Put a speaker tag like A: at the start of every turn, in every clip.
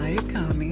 A: Hi, Akami.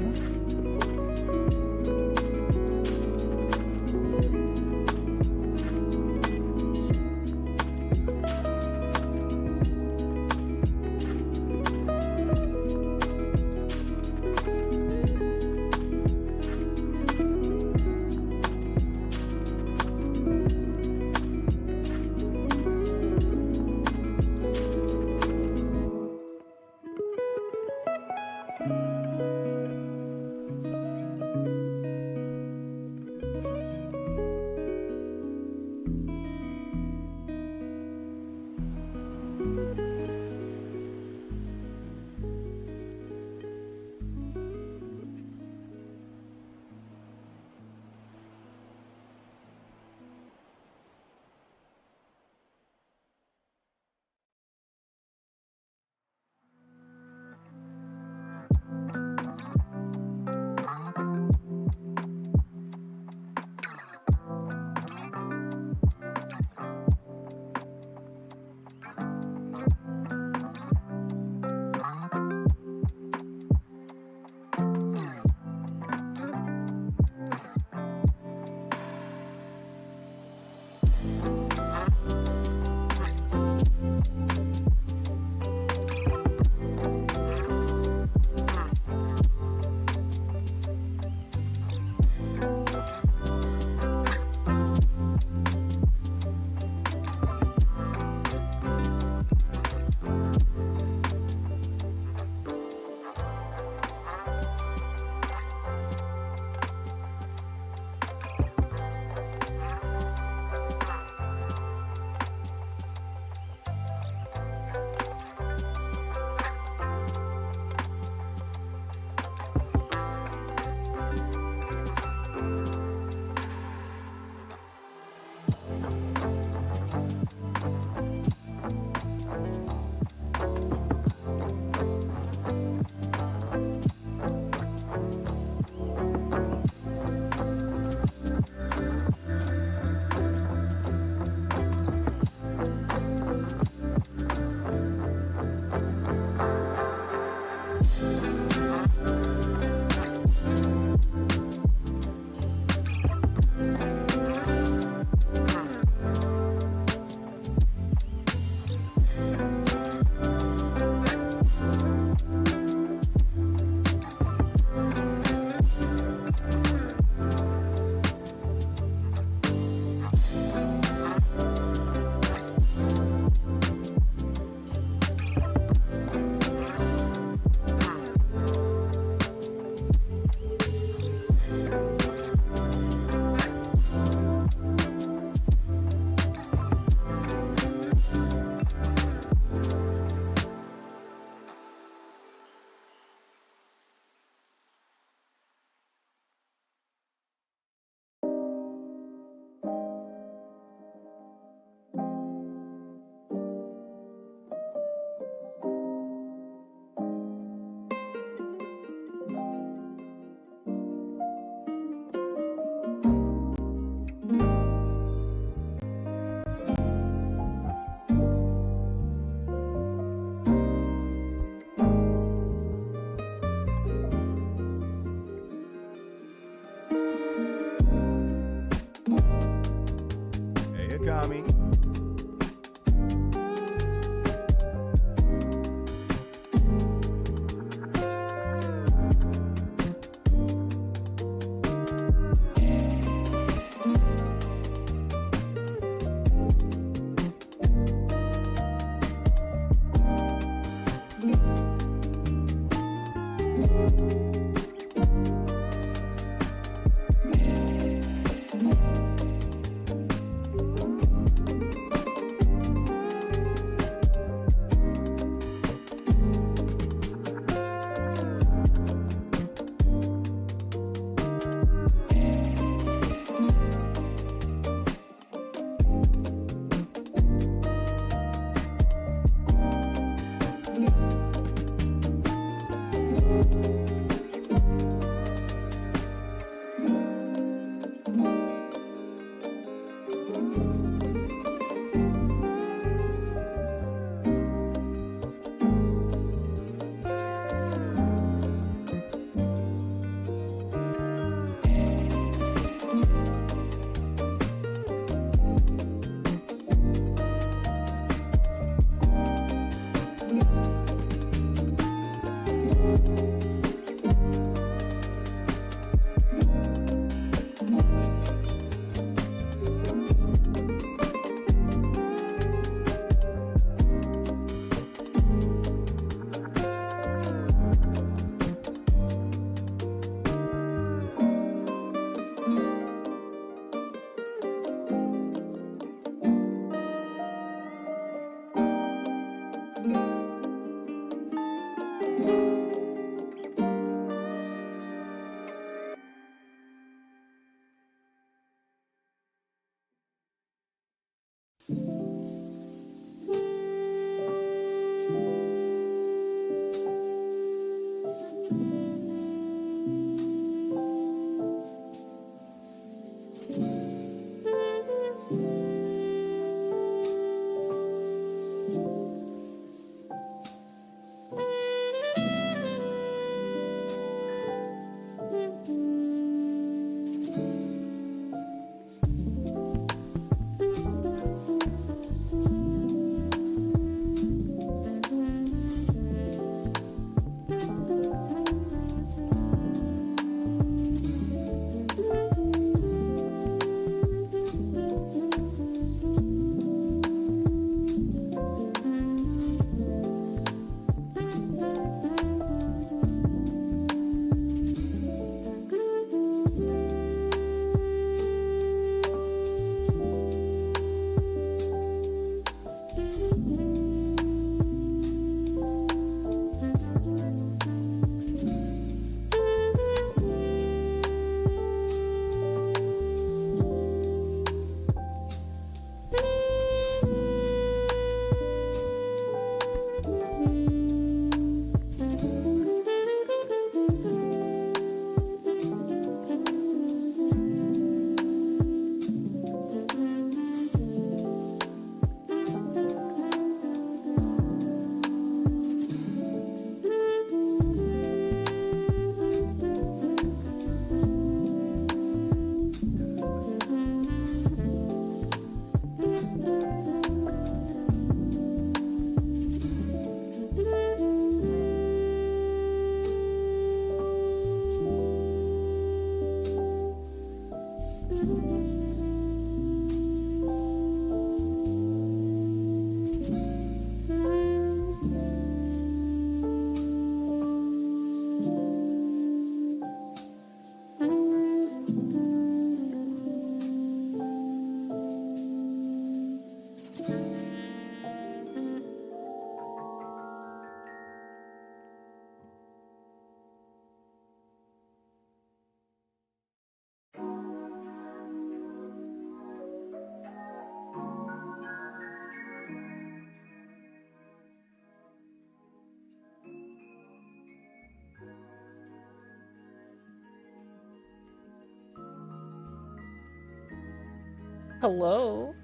A: Hello.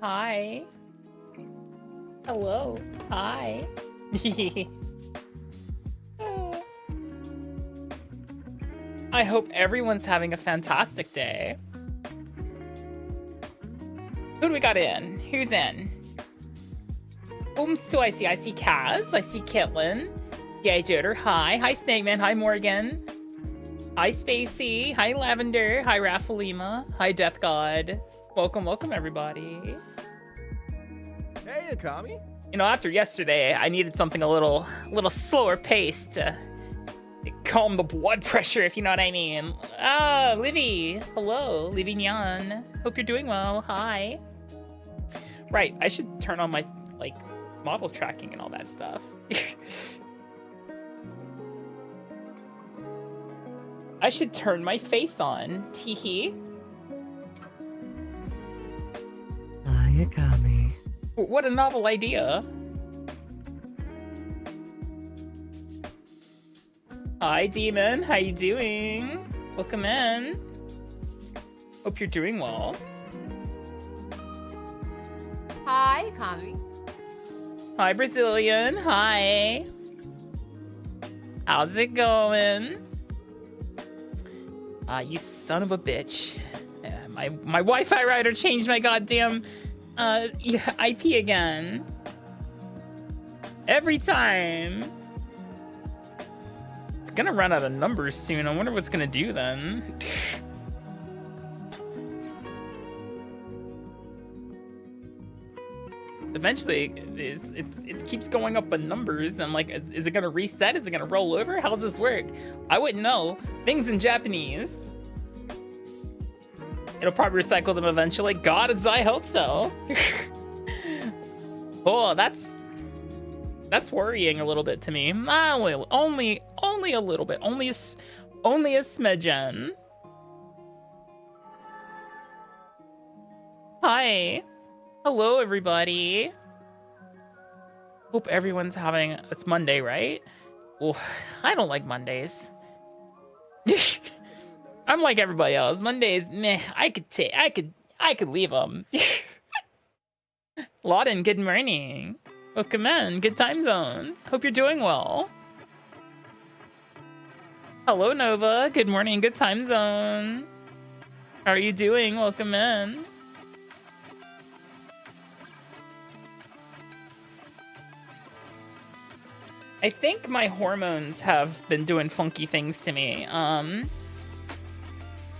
A: Hi. Hello. Hi. I hope everyone's having a fantastic day. Who do we got in? Who's in? Whom's do I see? I see Kaz. I see Kitlin. Yay, Joder. Hi. Hi, Snake Man. Hi, Morgan. Hi, Spacey. Hi, Lavender. Hi, Rafalima. Hi, Death God. Welcome, welcome, everybody.
B: Hey, Akami.
A: You know, after yesterday, I needed something a little slower paced to calm the blood pressure, if you know what I mean. Ah, Livy. Hello, Livy Nyan. Hope you're doing well. Hi. Right, I should turn on my, like, model tracking and all that stuff. I should turn my face on. Teehee.
C: Hi, Akami.
A: What a novel idea. Hi, Demon. How you doing? Welcome in. Hope you're doing well.
D: Hi, Akami.
A: Hi, Brazilian. Hi. How's it going? You son of a bitch. My Wi-Fi router changed my goddamn IP again. Every time. It's gonna run out of numbers soon. I wonder what's gonna do then. Eventually, it keeps going up in numbers. I'm like, is it gonna reset? Is it gonna roll over? How does this work? I wouldn't know. Things in Japanese. It'll probably recycle them eventually. God, I hope so. Oh, that's That's worrying a little bit to me. Only a little bit. Only a smidgen. Hi. Hello, everybody. Hope everyone's having... It's Monday, right? Well, I don't like Mondays. I'm like everybody else. Mondays, meh. I could leave them. Lauden, good morning. Welcome in. Good time zone. Hope you're doing well. Hello, Nova. Good morning. Good time zone. How are you doing? Welcome in. I think my hormones have been doing funky things to me.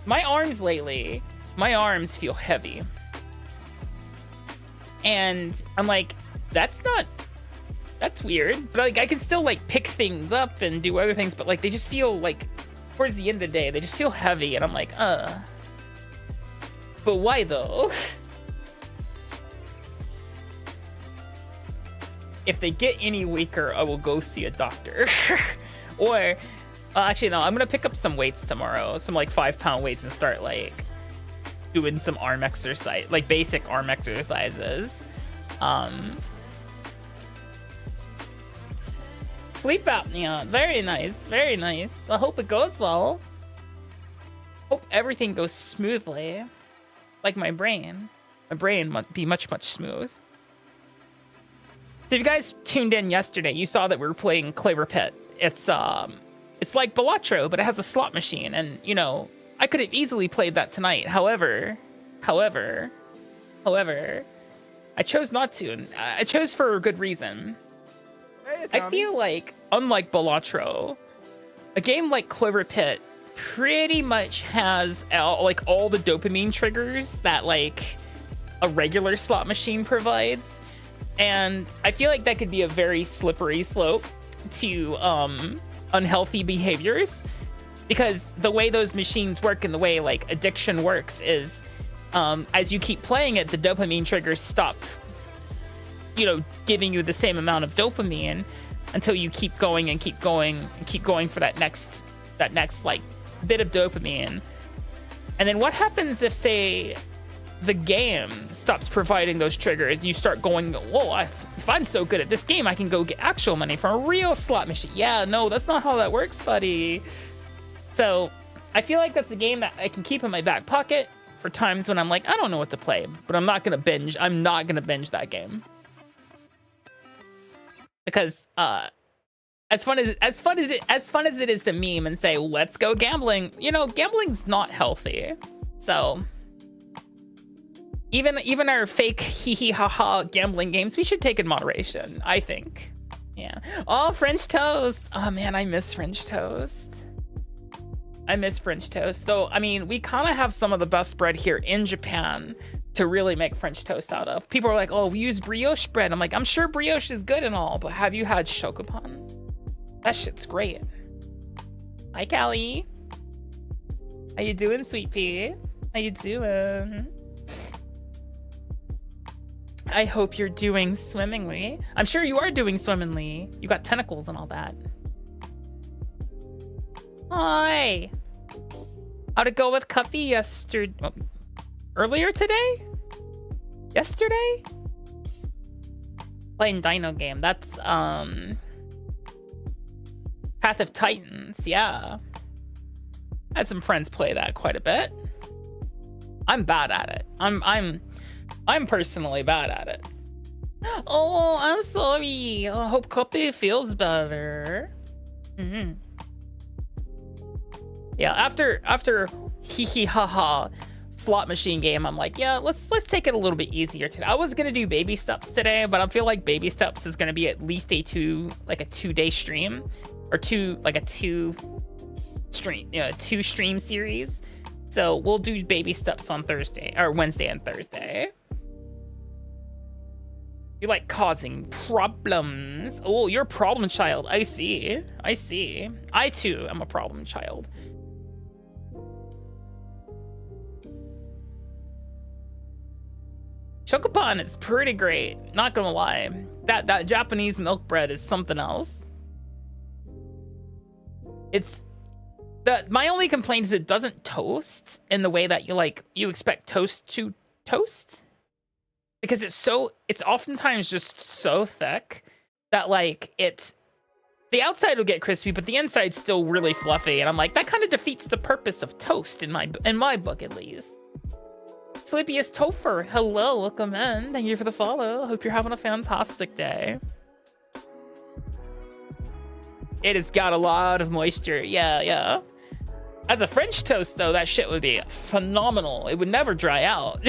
A: My arms lately, my arms feel heavy. And I'm like, that's weird. But like, I can still like pick things up and do other things, but like, they just feel like, towards the end of the day, they just feel heavy. And I'm like, But why though? If they get any weaker, I will go see a doctor. Or, actually no, I'm gonna pick up some weights tomorrow. Some like 5-pound weights and start like doing some arm exercise, like basic arm exercises. Sleep apnea, very nice, very nice. I hope it goes well. Hope everything goes smoothly. Like my brain must be much smooth. So if you guys tuned in yesterday, you saw that we were playing Clever Pit. It's like Balatro, but it has a slot machine, and you know, I could have easily played that tonight. However, I chose not to, and I chose for a good reason.
B: Hey,
A: I
B: Akami.
A: feel like, unlike Balatro, a game like Clever Pit pretty much has all the dopamine triggers that like a regular slot machine provides. And I feel like that could be a very slippery slope to unhealthy behaviors, because the way those machines work and the way like addiction works is as you keep playing it, the dopamine triggers stop, giving you the same amount of dopamine until you keep going and keep going and keep going for that next like bit of dopamine. And then what happens if, say, the game stops providing those triggers? You start going, whoa, if I'm so good at this game, I can go get actual money from a real slot machine. Yeah, no, that's not how that works, buddy. So I feel like that's a game that I can keep in my back pocket for times when I'm like, I don't know what to play, but I'm not gonna binge that game. Because as fun as it is to meme and say, let's go gambling, gambling's not healthy. So even our fake hee hee ha ha gambling games, we should take in moderation, I think. Yeah. Oh, French toast. Oh man, I miss French toast. Though, I mean, we kind of have some of the best bread here in Japan to really make French toast out of. People are like, oh, we use brioche bread. I'm like, I'm sure brioche is good and all, but have you had chocopan? That shit's great. Hi, Callie. How you doing, sweet pea? How you doing? I hope you're doing swimmingly. I'm sure you are doing swimmingly. You got tentacles and all that. Hi. How'd it go with Cuppy yesterday? Earlier today? Yesterday? Playing Dino game. That's Path of Titans. Yeah. I had some friends play that quite a bit. I'm bad at it. I'm personally bad at it. Oh, I'm sorry. I hope Cuppy feels better. Mm-hmm. Yeah, after hee hee ha ha slot machine game, I'm like, yeah, let's take it a little bit easier today. I was gonna do baby steps today, but I feel like baby steps is gonna be at least a 2-day stream, or two stream series. So we'll do baby steps on Thursday or Wednesday and Thursday. You like causing problems. Oh, you're a problem child. I see. I too am a problem child. Chocopan is pretty great, not gonna lie. That Japanese milk bread is something else. It's my only complaint is it doesn't toast in the way that you expect toast to toast, because it's oftentimes just so thick that like the outside will get crispy, but the inside's still really fluffy, and I'm like, that kind of defeats the purpose of toast in my book, at least. Sleepiest Topher, hello, welcome in. Thank you for the follow. Hope you're having a fantastic day. It has got a lot of moisture. Yeah. As a French toast, though, that shit would be phenomenal. It would never dry out.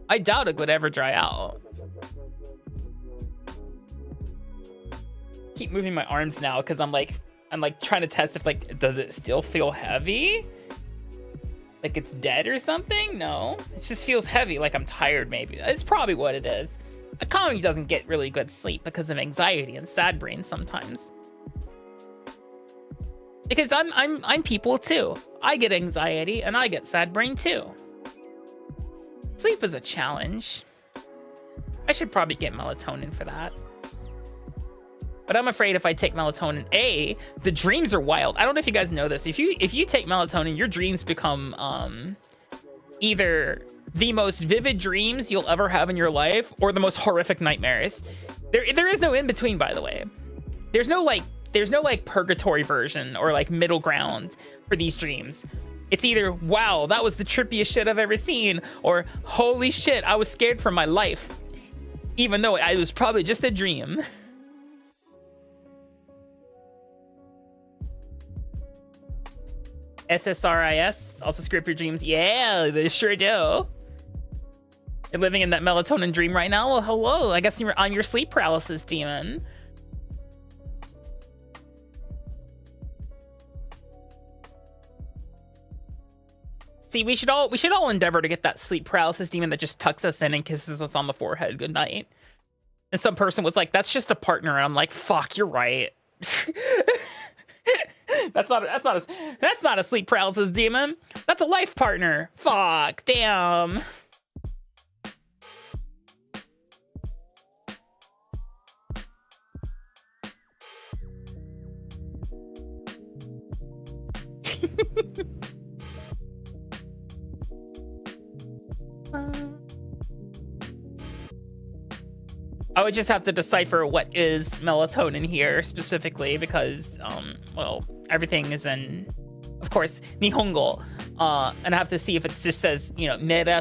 A: I doubt it would ever dry out. Keep moving my arms now because I'm trying to test if does it still feel heavy? Like it's dead or something? No, it just feels heavy, like I'm tired maybe. It's probably what it is. Akami doesn't get really good sleep because of anxiety and sad brain sometimes. Because I'm people too. I get anxiety and I get sad brain too. Sleep is a challenge. I should probably get melatonin for that. But I'm afraid if I take melatonin, the dreams are wild. I don't know if you guys know this. If you take melatonin, your dreams become either the most vivid dreams you'll ever have in your life or the most horrific nightmares. There is no in between, by the way. There's no purgatory version or like middle ground for these dreams. It's either, wow, that was the trippiest shit I've ever seen, or holy shit, I was scared for my life, even though it was probably just a dream. SSRIS also screw up your dreams. Yeah, they sure do. You're living in that melatonin dream right now? Well, hello. I guess I'm your sleep paralysis demon. See, we should all endeavor to get that sleep paralysis demon that just tucks us in and kisses us on the forehead good night. And some person was like, "That's just a partner," and I'm like, "Fuck, you're right." That's not a sleep paralysis demon. That's a life partner. Fuck, damn. I would just have to decipher what is melatonin here specifically because, well, everything is in, of course, Nihongo. And I have to see if it just says, you know, melatonin.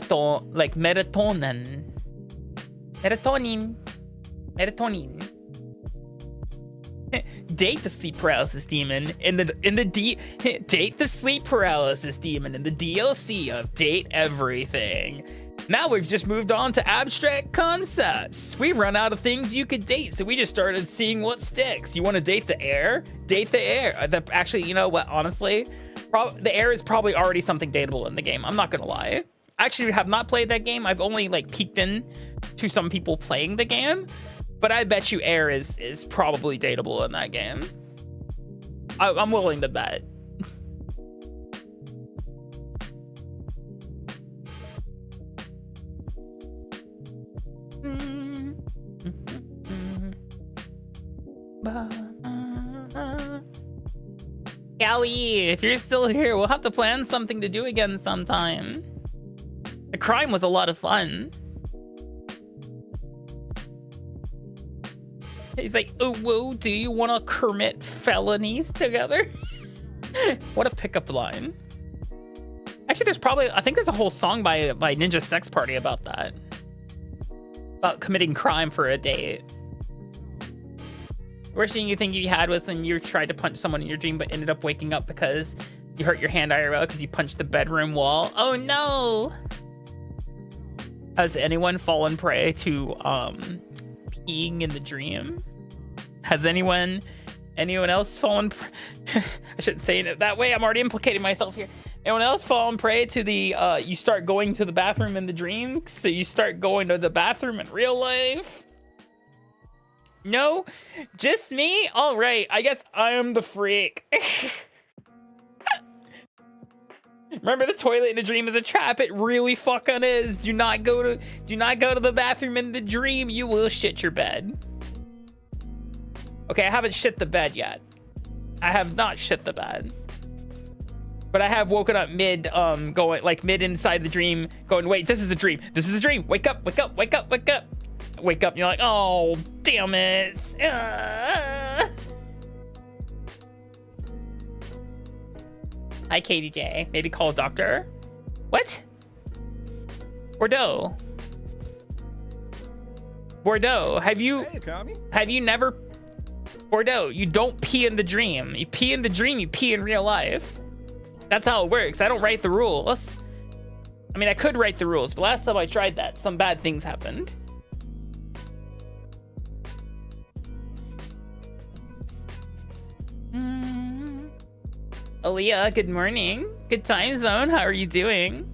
A: Date the sleep paralysis demon date the sleep paralysis demon in the DLC of Date Everything. Now we've just moved on to abstract concepts. We run out of things you could date, so we just started seeing what sticks. You want to date the air? Date the air. Actually, you know what? Honestly, the air is probably already something dateable in the game. I'm not gonna lie. I actually have not played that game. I've only like peeked in to some people playing the game, but I bet you air is probably dateable in that game. I'm willing to bet. Callie, if you're still here, we'll have to plan something to do again sometime. The crime was a lot of fun. He's like, oh, whoa, do you want to commit felonies together? What a pickup line. Actually, I think there's a whole song by Ninja Sex Party about that. About committing crime for a date. Worst thing you think you had was when you tried to punch someone in your dream but ended up waking up because you hurt your hand IRL because you punched the bedroom wall. Oh no! Has anyone fallen prey to peeing in the dream? Has anyone else fallen I shouldn't say it that way. I'm already implicating myself here. Anyone else fallen prey to the you start going to the bathroom in the dream, so you start going to the bathroom in real life? No? Just me? All right, I guess I am the freak. Remember, the toilet in a dream is a trap. It really fucking is. Do not go to the bathroom in the dream. You will shit your bed. Okay, I haven't shit the bed yet. I have not shit the bed. But I have woken up mid inside the dream, going, wait, this is a dream. This is a dream. Wake up, wake up, wake up, wake up. Wake up and you're like, oh, damn it. Hi, KDJ. Maybe call a doctor. What? Bordeaux. Have you never... Bordeaux, you don't pee in the dream. You pee in the dream, you pee in real life. That's how it works. I don't write the rules. I mean, I could write the rules, but last time I tried that, some bad things happened. Aaliyah, good morning. Good time zone. How are you doing?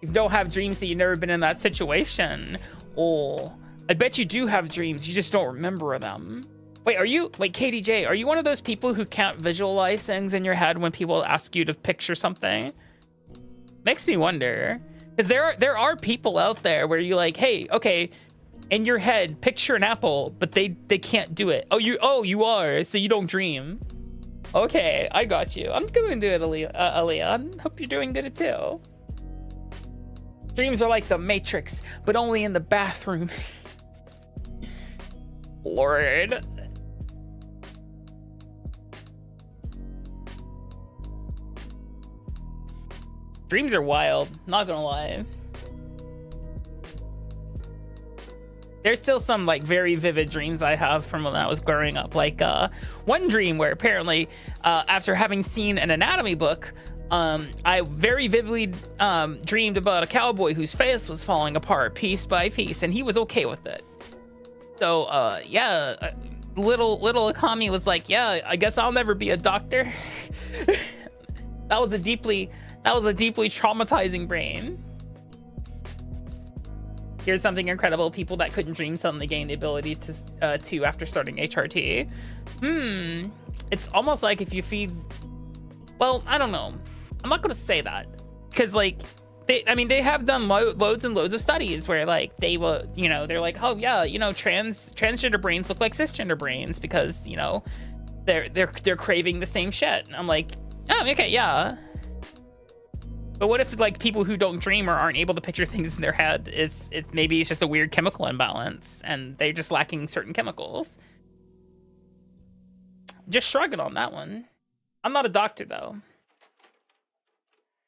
A: You don't have dreams that you've never been in that situation. Oh, I bet you do have dreams. You just don't remember them. Wait, KDJ, are you one of those people who can't visualize things in your head when people ask you to picture something? Makes me wonder. Because there are people out there where you're like, hey, okay, in your head, picture an apple, but they can't do it. Oh, you are, so you don't dream. Okay, I got you. I'm going to do it, Aaliyah. I hope you're doing good too. Dreams are like the Matrix, but only in the bathroom. Lord. Dreams are wild, not gonna lie. There's still some like very vivid dreams I have from when I was growing up. Like one dream where apparently after having seen an anatomy book, I very vividly dreamed about a cowboy whose face was falling apart piece by piece, and he was okay with it. So yeah, little Akami was like, yeah, I guess I'll never be a doctor. That was a deeply traumatizing brain. Here's something incredible. People that couldn't dream suddenly gained the ability to after starting HRT. It's almost like if you feed... Well, I don't know. I'm not going to say that. Because, like, they have done loads and loads of studies where, like, they will, you know, they're like, oh, yeah, you know, transgender brains look like cisgender brains because, you know, they're craving the same shit. And I'm like, oh, okay, yeah. But what if like people who don't dream or aren't able to picture things in their head maybe it's just a weird chemical imbalance and they're just lacking certain chemicals? Just shrugging on that one. I'm not a doctor though.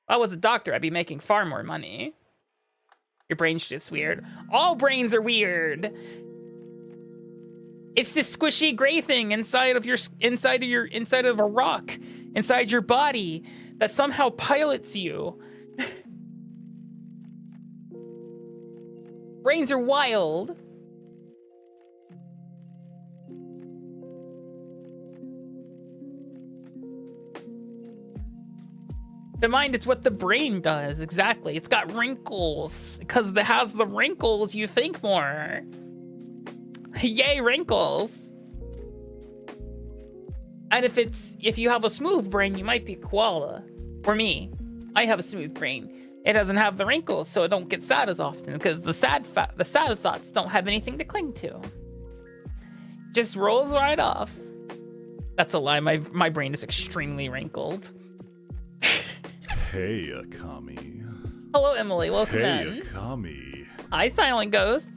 A: If I was a doctor, I'd be making far more money. Your brain's just weird. All brains are weird. It's this squishy gray thing inside of a rock, inside your body, that somehow pilots you. Brains are wild. The mind is what the brain does, exactly. It's got wrinkles. Because it has the wrinkles, you think more. Yay, wrinkles. And if you have a smooth brain, you might be koala. Or me. I have a smooth brain. It doesn't have the wrinkles, so it don't get sad as often because the sad thoughts don't have anything to cling to. Just rolls right off. That's a lie. My brain is extremely wrinkled.
E: Hey, Akami.
A: Hello, Emily. Welcome in.
E: Hey, Akami.
A: Hi, Silent Ghost.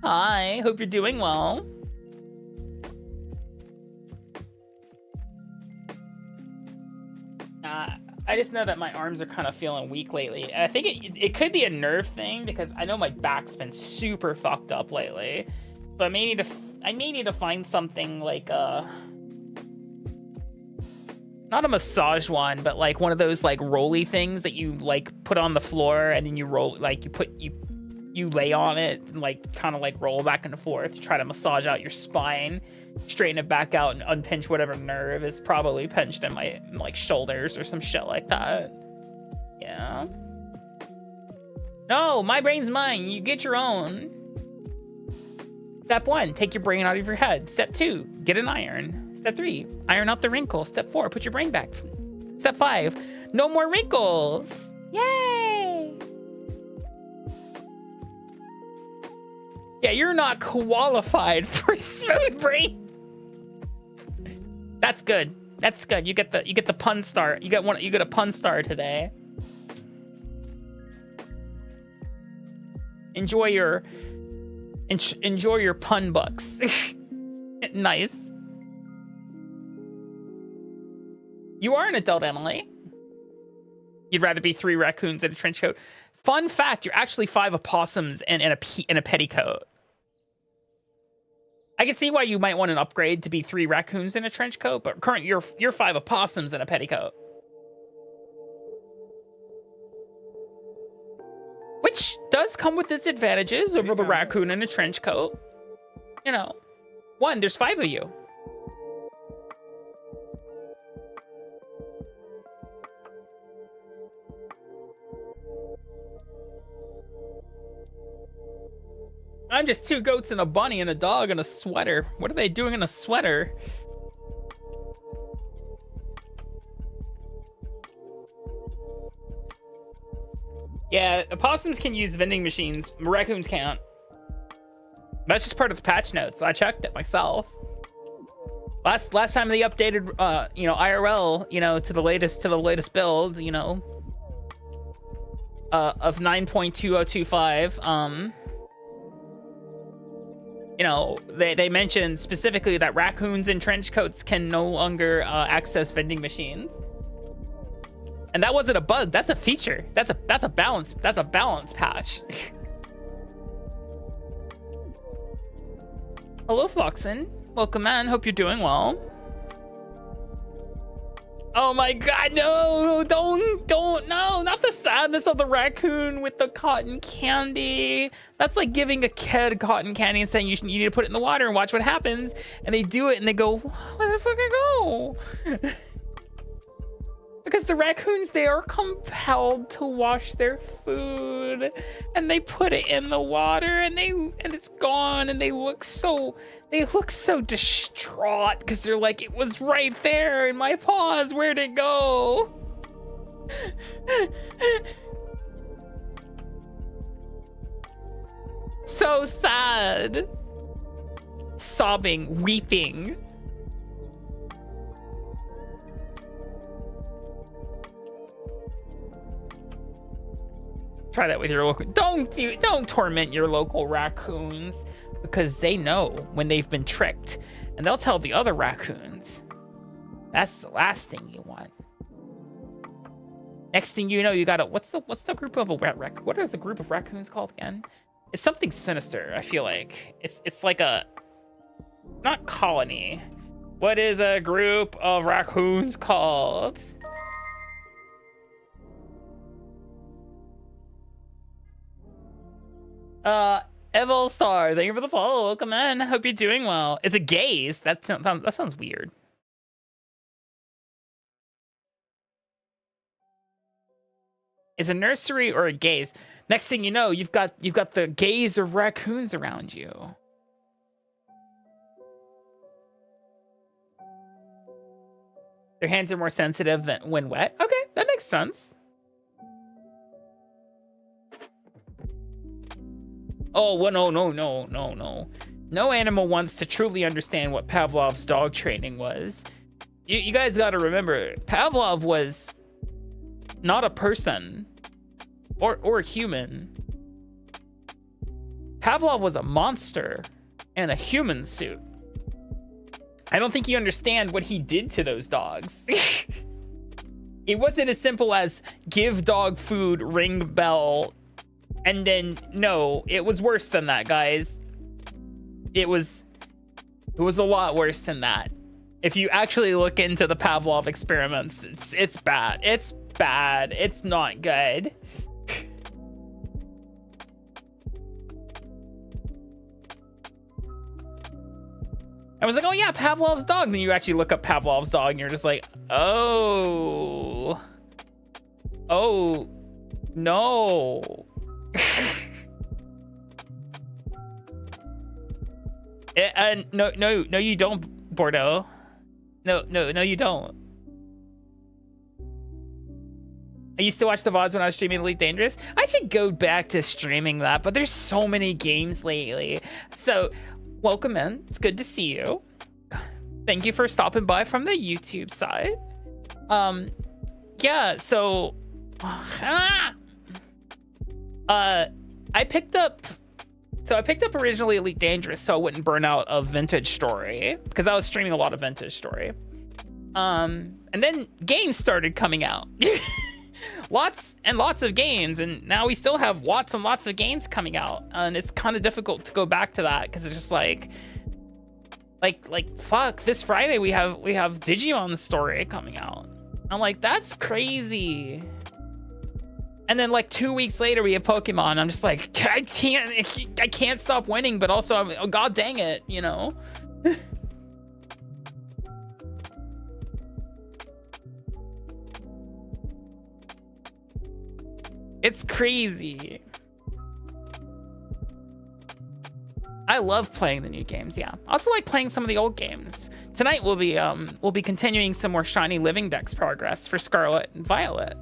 A: Hi. Hope you're doing well. I just know that my arms are kind of feeling weak lately. And I think it could be a nerve thing because I know my back's been super fucked up lately. So I may need to find something like not a massage one, but like one of those like rolly things that you like put on the floor and then you roll, like you lay on it and like kind of like roll back and forth to try to massage out your spine, straighten it back out and unpinch whatever nerve is probably pinched in my like shoulders or some shit like that. Yeah. No, my brain's mine. You get your own. Step 1, take your brain out of your head. Step 2, get an iron. Step 3, iron out the wrinkle. Step 4, put your brain back. Step 5, no more wrinkles. Yay! Yeah, you're not qualified for smooth brain. That's good. That's good. You get the pun star. You get a pun star today. Enjoy your pun bucks. Nice. You are an adult, Emily. You'd rather be 3 raccoons in a trench coat. Fun fact, you're actually 5 opossums and in a petticoat. I can see why you might want an upgrade to be 3 raccoons in a trench coat, but currently you're 5 opossums in a petticoat. Which does come with its advantages over the raccoon in a trench coat. You know, 1, there's 5 of you. I'm just 2 goats and a bunny and a dog and a sweater. What are they doing in a sweater? Yeah, opossums can use vending machines. Raccoons can't. That's just part of the patch notes. I checked it myself. Last time they updated, IRL, to the latest build, of 9.2025. They mentioned specifically that raccoons in trench coats can no longer access vending machines. And that wasn't a bug, that's a feature. That's a balance patch. Hello, Floxen. Welcome, man. Hope you're doing well. Oh my god, no, no, not the sadness of the raccoon with the cotton candy. That's like giving a kid cotton candy and saying you need to put it in the water and watch what happens. And they do it and they go, where the fuck I go? Because the raccoons, they are compelled to wash their food and they put it in the water and it's gone and they look so distraught because they're like, it was right there in my paws, where'd it go? So sad. Sobbing, weeping. Try that with your local. Don't torment your local raccoons because they know when they've been tricked, and they'll tell the other raccoons. That's the last thing you want. Next thing you know, you gotta. What's the group of what is a group of raccoons called again? It's something sinister. I feel like it's like a not colony. What is a group of raccoons called? Evil-Star, thank you for the follow. Welcome in. Hope you're doing well. It's a gaze. That sounds weird. It's a nursery or a gaze. Next thing you know, you've got the gaze of raccoons around you. Their hands are more sensitive than when wet. Okay, that makes sense. Oh, well, no. No animal wants to truly understand what Pavlov's dog training was. You guys got to remember, Pavlov was not a person or a human. Pavlov was a monster in a human suit. I don't think you understand what he did to those dogs. It wasn't as simple as give dog food, ring bell, and then no, it was worse than that, guys. It was a lot worse than that. If you actually look into the Pavlov experiments, it's bad. It's bad. It's not good. I was like, oh yeah, Pavlov's dog. Then you actually look up Pavlov's dog and you're just like, oh no. No, you don't, Bordeaux. No, you don't. I used to watch the VODs when I was streaming Elite Dangerous. I should go back to streaming that, but there's so many games lately. So, welcome in. It's good to see you. Thank you for stopping by from the YouTube side. Yeah, so... I picked up originally Elite Dangerous so I wouldn't burn out a Vintage Story, because I was streaming a lot of Vintage Story. And then games started coming out. Lots and lots of games, and now we still have lots and lots of games coming out, and it's kind of difficult to go back to that because it's just like fuck, this Friday we have Digimon Story coming out. I'm like, that's crazy. And then like 2 weeks later we have Pokemon. I'm just like, I can't stop winning, but also oh, god dang it, you know. It's crazy. I love playing the new games, yeah. I also like playing some of the old games. Tonight we'll be continuing some more shiny living dex progress for Scarlet and Violet.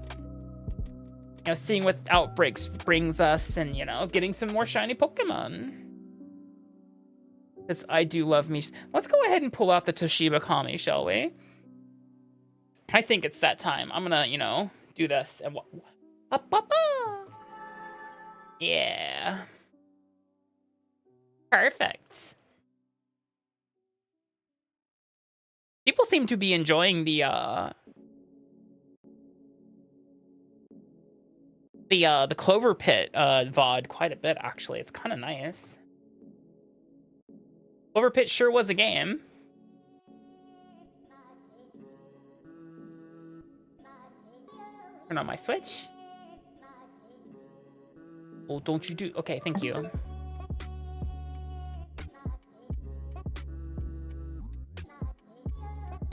A: You know, seeing what Outbreaks brings us, and you know, getting some more shiny Pokemon. Because I do love me. Let's go ahead and pull out the Toshiba Kami, shall we? I think it's that time. I'm gonna, you know, do this and what. Yeah. Perfect. People seem to be enjoying the Clover Pit VOD quite a bit, actually. It's kind of nice. Clover Pit sure was a game. Turn on my Switch. Oh, don't you do... Okay, thank you.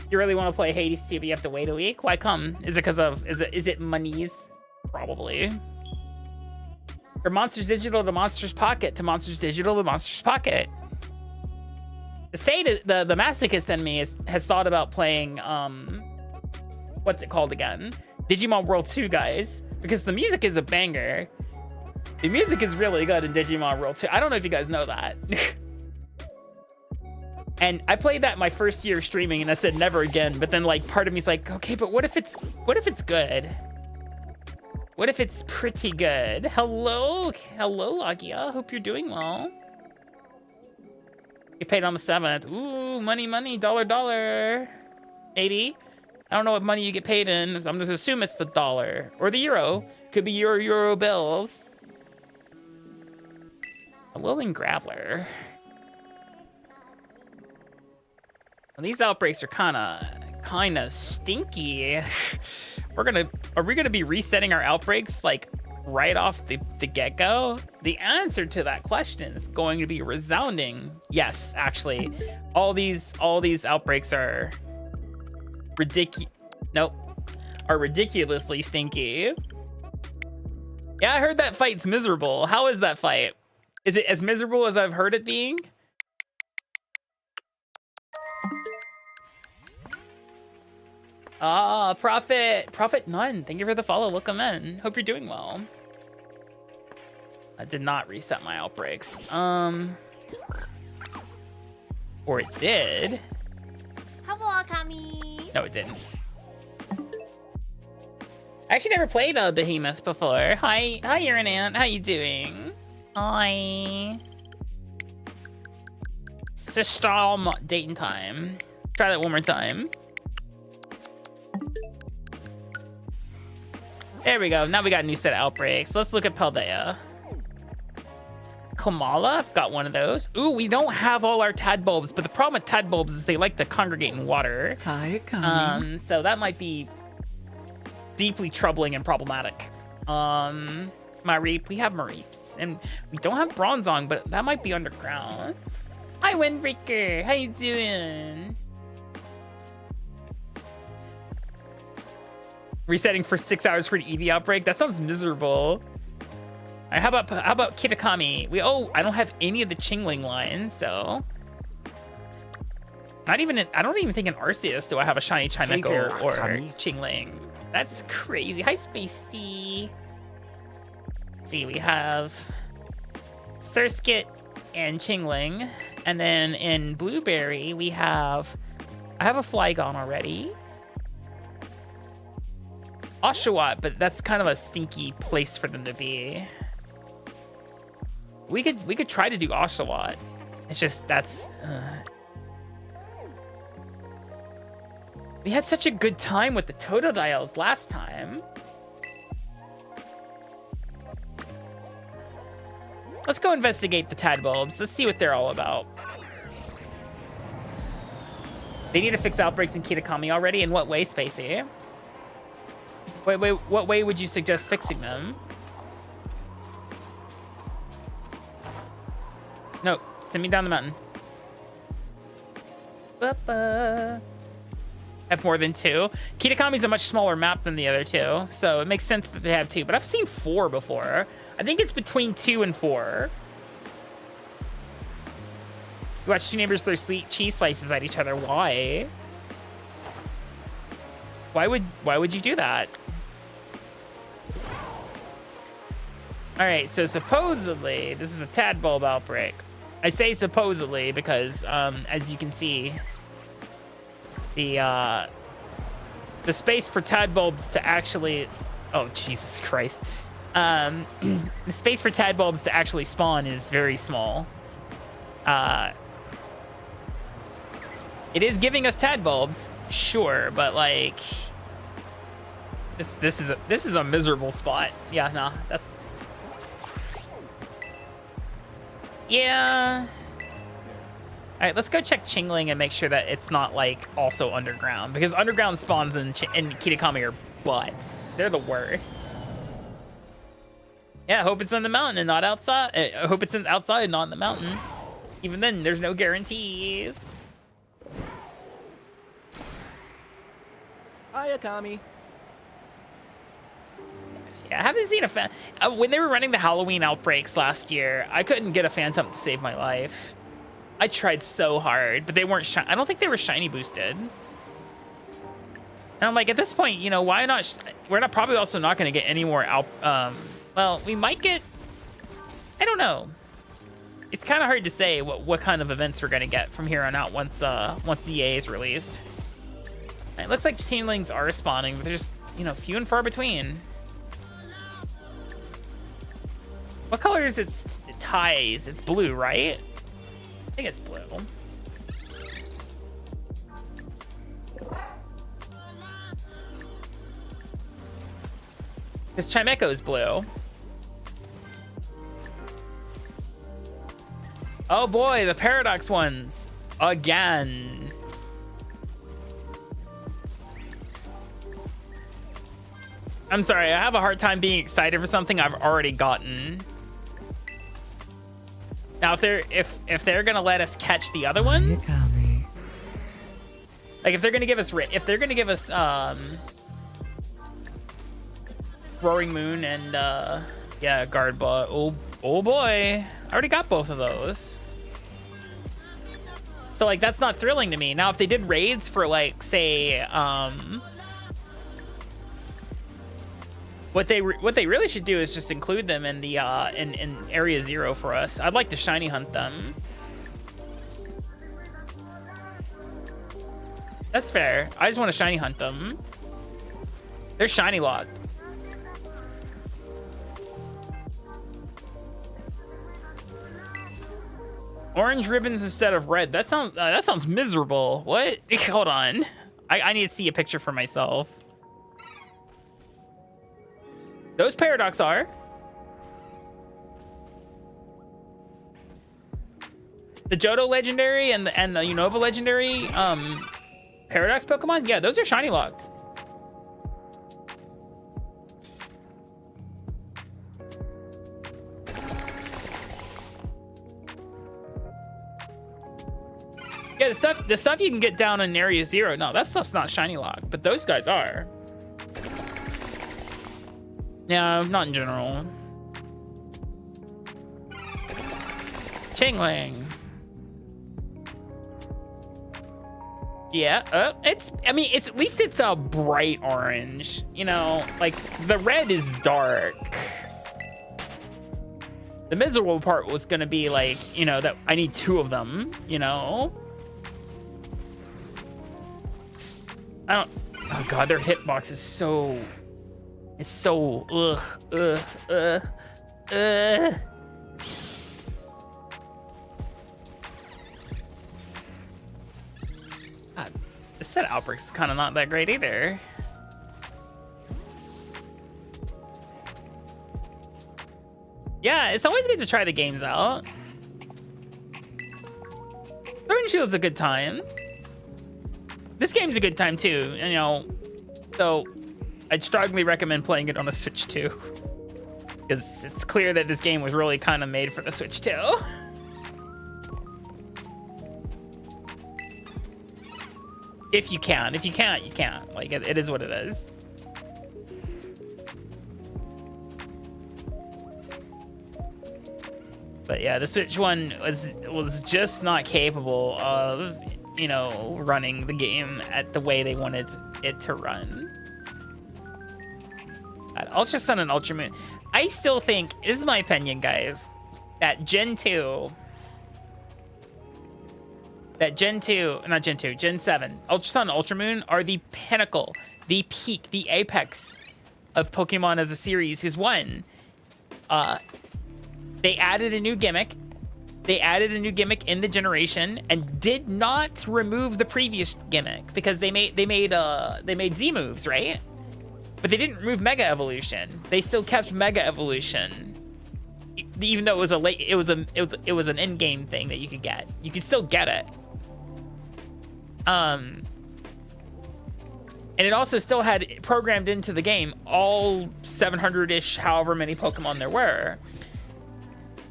A: You really want to play Hades 2, but you have to wait a week? Why come? Is it because of... Is it monies? Probably. From Monsters Digital to Monsters Pocket to Monsters Digital to Monsters Pocket. The masochist in me has thought about playing... What's it called again? Digimon World 2, guys. Because the music is a banger. The music is really good in Digimon World 2. I don't know if you guys know that. And I played that my first year streaming, and I said never again. But then, like, part of me's like, okay, but what if it's good? What if it's pretty good? Hello, Lagia. Hope you're doing well. You paid on the 7th. Ooh, money, dollar. Maybe. I don't know what money you get paid in. I'm just assume it's the dollar or the euro. Could be your euro bills. A Willing Graveler. Well, these outbreaks are kind of stinky. Are we gonna be resetting our outbreaks like right off the get-go? The answer to that question is going to be resounding yes. Actually, all these outbreaks are ridiculously stinky. Yeah, I heard that fight's miserable. How is that fight? Is it as miserable as I've heard it being? Ah, Prophet None. Thank you for the follow. Welcome in. Hope you're doing well. I did not reset my outbreaks. Or it did.
D: Hello, Akami.
A: No, it didn't. I actually never played Behemoth before. Hi, Uranant. How you doing? Hi. System date and time. Try that one more time. There we go. Now we got a new set of outbreaks. Let's look at Paldea. Kamala, got one of those. Ooh, we don't have all our tadbulbs, but the problem with tadbulbs is they like to congregate in water.
C: Hi, Akami.
A: So that might be deeply troubling and problematic. Mareep, we have Mareeps, and we don't have Bronzong, but that might be underground. Hi, Windbreaker. How you doing? Resetting for 6 hours for an EV outbreak? That sounds miserable. All right, how about Kitakami? I don't have any of the Chingling lines, so Not even I don't even think in Arceus do I have a shiny
B: Hey there,
A: Chimecho or
B: Akami.
A: Chingling. That's crazy. Hi, Spacey. Let's see, we have Surskit and Chingling. And then in Blueberry, I have a Flygon already. Oshawott, but that's kind of a stinky place for them to be. We could try to do Oshawott. It's just that's we had such a good time with the Totodiles last time. Let's go investigate the Tadbulbs. Let's see what they're all about. They need to fix outbreaks in Kitakami already. In what way, Spacey? Wait, what way would you suggest fixing them? No, send me down the mountain. Have more than 2. Kitakami's a much smaller map than the other 2, so it makes sense that they have 2. But I've seen 4 before. I think it's between 2 and 4. You watch 2 neighbors throw sweet cheese slices at each other. Why? Why would you do that? All right, so supposedly this is a Tadbulb outbreak. I say supposedly because, as you can see, the space for Tadbulbs to actually, oh Jesus Christ, the space for Tadbulbs to actually spawn is very small. It is giving us Tadbulbs, sure, but like this is a miserable spot. Yeah, no, that's. Yeah. All right, let's go check Chingling and make sure that it's not like also underground, because underground spawns in Kitakami are butts. They're the worst. Yeah, I hope it's in the mountain and not outside. I hope it's outside, not in the mountain. Even then, there's no guarantees.
B: Hi, Akami.
A: Yeah, I haven't seen a when they were running the Halloween outbreaks last year, I couldn't get a Phantom to save my life. I tried so hard, but they weren't I don't think they were shiny boosted. And I'm like, at this point, you know, why not? We're not probably also not going to get any more well, we might get. I don't know. It's kind of hard to say what kind of events we're going to get from here on out once ZA is released. It looks like Changelings are spawning, but they're just, you know, few and far between. What color is its ties? It's blue, right? I think it's blue. Because Chimecho is blue. Oh boy, the Paradox ones. Again. I'm sorry, I have a hard time being excited for something I've already gotten. Now, if they're gonna let us catch the other ones, like if they're gonna give us Roaring Moon and yeah, Guard Ball. Oh boy, I already got both of those. So like that's not thrilling to me. Now, if they did raids for like say what they really should do is just include them in the in Area 0 for us. I'd like to shiny hunt them. That's fair. I just want to shiny hunt them. They're shiny locked. Orange ribbons instead of red. That sounds miserable. What? Hold on. I need to see a picture for myself. Those Paradox are. The Johto legendary and the Unova legendary Paradox Pokemon? Yeah, those are shiny locked. Yeah, the stuff you can get down in Area 0. No, that stuff's not shiny locked, but those guys are. Yeah, not in general. Chingling. Yeah, I mean, at least it's a bright orange, you know, like the red is dark. The miserable part was gonna be like, you know, that I need 2 of them, you know? Oh God, their hitbox is so, it's so, ugh. God, this set Outbreak's kind of not that great either. Yeah, it's always good to try the games out. Sword and Shield's a good time. This game's a good time too, you know. So I'd strongly recommend playing it on a Switch too, because it's clear that this game was really kind of made for the Switch too. If you can. If you can't, you can't. Like, it is what it is. But yeah, the Switch one was just not capable of, you know, running the game at the way they wanted it to run. Ultra Sun and Ultra Moon. I still think, this is my opinion, guys, that Gen 7, Ultra Sun and Ultra Moon are the pinnacle, the peak, the apex of Pokemon as a series. Because one, they added a new gimmick. They added a new gimmick in the generation and did not remove the previous gimmick, because they made Z moves, right? But they didn't remove Mega Evolution. They still kept Mega Evolution, even though it was an in-game thing that you could get. You could still get it. And it also still had programmed into the game all 700-ish, however many Pokemon there were.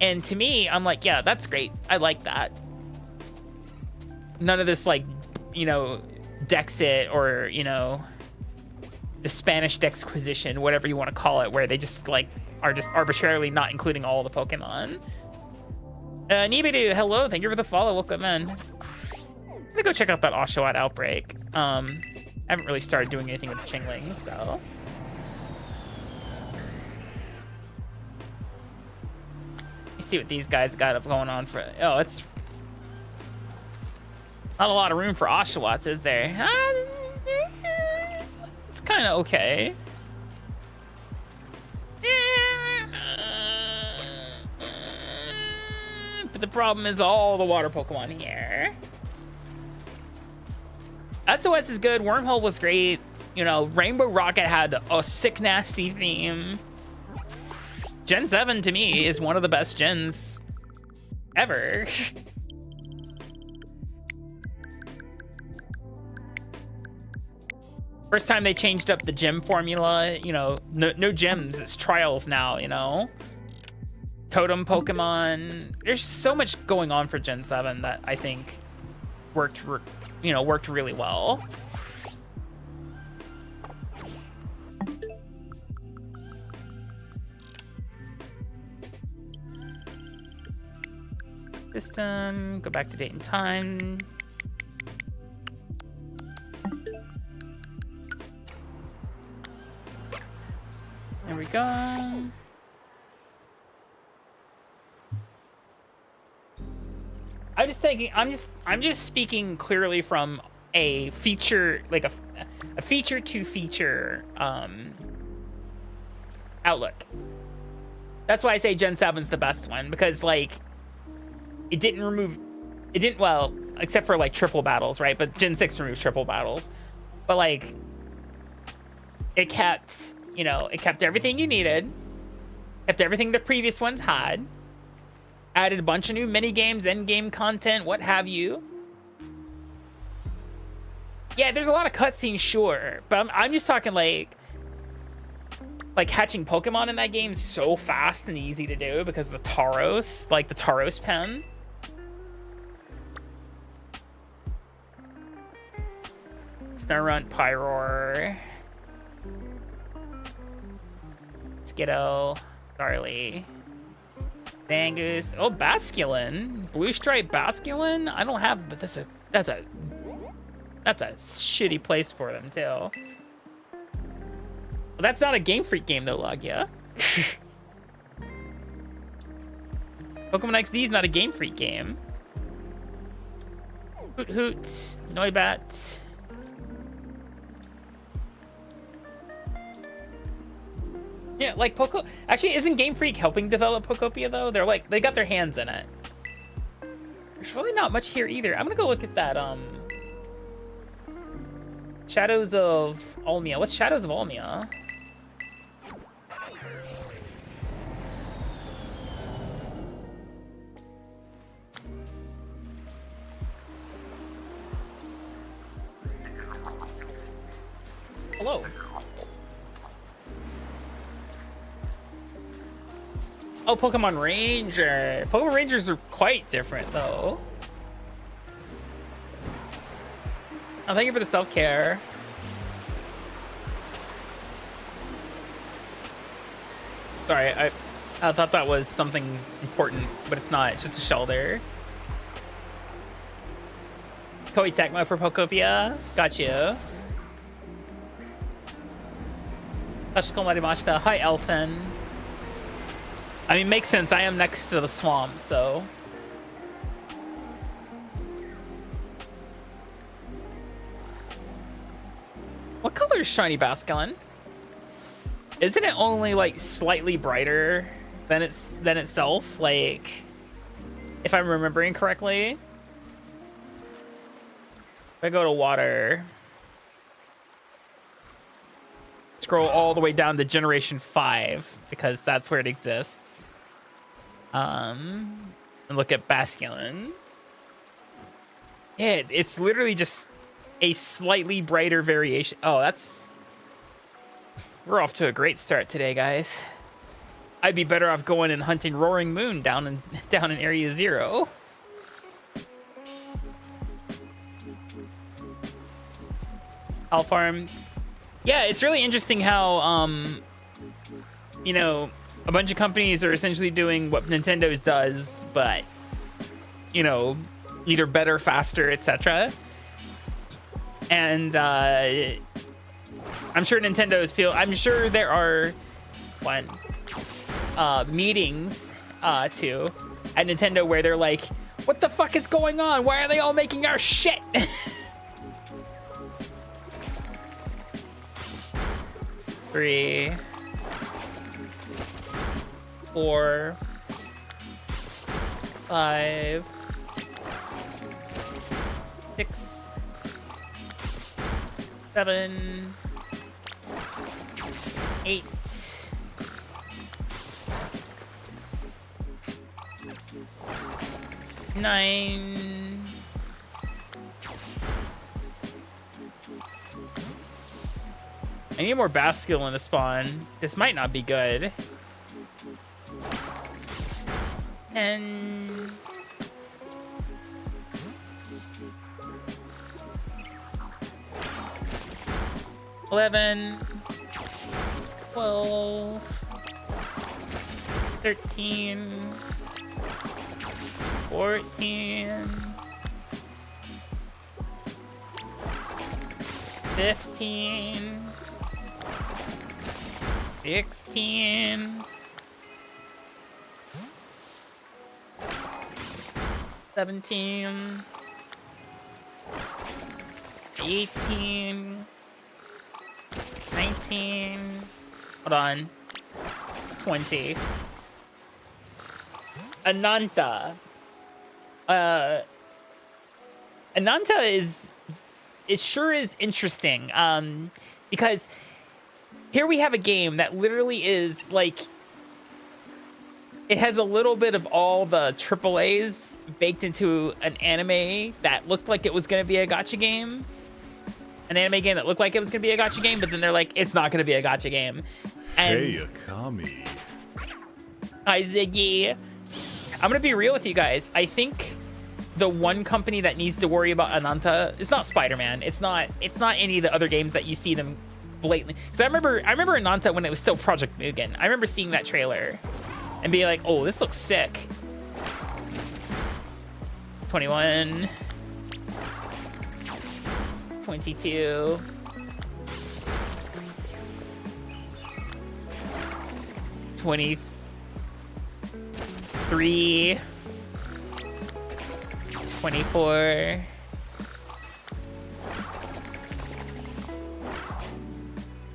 A: And to me, I'm like, yeah, that's great. I like that. None of this, like, you know, Dexit or, you know, the Spanish Dexquisition, whatever you want to call it, where they just, like, are just arbitrarily not including all the Pokemon. Nibidu, hello. Thank you for the follow. Welcome in. I'm gonna go check out that Oshawott Outbreak. I haven't really started doing anything with the Chingling, so... see what these guys got going on for. Oh, it's not a lot of room for Oshawotts, is there? It's kind of okay. But the problem is all the water Pokemon here. SOS is good. Wormhole was great. You know, Rainbow Rocket had a sick, nasty theme. Gen 7 to me is one of the best gens ever. First time they changed up the gem formula, you know, no gems, it's trials now, you know. Totem Pokemon. There's so much going on for Gen 7 that I think worked really well. System, go back to date and time. There we go. I'm just thinking, I'm just speaking clearly from a feature, like a feature to feature outlook. That's why I say Gen 7's the best one, because like well, except for like triple battles, right? But Gen 6 removes triple battles. But like, it kept, you know, it kept everything you needed, kept everything the previous ones had, added a bunch of new mini games, end game content, what have you. Yeah, there's a lot of cutscenes, sure, but I'm just talking like hatching Pokemon in that game is so fast and easy to do because of the Tauros, like the Tauros pen. Snorunt, Pyroar, Skiddo, Starly, Zangoose. Oh, Basculin, Blue Stripe Basculin. I don't have, but that's a That's a shitty place for them, too. Well, that's not a Game Freak game, though, Logia. Pokemon XD is not a Game Freak game. Hoot Hoot, Noibat. Yeah, like Poco. Actually, isn't Game Freak helping develop Pokopia though? They're like they got their hands in it. There's really not much here either. I'm gonna go look at that. Shadows of Almia. What's Shadows of Almia? Hello. Oh, Pokemon Ranger. Pokemon Rangers are quite different, though. Oh, thank you for the self-care. Sorry, I thought that was something important, but it's not. It's just a shelter. Koei Tecmo for Pokopia. Got you. Tashiko Marimashita. Hi, Elfin. I mean, makes sense. I am next to the swamp, so. What color is Shiny Basculin? Isn't it only like slightly brighter than itself? Like, if I'm remembering correctly. If I go to water, scroll all the way down to Generation 5 because that's where it exists. And look at Basculin. Yeah, it's literally just a slightly brighter variation. Oh, that's... We're off to a great start today, guys. I'd be better off going and hunting Roaring Moon down in Area 0. Alfarm. Yeah, it's really interesting how, you know, a bunch of companies are essentially doing what Nintendo's does, but, you know, either better, faster, etc. And I'm sure I'm sure there are meetings too at Nintendo where they're like, what the fuck is going on? Why are they all making our shit? 3, 4, 5, 6, 7, 8, 9, I need more Basculin to spawn. This might not be good. 10. 11. 12. 13. 14. 15. 16, 17, 18, 19, hold on, 20. Ananta. Ananta sure is interesting, because here we have a game that literally is like, it has a little bit of all the AAAs baked into an anime that looked like it was going to be a gacha game. An anime game that looked like it was going to be a gacha game, but then they're like, it's not going to be a gacha game. And
E: Hey, Akami.
A: Hi, Ziggy. I'm going to be real with you guys. I think the one company that needs to worry about Ananta, it's not Spider-Man. It's not any of the other games that you see them blatantly. Because I remember Ananta when it was still Project Mugen. I remember seeing that trailer and being like, oh, this looks sick. 21. 22. 23. 24.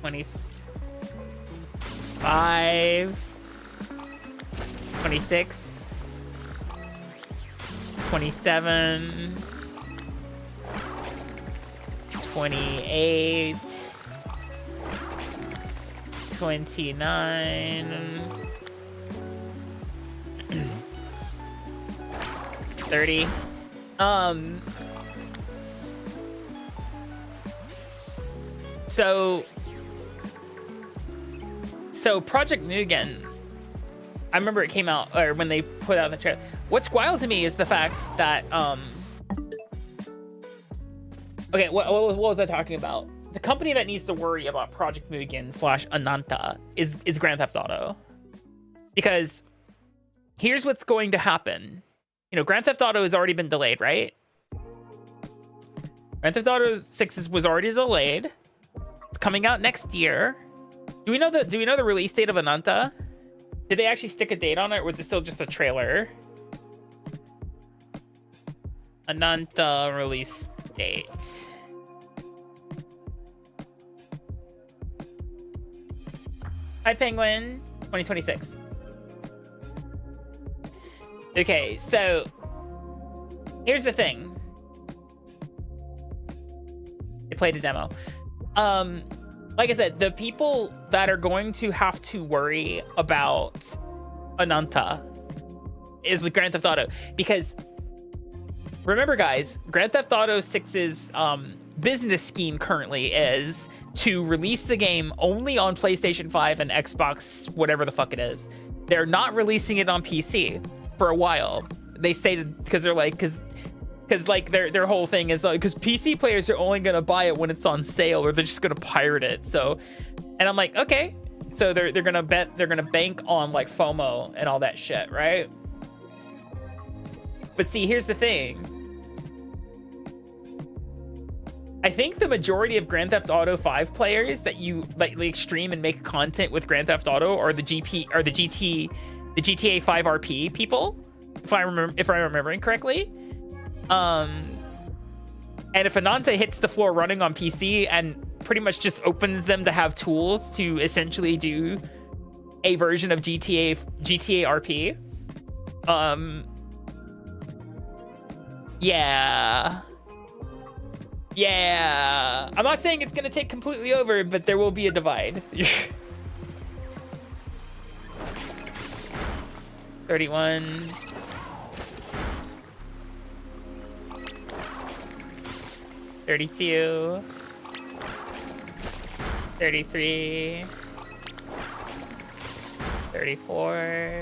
A: 25. 26. 27. 28. 29. 30. So Project Mugen, I remember it came out, or when they put out the trailer. What's wild to me is the fact that okay, what was I talking about? The company that needs to worry about Project Mugen / Ananta is Grand Theft Auto, because here's what's going to happen. You know, Grand Theft Auto has already been delayed, right? Grand Theft Auto 6 was already delayed. It's coming out next year. Do we know the release date of Ananta? Did they actually stick a date on it, or was it still just a trailer? Ananta release date. Hi, Penguin. 2026. Okay, so here's the thing. They played a demo. Like I said, the people that are going to have to worry about Ananta is the Grand Theft Auto, because remember, guys, Grand Theft Auto 6's business scheme currently is to release the game only on PlayStation 5 and Xbox, whatever the fuck it is. They're not releasing it on PC for a while. They stated, because they're like, because like their whole thing is like, because PC players are only gonna buy it when it's on sale, or they're just gonna pirate it. So, and I'm like, okay, so they're gonna bank on like FOMO and all that shit, right? But see, here's the thing. I think the majority of Grand Theft Auto 5 players that you like stream and make content with Grand Theft Auto are the GTA 5 RP people, if I'm remembering correctly. And if Ananta hits the floor running on PC and pretty much just opens them to have tools to essentially do a version of GTA RP, yeah, I'm not saying it's gonna take completely over, but there will be a divide. 31. 32. 33. 34.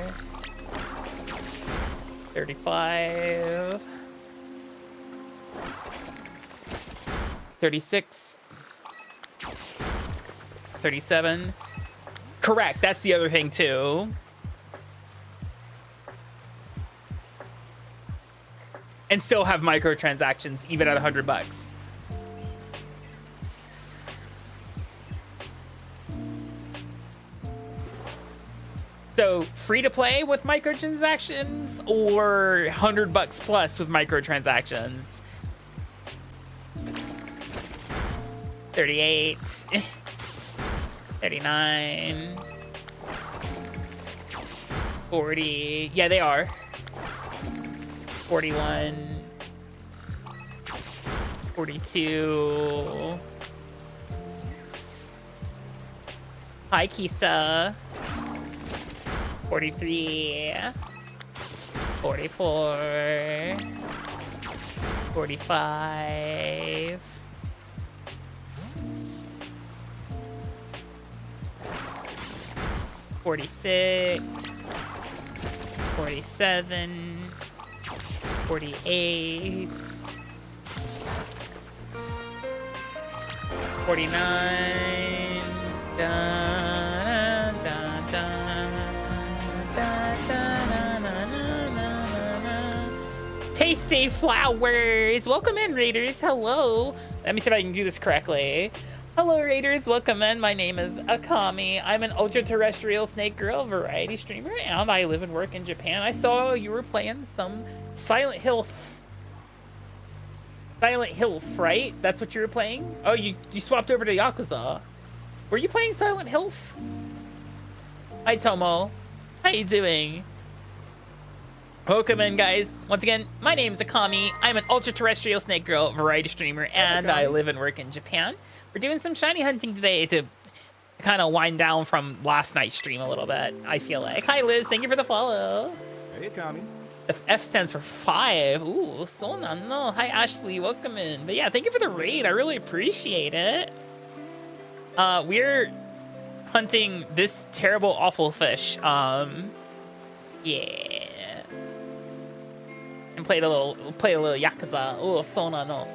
A: 35. 36. 37. Correct, that's the other thing too. And still have microtransactions even at $100. So free to play with microtransactions, or $100 plus with microtransactions. 38. 39. 40. Yeah, they are. 41. 42. Hi, Kisa. 43. 44. 45. 46. 47. 48. 49. Dun, dun, dun, dun, dun, dun, dun, dun. Tasty flowers. Welcome in, Raiders. Hello. Let me see if I can do this correctly. Hello, Raiders. Welcome in. My name is Akami. I'm an ultra-terrestrial snake girl variety streamer, and I live and work in Japan. I saw you were playing some Silent Hill, right? That's what you were playing? Oh, you swapped over to Yakuza. Were you playing Silent Hill? Hi, Tomo. How you doing? Welcome in, guys. Once again, my name is Akami. I'm an ultra-terrestrial snake girl variety streamer, and I live and work in Japan. We're doing some shiny hunting today to kind of wind down from last night's stream a little bit, I feel like. Hi, Liz. Thank you for the follow.
B: Hey, Akami.
A: The F stands for 5. Ooh, so no. Hi, Ashley. Welcome in. But yeah, thank you for the raid. I really appreciate it. We're hunting this terrible, awful fish. Yeah. And play a little Yakuza. Oh, so no.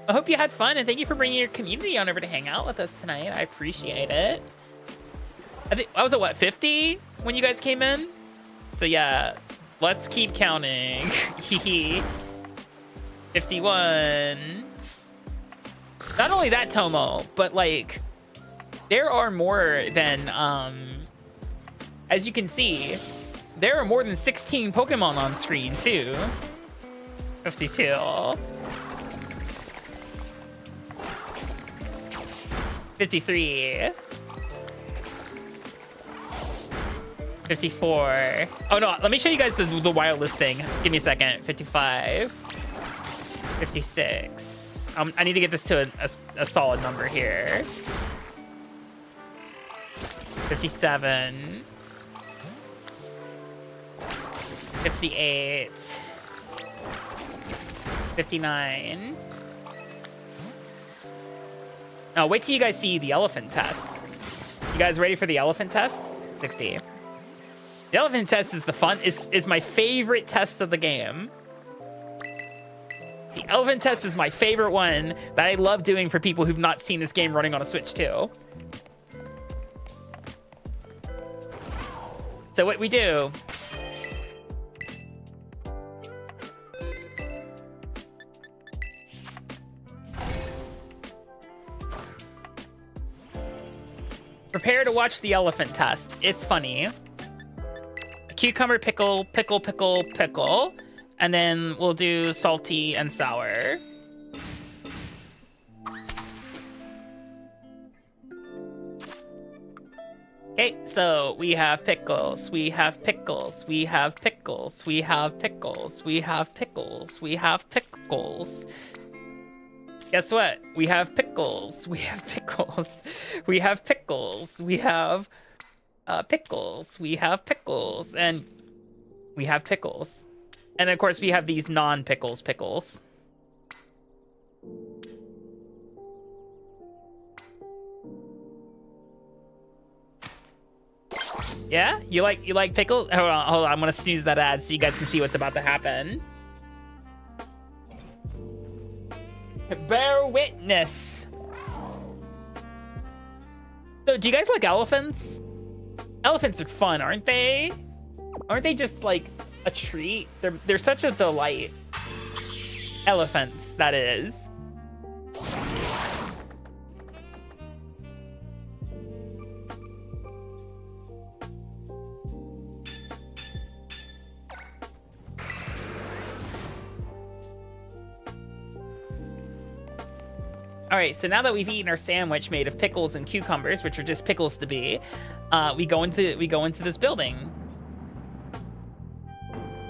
A: I hope you had fun, and thank you for bringing your community on over to hang out with us tonight. I appreciate it. I think I was at what, 50 when you guys came in? So yeah, let's keep counting. 51. Not only that, Tomo, but like there are more than as you can see, there are more than 16 Pokemon on screen too. 52. 53. 54. Oh no, let me show you guys the wireless thing. Give me a second. 55. 56. I need to get this to a solid number here. 57. 58. 59. Oh, wait till you guys see the elephant test. You guys ready for the elephant test? 60. The elephant test is is my favorite test of the game. The elephant test is my favorite one that I love doing for people who've not seen this game running on a Switch too. So what we do, prepare to watch the elephant test. It's funny. Cucumber, pickle, pickle, pickle, pickle. And then we'll do salty and sour. Okay, so we have pickles, we have pickles, we have pickles, we have pickles, we have pickles, we have pickles. Guess what? We have pickles, we have pickles, we have pickles, we have pickles, we have pickles, and we have pickles. And of course we have these non-pickles pickles. Yeah? You like pickles? Hold on, I'm gonna snooze that ad so you guys can see what's about to happen. Bear witness. So, do you guys like elephants? Elephants are fun, aren't they? Aren't they just like a treat? They're such a delight. Elephants, that is. All right, so now that we've eaten our sandwich made of pickles and cucumbers, which are just pickles to be, we go into this building,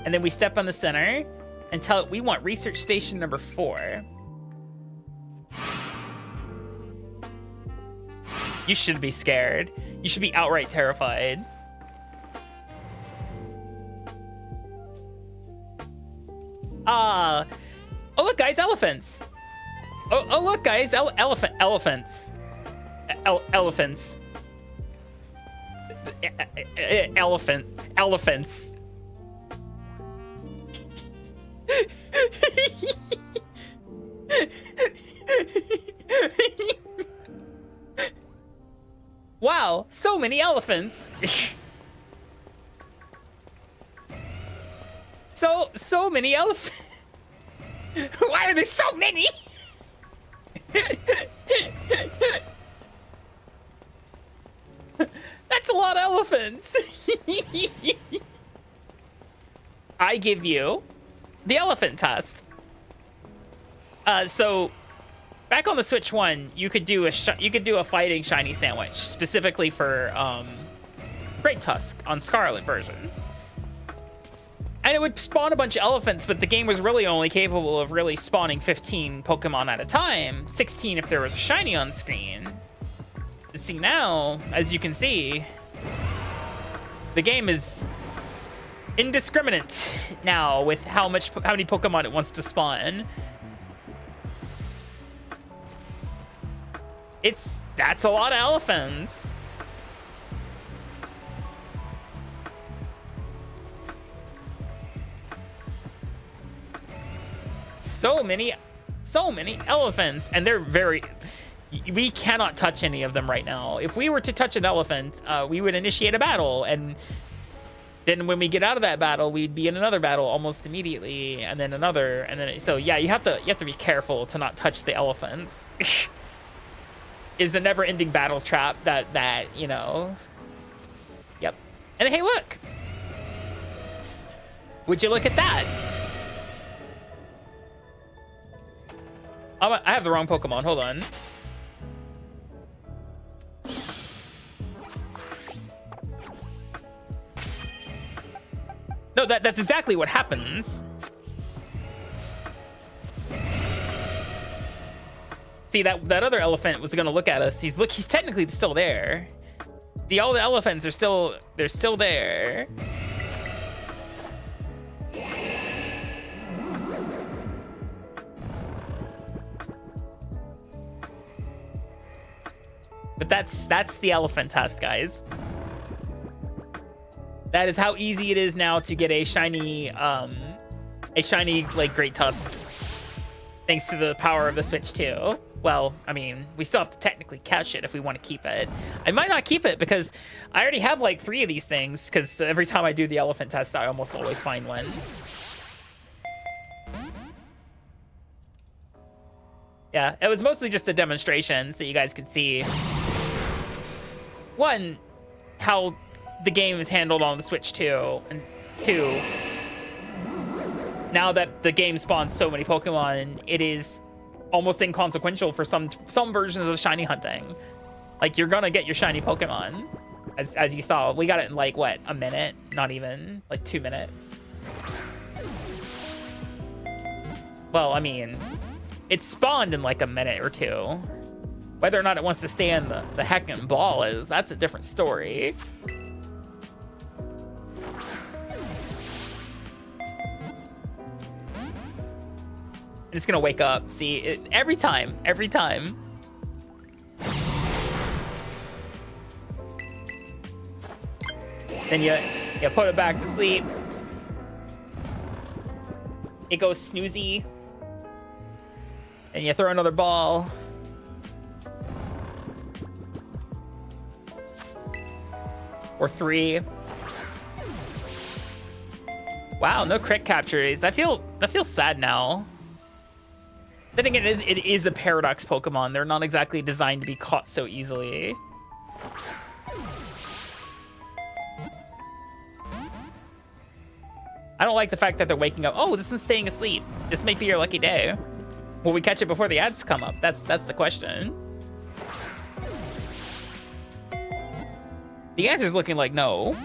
A: and then we step on the center and tell it we want research station number 4. You should be scared. You should be outright terrified. Oh look, guys, elephants. Oh look, guys, elephants. Elephants. Wow, so many elephants. so many elephants. Why are there so many? That's a lot of elephants. I give you the elephant test. So back on the Switch 1, you could do a fighting shiny sandwich specifically for Great Tusk on Scarlet versions. And it would spawn a bunch of elephants, but the game was really only capable of really spawning 15 Pokemon at a time, 16 if there was a shiny on screen. See, now, as you can see, the game is indiscriminate now with how many Pokemon it wants to spawn. That's a lot of elephants. So many elephants, and they're we cannot touch any of them right now. If we were to touch an elephant, we would initiate a battle, and then when we get out of that battle, we'd be in another battle almost immediately, and then another, and then so yeah, you have to be careful to not touch the elephants. Is the never-ending battle trap that you know. Yep. And hey, look. Would you look at that? I have the wrong Pokemon. Hold on. No, that's exactly what happens. See, that other elephant was gonna look at us. He's technically still there. All the elephants are still there. But that's the elephant test, guys. That is how easy it is now to get a shiny like Great Tusk, thanks to the power of the Switch 2. Well, I mean, we still have to technically catch it if we want to keep it. I might not keep it because I already have like 3 of these things, because every time I do the elephant test, I almost always find one. Yeah, it was mostly just a demonstration so you guys could see, one, how the game is handled on the Switch 2, and 2, now that the game spawns so many Pokemon, it is almost inconsequential for some versions of shiny hunting. Like, you're gonna get your shiny Pokemon, as you saw. We got it in like what, a minute? Not even, like 2 minutes. Well, I mean, it spawned in like a minute or 2. Whether or not it wants to stay in the heckin' ball that's a different story. And it's gonna wake up. See, every time. Then you put it back to sleep. It goes snoozy. And you throw another ball. Or 3. Wow, no crit captures. I feel sad now. Then again, it is a paradox Pokemon. They're not exactly designed to be caught so easily. I don't like the fact that they're waking up. Oh, this one's staying asleep. This may be your lucky day. Will we catch it before the ads come up? That's the question. The answer's looking like no.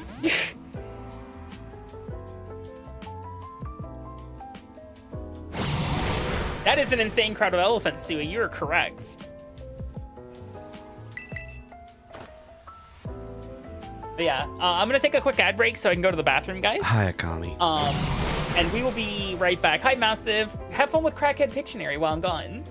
A: That is an insane crowd of elephants, Sui. You are correct. But yeah, I'm gonna take a quick ad break so I can go to the bathroom, guys.
F: Hi, Akami.
A: And we will be right back. Hi, Massive. Have fun with Crackhead Pictionary while I'm gone.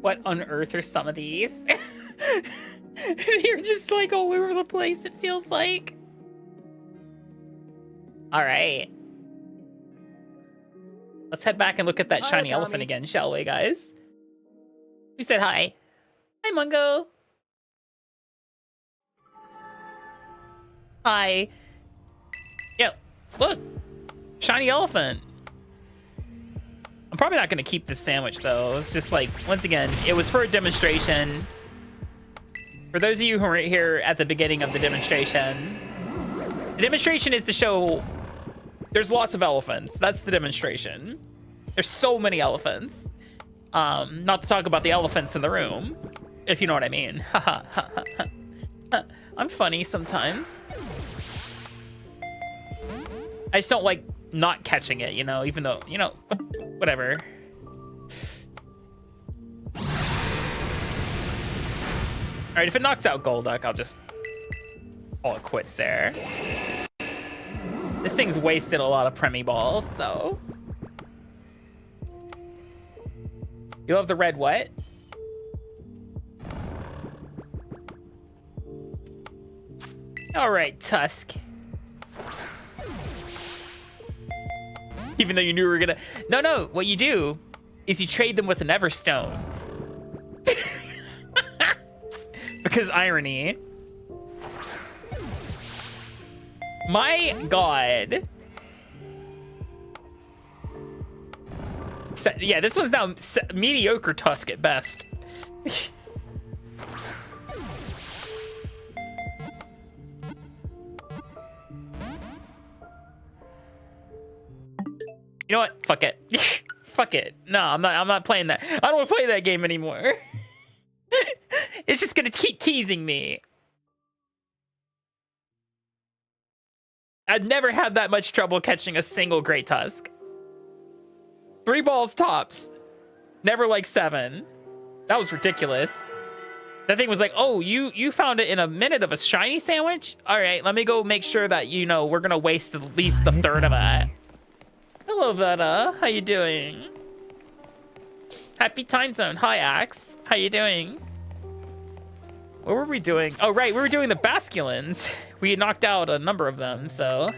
A: What on earth are some of these? You're just like all over the place, it feels like. All right. Let's head back and look at that
B: Hi,
A: shiny
B: Akami.
A: elephant again, shall we, guys? Who said hi? Hi, Mungo. Hi. Yeah, look. Shiny elephant. I'm probably not going to keep this sandwich, though. It's just like, once again, it was for a demonstration. For those of you who were here at the beginning of the demonstration is to show there's lots of elephants. That's the demonstration. There's so many elephants. Not to talk about the elephants in the room, if you know what I mean. I'm funny sometimes. I just don't like not catching it, you know, even though, you know, whatever. All right, if it knocks out Golduck, I'll just call it quits there. This thing's wasted a lot of Premi balls, so. You love the red what? All right, Tusk. Even though you knew we were gonna... No, what you do is you trade them with an Everstone. Because irony. My god. So, yeah, this one's now mediocre Tusk at best. You know what? Fuck it. Fuck it. No, I'm not playing that. I don't want to play that game anymore. It's just gonna keep teasing me. I've never had that much trouble catching a single Great Tusk. 3 balls tops. Never like 7. That was ridiculous. That thing was like, oh, you found it in a minute of a shiny sandwich? All right, let me go make sure that, you know, we're gonna waste at least the third of it. Hello, Veta. How you doing? Happy time zone. Hi, Axe. How you doing? What were we doing? Oh, right. We were doing the Basculins. We knocked out a number of them, so...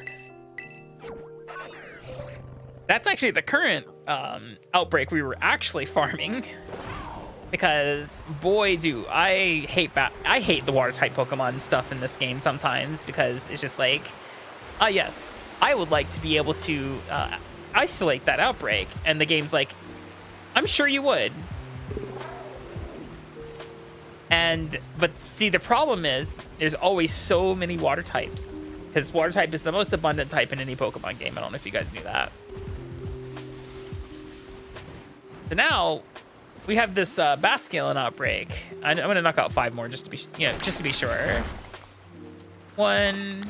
A: That's actually the current outbreak we were actually farming. Because, boy, do I hate the water-type Pokemon stuff in this game sometimes, because it's just like... yes, I would like to be able to... isolate that outbreak, and the game's like, I'm sure you would. But see, the problem is there's always so many water types, because water type is the most abundant type in any Pokemon game. I don't know if you guys knew that. So now we have this Basculin outbreak. I'm gonna knock out 5 more just to be, just to be sure. 1,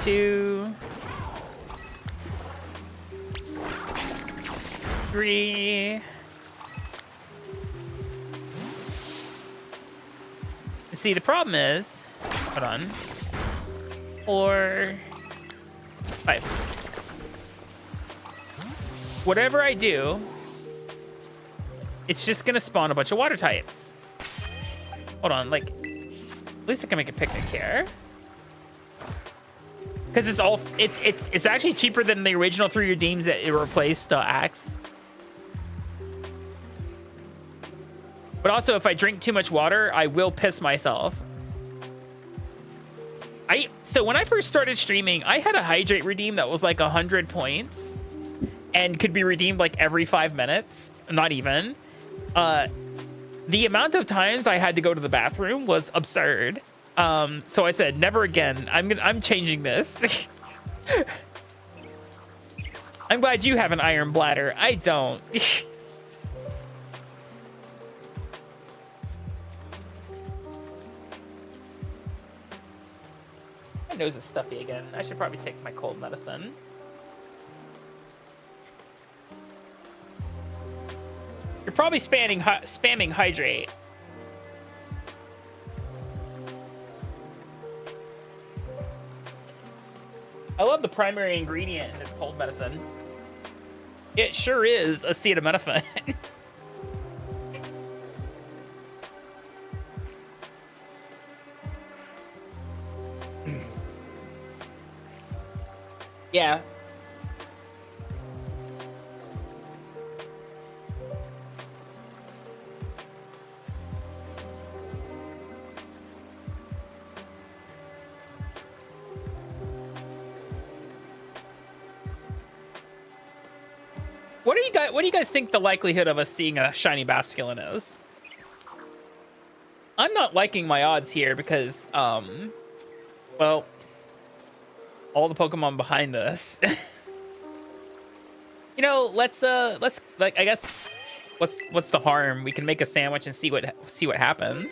A: 2, 3. See, the problem is, hold on, 4, 5. Whatever I do, it's just gonna spawn a bunch of water types. Hold on, like, at least I can make a picnic here. Because it's all, it's actually cheaper than the original 3 redeems that it replaced the Axe. But also, if I drink too much water, I will piss myself. So when I first started streaming, I had a hydrate redeem that was like 100 points and could be redeemed like every 5 minutes. Not even. The amount of times I had to go to the bathroom was absurd. So I said, never again. I'm changing this. I'm glad you have an iron bladder. I don't. My nose is stuffy again. I should probably take my cold medicine. You're probably spamming hydrate. I love the primary ingredient in this cold medicine. It sure is acetaminophen. Yeah. What do you guys think the likelihood of us seeing a shiny Basculin is? I'm not liking my odds here because well, all the Pokemon behind us. You know, let's like, I guess what's the harm? We can make a sandwich and see what happens.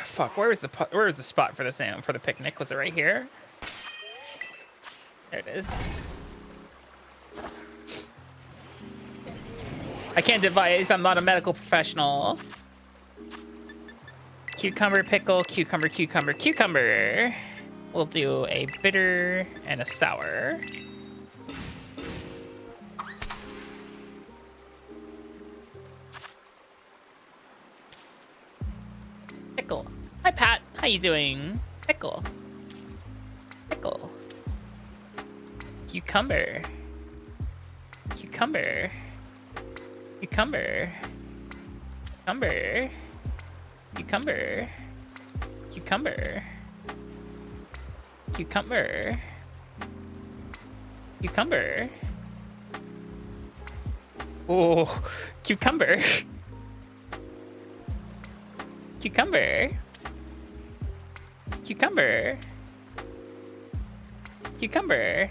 A: Fuck, where was the spot for the picnic? Was it right here? There it is. I can't advise. I'm not a medical professional. Cucumber, pickle, cucumber, cucumber, cucumber. We'll do a bitter and a sour. Pickle. Hi, Pat. How you doing? Pickle. Pickle. Cucumber. Cucumber. Cucumber. Cucumber. Cucumber. Cucumber. Cucumber. Cucumber. Oh, cucumber. Cucumber. Cucumber. Cucumber.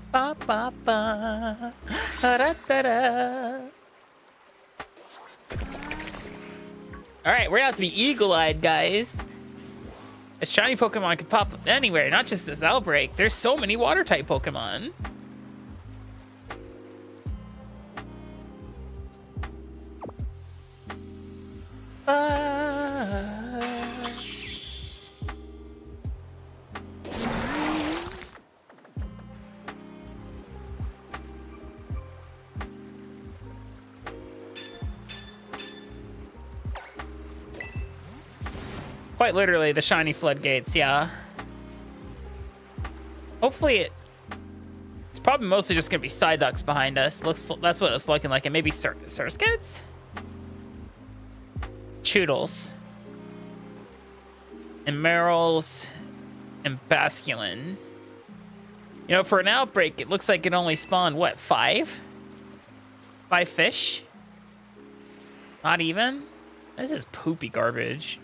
A: Ba ba ba. Da da da da. All right, we're gonna have to be eagle-eyed, guys. A shiny Pokemon could pop up anywhere, not just this outbreak. There's so many water-type Pokemon. Quite literally, the shiny floodgates, yeah. Hopefully it's probably mostly just gonna be Psyducks behind us. That's what it's looking like, and maybe Surskits? Choodles. And Merrills. And Basculin. You know, for an outbreak, it looks like it only spawned, what, 5? 5 fish? Not even? This is poopy garbage.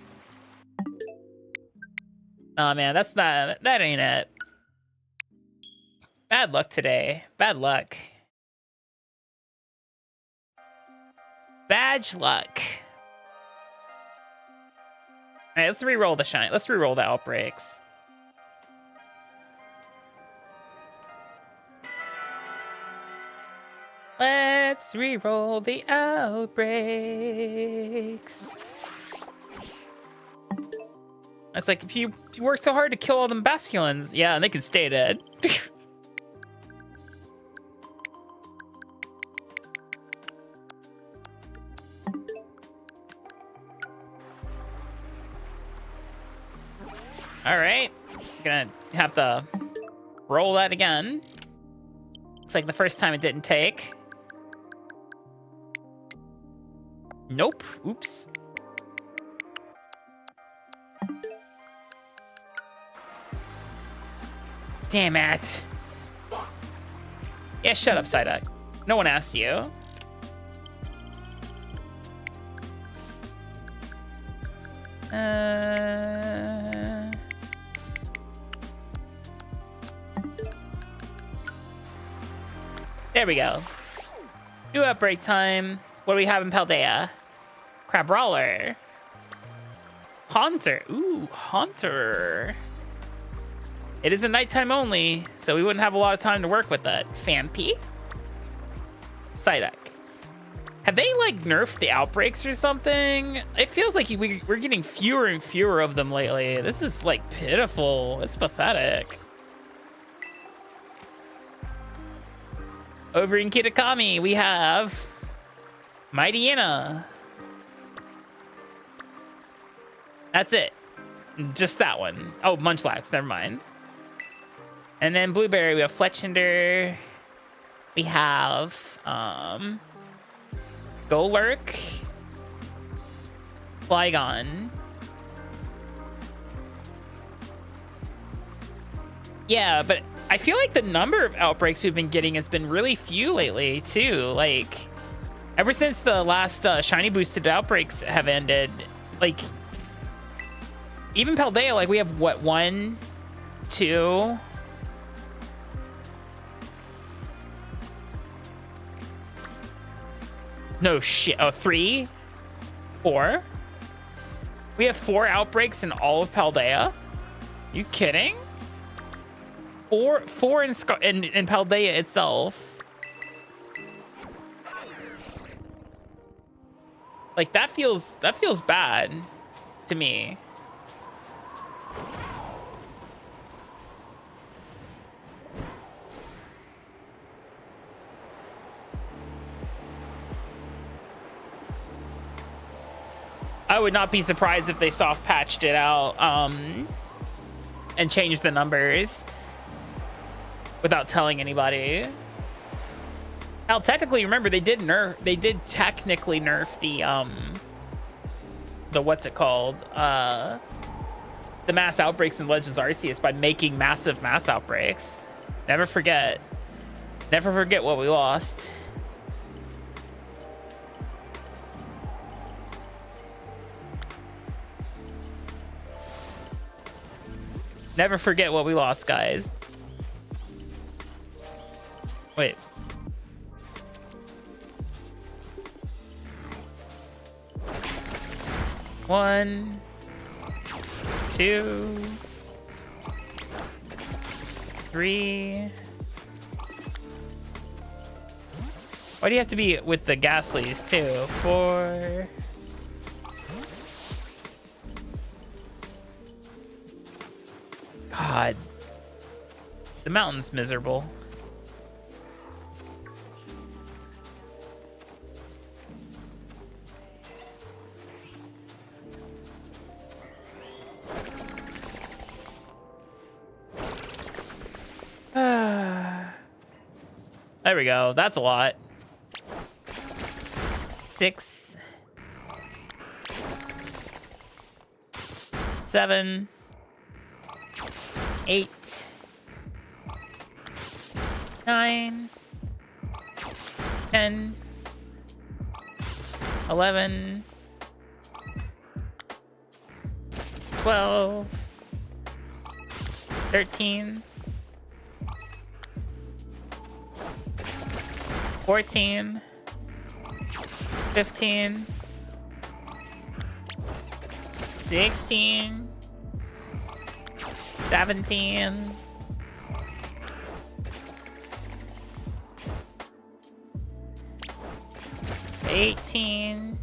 A: Oh man, that ain't it. Bad luck today. Bad luck. Badge luck. Alright, let's re-roll the shine. Let's re-roll the outbreaks. Let's re-roll the outbreaks. It's like, if you work so hard to kill all them Basculins, yeah, and they can stay dead. All right, gonna have to roll that again. Looks like the first time it didn't take. Nope, oops. Damn it. Yeah, shut up, Psyduck. No one asked you. There we go. New outbreak time. What do we have in Paldea? Crabrawler. Haunter. Ooh, Haunter. It is a nighttime only, so we wouldn't have a lot of time to work with that. Fampi. Psyduck. Have they like nerfed the outbreaks or something? It feels like we're getting fewer and fewer of them lately. This is like pitiful. It's pathetic. Over in Kitakami, we have Mighty Inna. That's it. Just that one. Oh, Munchlax, never mind. And then Blueberry, we have Fletchinder. We have Golurk, Flygon. Yeah, but I feel like the number of outbreaks we've been getting has been really few lately, too. Like, ever since the last shiny boosted outbreaks have ended, like, even Paldea, like, we have, what, 1, 2... No shit. Oh, 3, 4. We have 4 outbreaks in all of Paldea. You kidding? Four in Paldea itself. Like that feels bad to me. I would not be surprised if they soft patched it out and changed the numbers without telling anybody. Hell, technically, remember they did technically nerf the what's it called? The mass outbreaks in Legends Arceus by making massive mass outbreaks. Never forget. Never forget what we lost. Never forget what we lost, guys. Wait. One, 2, 3. Why do you have to be with the Ghastlies too? 4. God. The mountain's miserable. There we go. That's a lot. 6, 7, 8, 9, 10, 11, 12, 13, 14, 15, 16, 17, 18,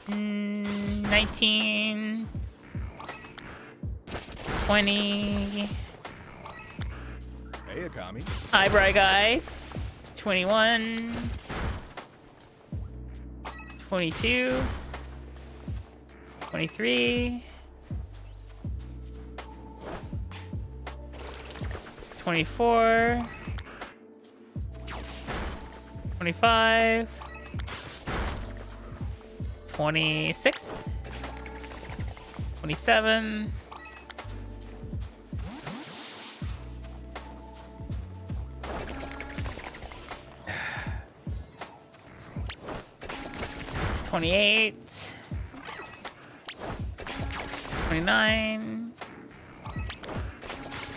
A: 19, 20.
B: Hey, Akami.
A: Hi, Bry Guy. 21, 22, 23, 24, 25, 26, 27, 28, 29,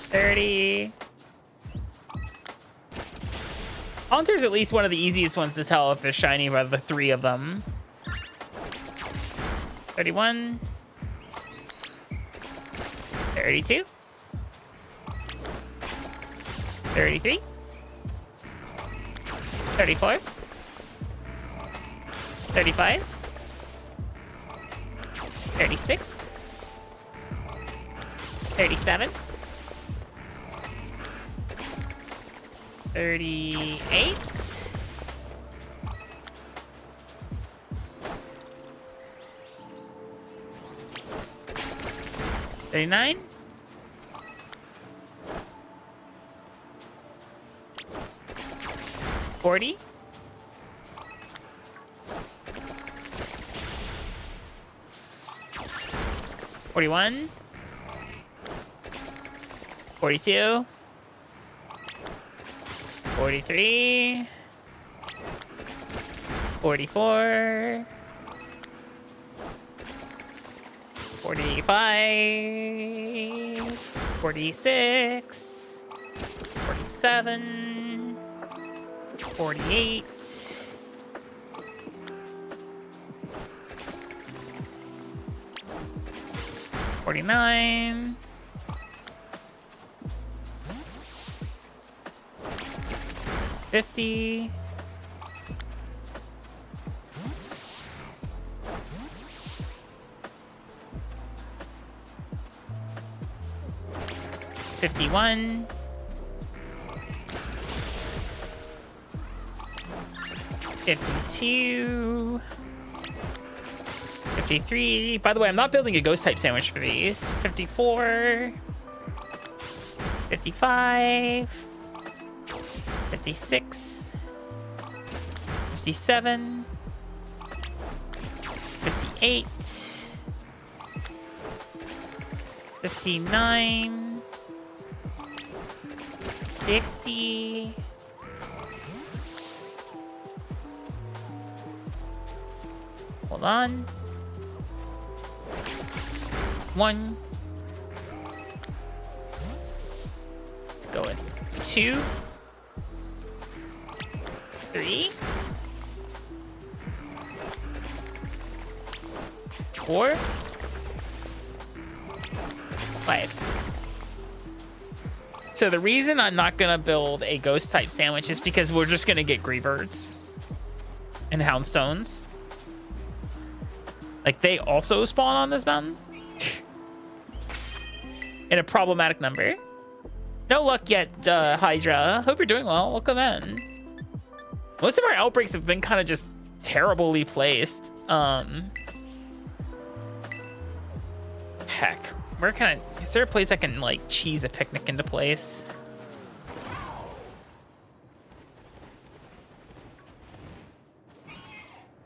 A: 30. Haunter's at least one of the easiest ones to tell if they're shiny by the 3 of them. 31, 32, 33, 34, 35, 36, 37, 38, 39, 40, 41, 42, 43, 44, 45, 46, 47, 48, 49, 50, 51, 52, 53. By the way, I'm not building a ghost type sandwich for these. 54, 55, 56, 57, 58, 59, 60, 1. Let's go with 2, 3, 4, 5. So the reason I'm not gonna build a ghost type sandwich is because we're just gonna get Greaverts and Houndstones. Like, they also spawn on this mountain in a problematic number. No luck yet, Hydra. Hope you're doing well. Welcome in. Most of our outbreaks have been kind of just terribly placed. Heck, where can I? Is there a place I can like cheese a picnic into place?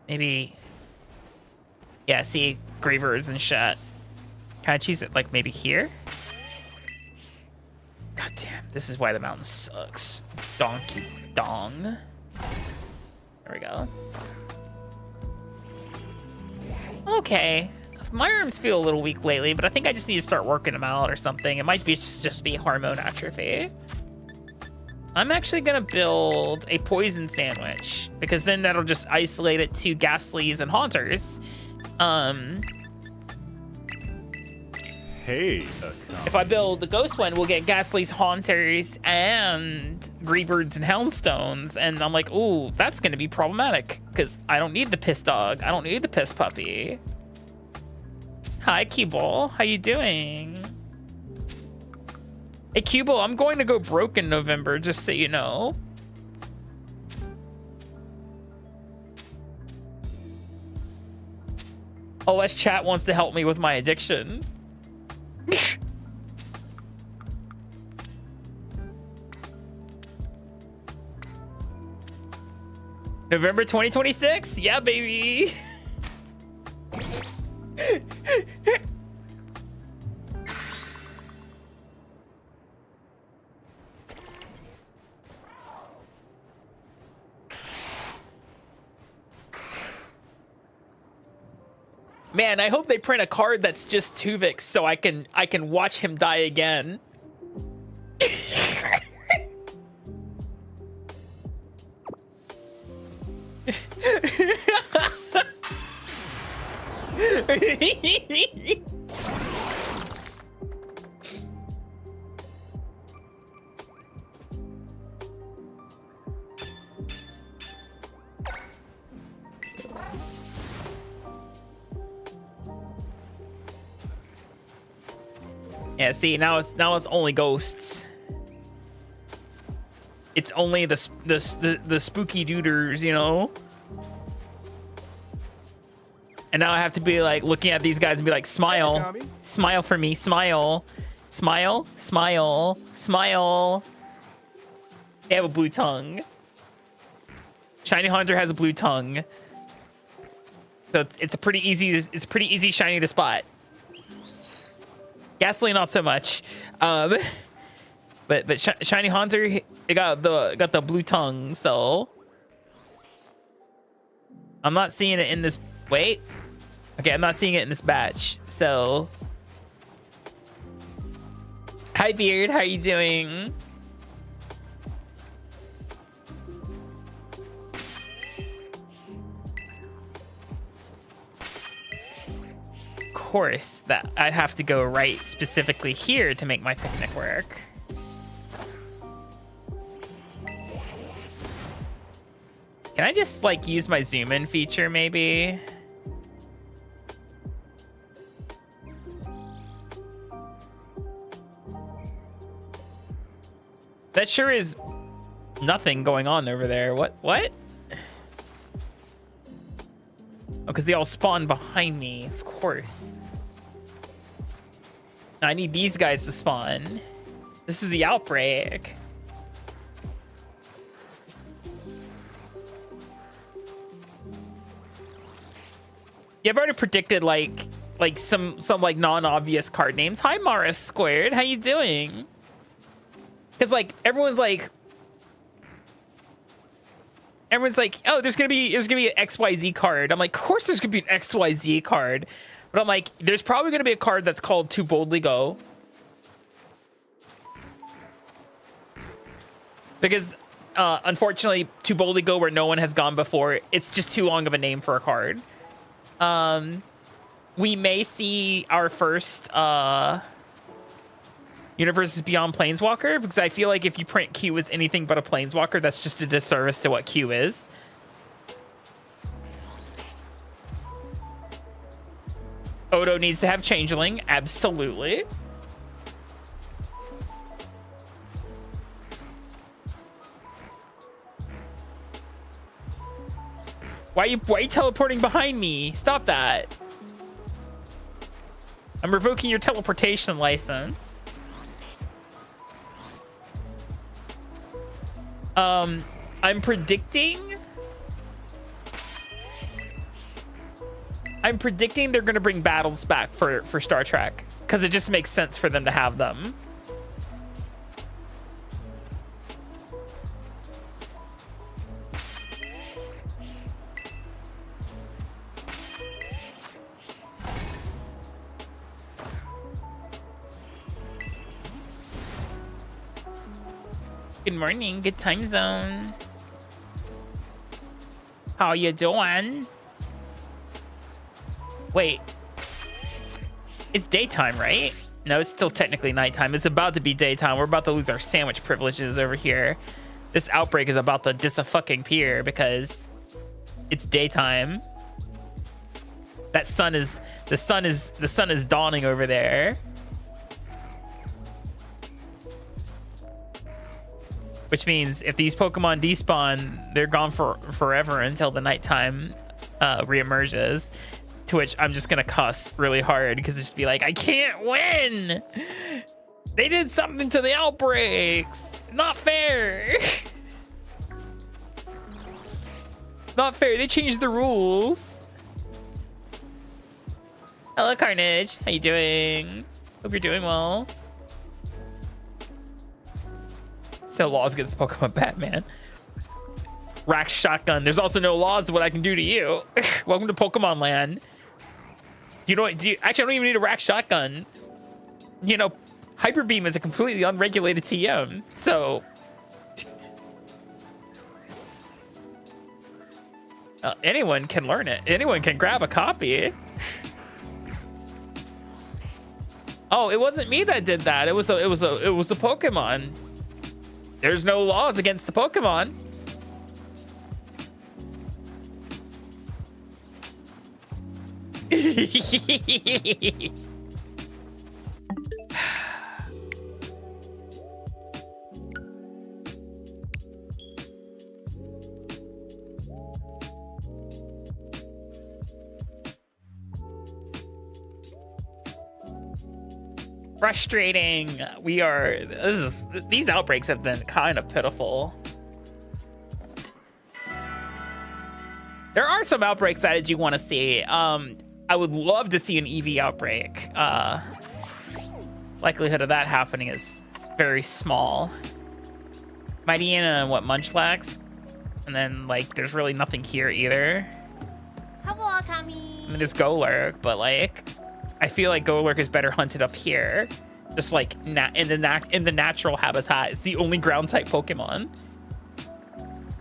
A: Maybe. Yeah, see, Gravers and shit. Can I cheese it like maybe here? God damn, this is why the mountain sucks. Donkey dong. There we go. Okay. My arms feel a little weak lately, but I think I just need to start working them out or something. It might be just be hormone atrophy. I'm actually gonna build a poison sandwich because then that'll just isolate it to Ghastlies and Haunters.
E: Hey,
A: if I build the ghost one, we'll get Ghastlies, Haunters, and Greaverts and Houndstones. And I'm like, ooh, that's gonna be problematic because I don't need the piss dog. I don't need the piss puppy. Hi, Cubal. How you doing? Hey, Cubal, I'm going to go broke in November, just so you know. OS chat wants to help me with my addiction. November 2026? Yeah, baby. Man, I hope they print a card that's just Tuvix so I can watch him die again. Yeah, see, now it's only ghosts. It's only the spooky duders, you know? And now I have to be like looking at these guys and be like, smile.
B: Akami?
A: Smile for me, smile. Smile, smile, smile. They have a blue tongue. Shiny Hunter has a blue tongue. So it's a pretty easy shiny to spot. Gasoline not so much. But Shiny Hunter, they got the blue tongue, so I'm not seeing it in this. Wait, okay, I'm not seeing it in this batch. So, hi Beard, how are you doing? Of course, that I'd have to go right specifically here to make my picnic work. Can I just like use my zoom in feature maybe? That sure is nothing going on over there. What? Oh, because they all spawned behind me, of course. I need these guys to spawn. This is the outbreak. Yeah, I've already predicted like some like non-obvious card names. Hi Mara Squared, how you doing? Because like everyone's like, oh, there's gonna be an XYZ card. I'm like, of course there's gonna be an XYZ card, but I'm like, there's probably gonna be a card that's called Too Boldly Go, because unfortunately, Too Boldly Go where no one has gone before. It's just too long of a name for a card. We may see our first Universes Beyond Planeswalker, because I feel like if you print Q as anything but a Planeswalker, that's just a disservice to what Q is. Odo needs to have Changeling, absolutely. Why are you teleporting behind me? Stop that. I'm revoking your teleportation license. I'm predicting they're gonna bring battles back for Star Trek, because it just makes sense for them to have them. Good morning, good time zone. How you doing? Wait, it's daytime, right? No, it's still technically nighttime. It's about to be daytime. We're about to lose our sandwich privileges over here. This outbreak is about to dis-a-fucking-peer because it's daytime. The sun is dawning over there. Which means if these Pokemon despawn, they're gone forever until the nighttime reemerges. To which I'm just gonna cuss really hard because it's just be like, I can't win. They did something to the outbreaks. Not fair. Not fair. They changed the rules. Hello, Carnage. How you doing? Hope you're doing well. No laws against Pokemon Batman. Rack Shotgun. There's also no laws to what I can do to you. Welcome to Pokemon Land. You know what? Actually, I don't even need a Rack Shotgun. You know, Hyper Beam is a completely unregulated TM. So anyone can learn it. Anyone can grab a copy. Oh, it wasn't me that did that. It was a Pokemon. There's no laws against the Pokemon. Frustrating. These outbreaks have been kind of pitiful. There are some outbreaks that I do want to see. I would love to see an EV outbreak. Likelihood of that happening is very small. Mighty and what, Munchlax? And then, like, there's really nothing here either.
D: Hello, Akami.
A: I mean, there's Golurk, but, like, I feel like Golurk is better hunted up here. Just, like, in the natural habitat. It's the only ground-type Pokemon.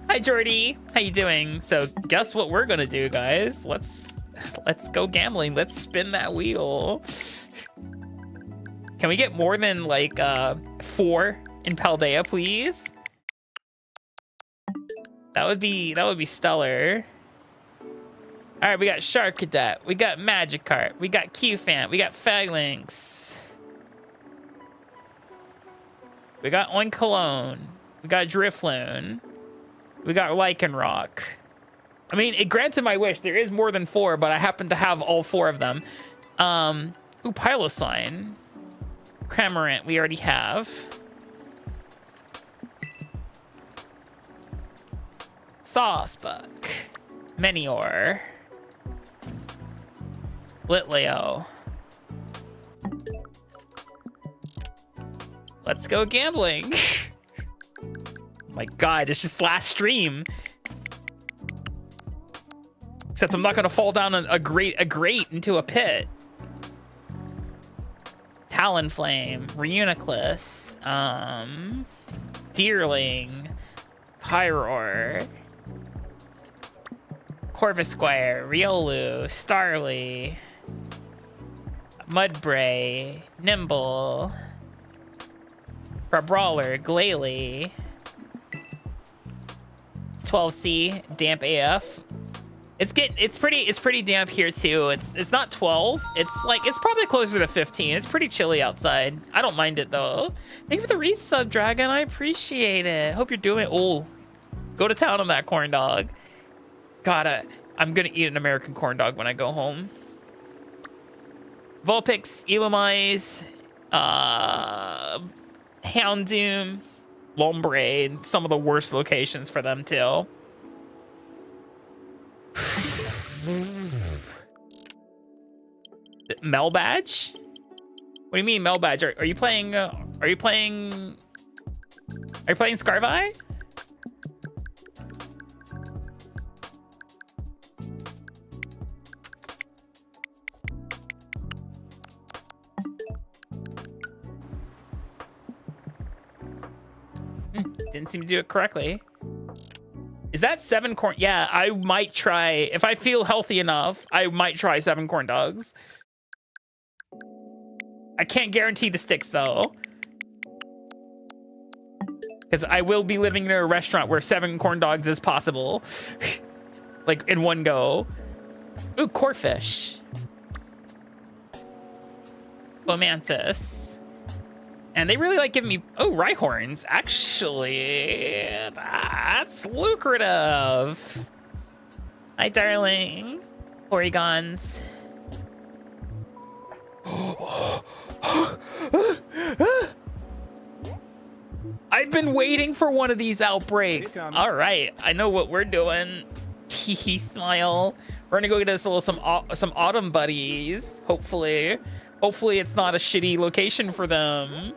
A: Hi, Jordy. How you doing? So, guess what we're gonna do, guys? Let's go gambling. Let's spin that wheel. Can we get more than, like, 4 in Paldea, please? That would be stellar. All right, we got Shark Cadet, we got Magikarp, we got Qfant, we got Phalanx, we got Oinkologne, we got Drifloon, we got Lycanroc. I mean, it granted my wish. There is more than 4, but I happen to have all 4 of them. Ooh, Piloswine, Cramorant, we already have. Sawsbuck, Menior, Litleo. Let's go gambling. Oh my god, it's just last stream. Except I'm not gonna fall down a grate into a pit. Talonflame, Reuniclus, Deerling, Pyroar, Corvisquire, Riolu, Starly, Mudbray, Nimble, Brawler, Glalie, 12C, Damp AF. It's pretty damp here too. It's not 12. It's probably closer to 15. It's pretty chilly outside. I don't mind it though. Thank you for the resub, Dragon. I appreciate it. Hope you're doing. Oh, go to town on that corn dog. I'm gonna eat an American corn dog when I go home. Vulpix, Elomise, Houndoom, Lombre, some of the worst locations for them too. Mel Badge? What do you mean Mel Badge? Are you playing Scarvi? Didn't seem to do it correctly. Is that 7 corn? Yeah, I might try. If I feel healthy enough, I might try 7 corn dogs. I can't guarantee the sticks though, because I will be living in a restaurant where 7 corn dogs is possible. Like in one go. Ooh, Corfish. Fomantis. And they really like giving me, oh, Rhyhorns. Actually, that's lucrative. Hi, darling. Porygons. I've been waiting for one of these outbreaks. All right, I know what we're doing. Tee smile. We're gonna go get us some autumn buddies. Hopefully it's not a shitty location for them.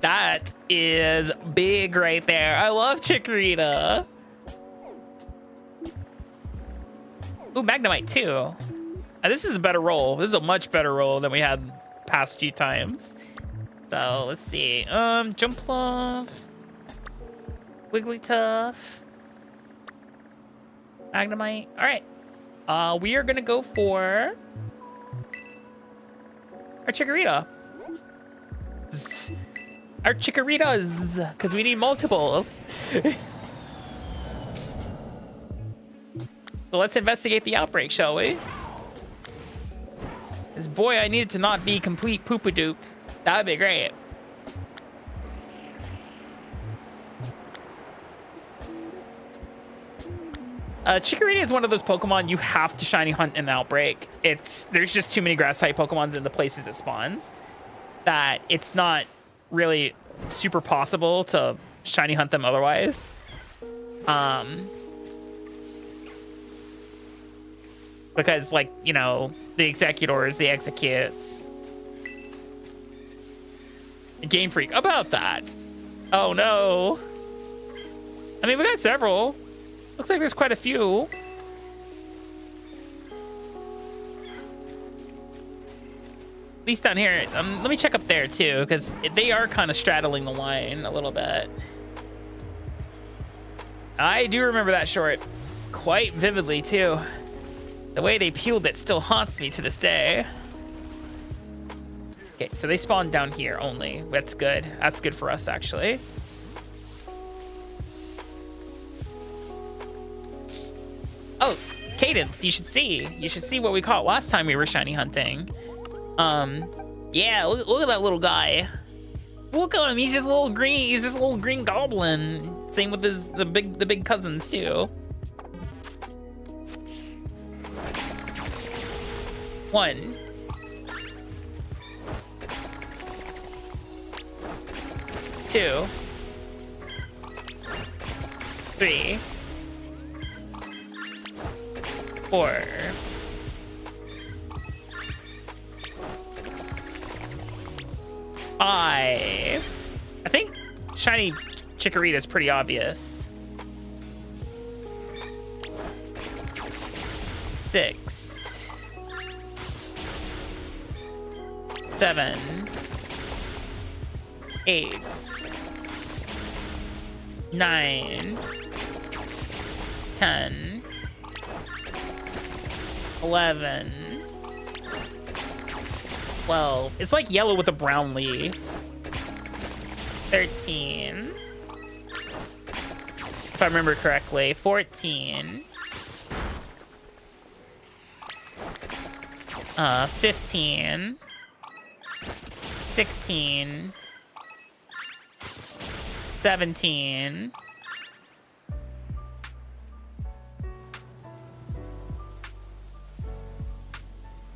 A: That is big right there. I love Chikorita. Ooh, Magnemite too. This is a better roll. This is a much better roll than we had past few times. So let's see. Jumpluff, Wigglytuff, Magnemite. All right. We are gonna go for our Chikorita. Our Chikoritas, because we need multiples. So let's investigate the outbreak, shall we? This boy, I needed to not be complete poopadoop. That would be great. Chikorita is one of those Pokemon you have to shiny hunt in an outbreak. There's just too many grass type Pokemons in the places it spawns. that it's not really super possible to shiny hunt them otherwise. Because, like, you know, the executors, the executes. Game Freak about that. Oh no. I mean, we got several. Looks like there's quite a few. At least down here. Let me check up there too, because they are kind of straddling the line a little bit. I do remember that short quite vividly too. The way they peeled it still haunts me to this day. Okay, so they spawn down here only. That's good. That's good for us, actually. Oh, Cadence, you should see. You should see what we caught last time we were shiny hunting. Yeah, look at that little guy. Look at him. He's just a little green. He's just a little green goblin. Same with the big cousins too. 1. 2. 3. 4. 5. I think shiny Chikorita is pretty obvious. 6. 7. 8. 9. 10. 11. 12. It's like yellow with a brown leaf. 13. If I remember correctly. 14. 15. 16. 17.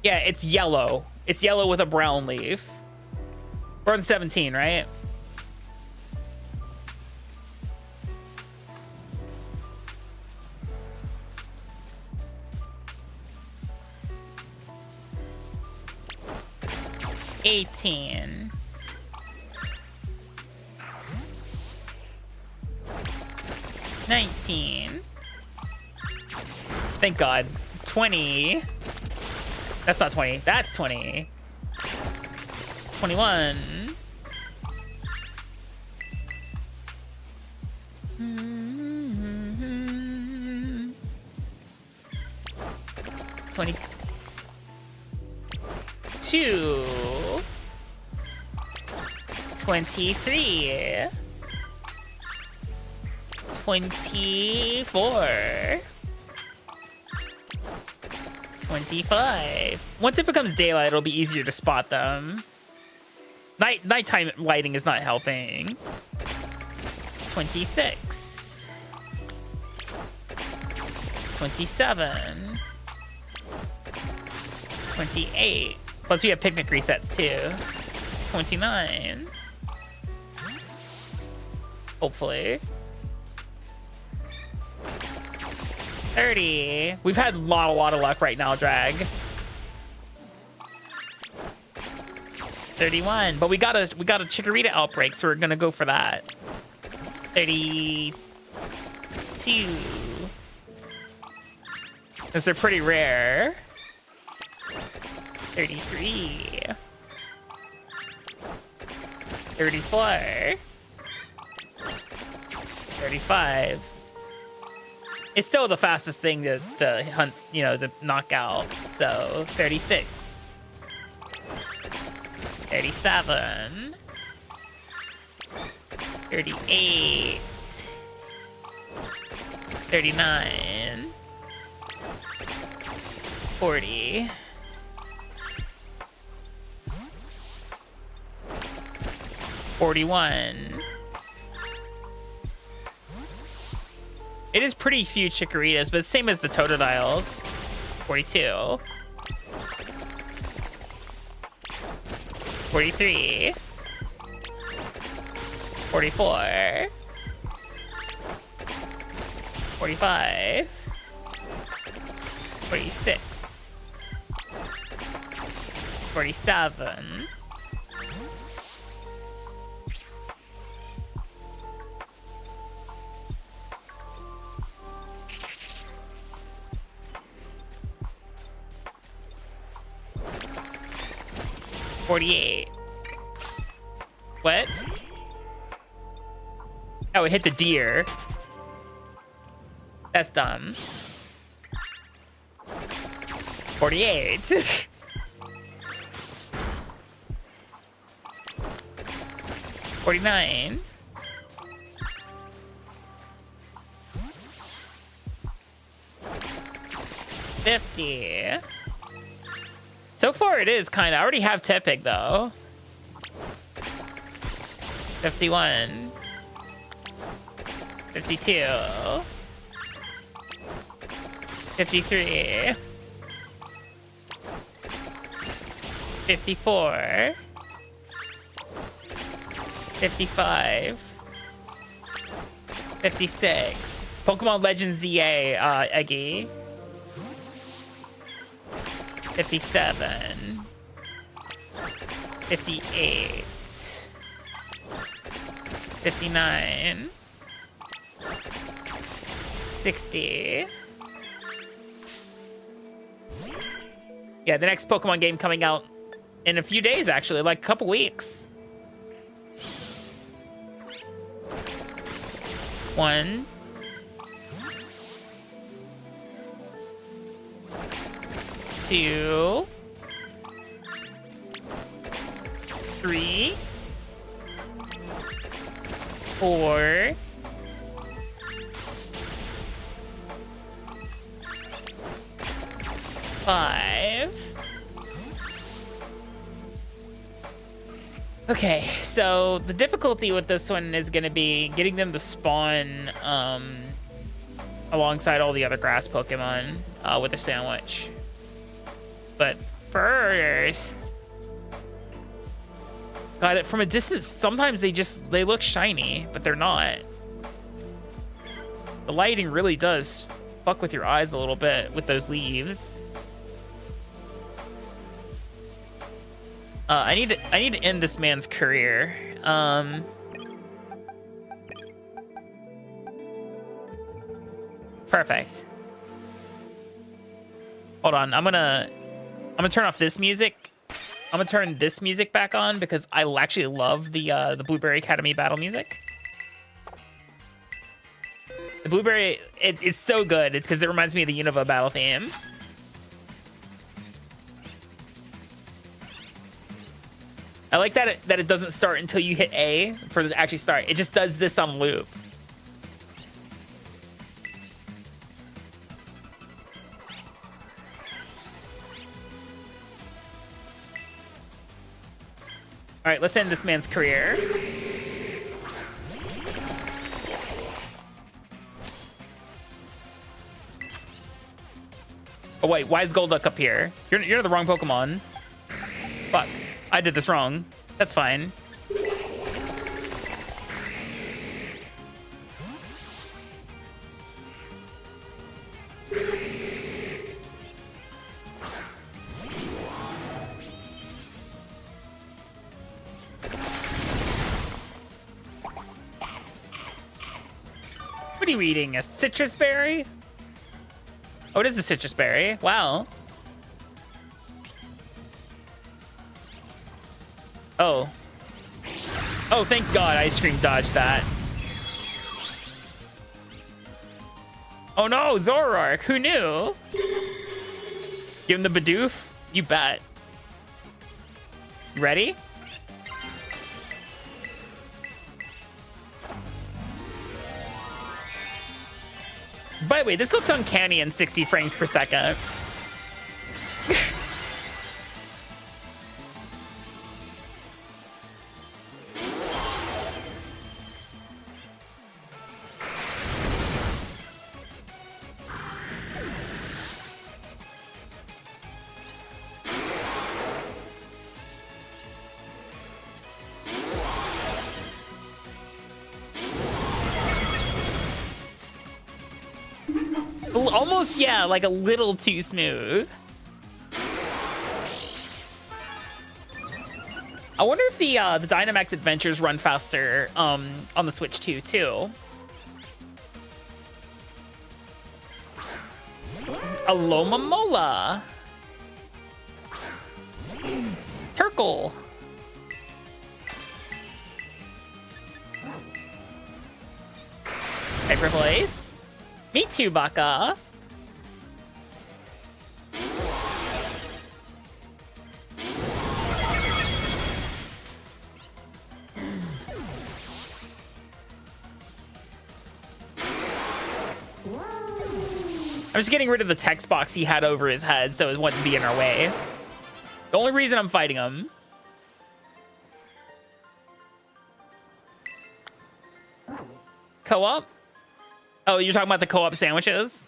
A: Yeah, it's yellow. It's yellow with a brown leaf. We're on 17, right? $18. 19. Thank God. 20. That's not 20. That's 20. 21. 22. 23. 24. 25. Once it becomes daylight, it'll be easier to spot them. Nighttime lighting is not helping. 26. 27. 28. Plus we have picnic resets too. 29. Hopefully. 30. We've had a lot of luck right now, Drag. 31. But we got a Chikorita outbreak, so we're gonna go for that. 32. Because they're pretty rare. 33. 34. 35. It's still the fastest thing to hunt, you know, to knock out. So 36. 37. 38. 39. 40. 41. It is pretty few Chikoritas, but same as the Totodiles. 42. 43. 44. 45. 46. 47. 48. What? Oh, it hit the deer. That's dumb. 48. 49. 50. So far it is kind of. I already have Tepig though. 51. 52. 53. 54. 55. 56. Pokemon Legends ZA, Eggy. 57. 58. 59. 60. Yeah, the next Pokemon game coming out in a few days, actually, like a couple weeks. 1. 2. 3. 4. 5. Okay, so the difficulty with this one is going to be getting them to spawn alongside all the other grass Pokemon with a sandwich. But first, God, from a distance, sometimes they look shiny, but they're not. The lighting really does fuck with your eyes a little bit with those leaves. I need to end this man's career. Perfect. Hold on, I'm gonna turn off this music. I'm gonna turn this music back on because I actually love the Blueberry Academy battle music. The Blueberry, it's so good because it reminds me of the Unova battle theme. I like that it doesn't start until you hit A for it to actually start. It just does this on loop. All right, let's end this man's career. Oh wait, why is Golduck up here? You're the wrong Pokemon. Fuck. I did this wrong. That's fine. What are you eating? A citrus berry? Oh, it is a citrus berry. Wow. Oh. Oh, thank God Ice Cream dodged that. Oh no, Zoroark. Who knew? Give him the Bidoof? You bet. Ready? By the way, this looks uncanny in 60 frames per second. Almost, yeah, like a little too smooth. I wonder if the Dynamax Adventures run faster on the Switch too. Alomomola. Turkle. Hyper Voice. Me too, Baka. I'm just getting rid of the text box he had over his head so it wouldn't be in our way. The only reason I'm fighting him. Co-op? Oh, you're talking about the co-op sandwiches?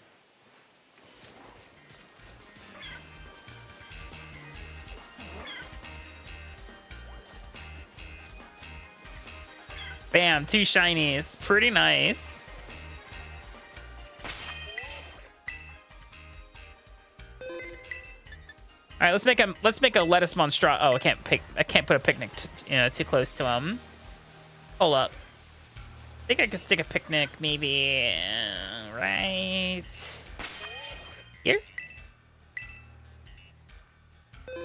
A: Bam, 2 shinies. Pretty nice. All right, let's make a lettuce monstro. Oh, I can't put a picnic too close to him. Hold up. I think I could stick a picnic maybe right here.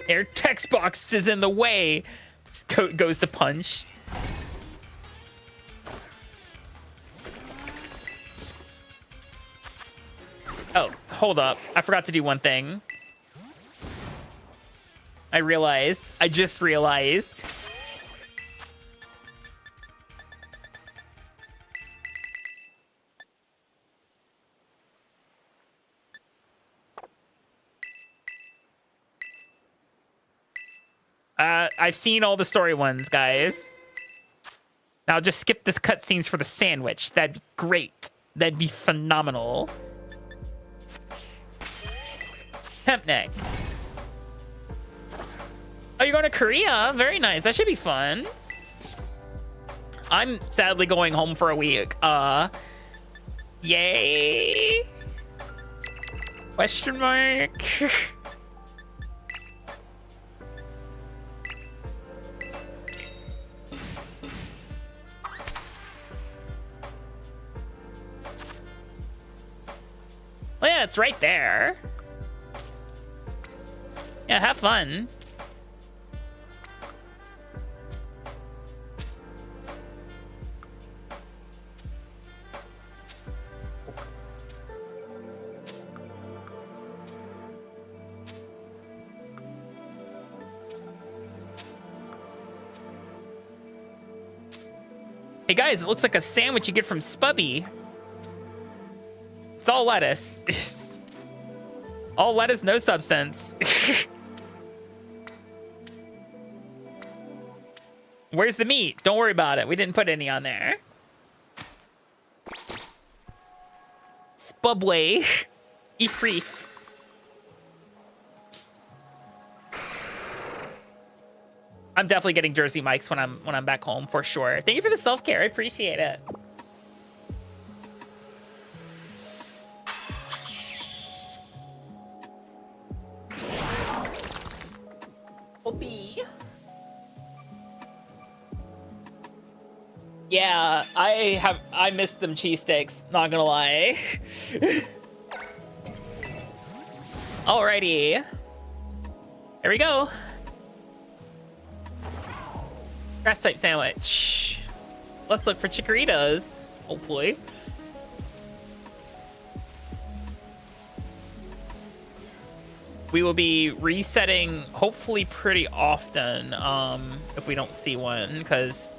A: Their text box is in the way. Goes to punch. Oh, hold up. I forgot to do one thing. I just realized. I've seen all the story ones, guys. Now just skip this cutscenes for the sandwich. That'd be great. That'd be phenomenal. Tempneck. Oh, you're going to Korea? Very nice. That should be fun. I'm sadly going home for a week. Yay. Question mark. Well, yeah, it's right there. Yeah, have fun. Hey guys, it looks like a sandwich you get from Spubby. It's all lettuce. All lettuce, no substance. Where's the meat? Don't worry about it. We didn't put any on there. Spubway. Eat free. I'm definitely getting Jersey Mike's when I'm back home for sure. Thank you for the self-care. I appreciate it. Yeah, I missed them cheesesteaks, not gonna lie. Alrighty. Here we go. Grass type sandwich. Let's look for chikorritas, hopefully. We will be resetting hopefully pretty often if we don't see one, because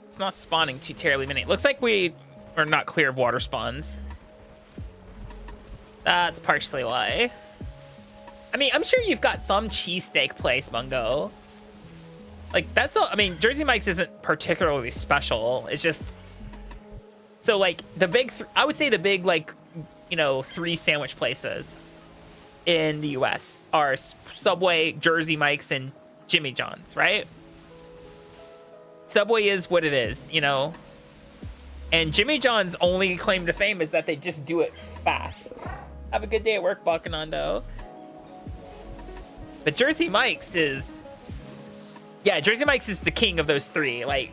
A: it's not spawning too terribly many. It looks like we are not clear of water spawns. That's partially why. I mean, I'm sure you've got some cheesesteak place, Mungo. Like, that's all. I mean, Jersey Mike's isn't particularly special. It's just... So, like, the big... I would say the big, like, you know, 3 sandwich places in the U.S. are Subway, Jersey Mike's, and Jimmy John's, right? Subway is what it is, you know? And Jimmy John's only claim to fame is that they just do it fast. Have a good day at work, Bakanando. But Jersey Mike's is... Yeah, Jersey Mike's is the king of those three. Like,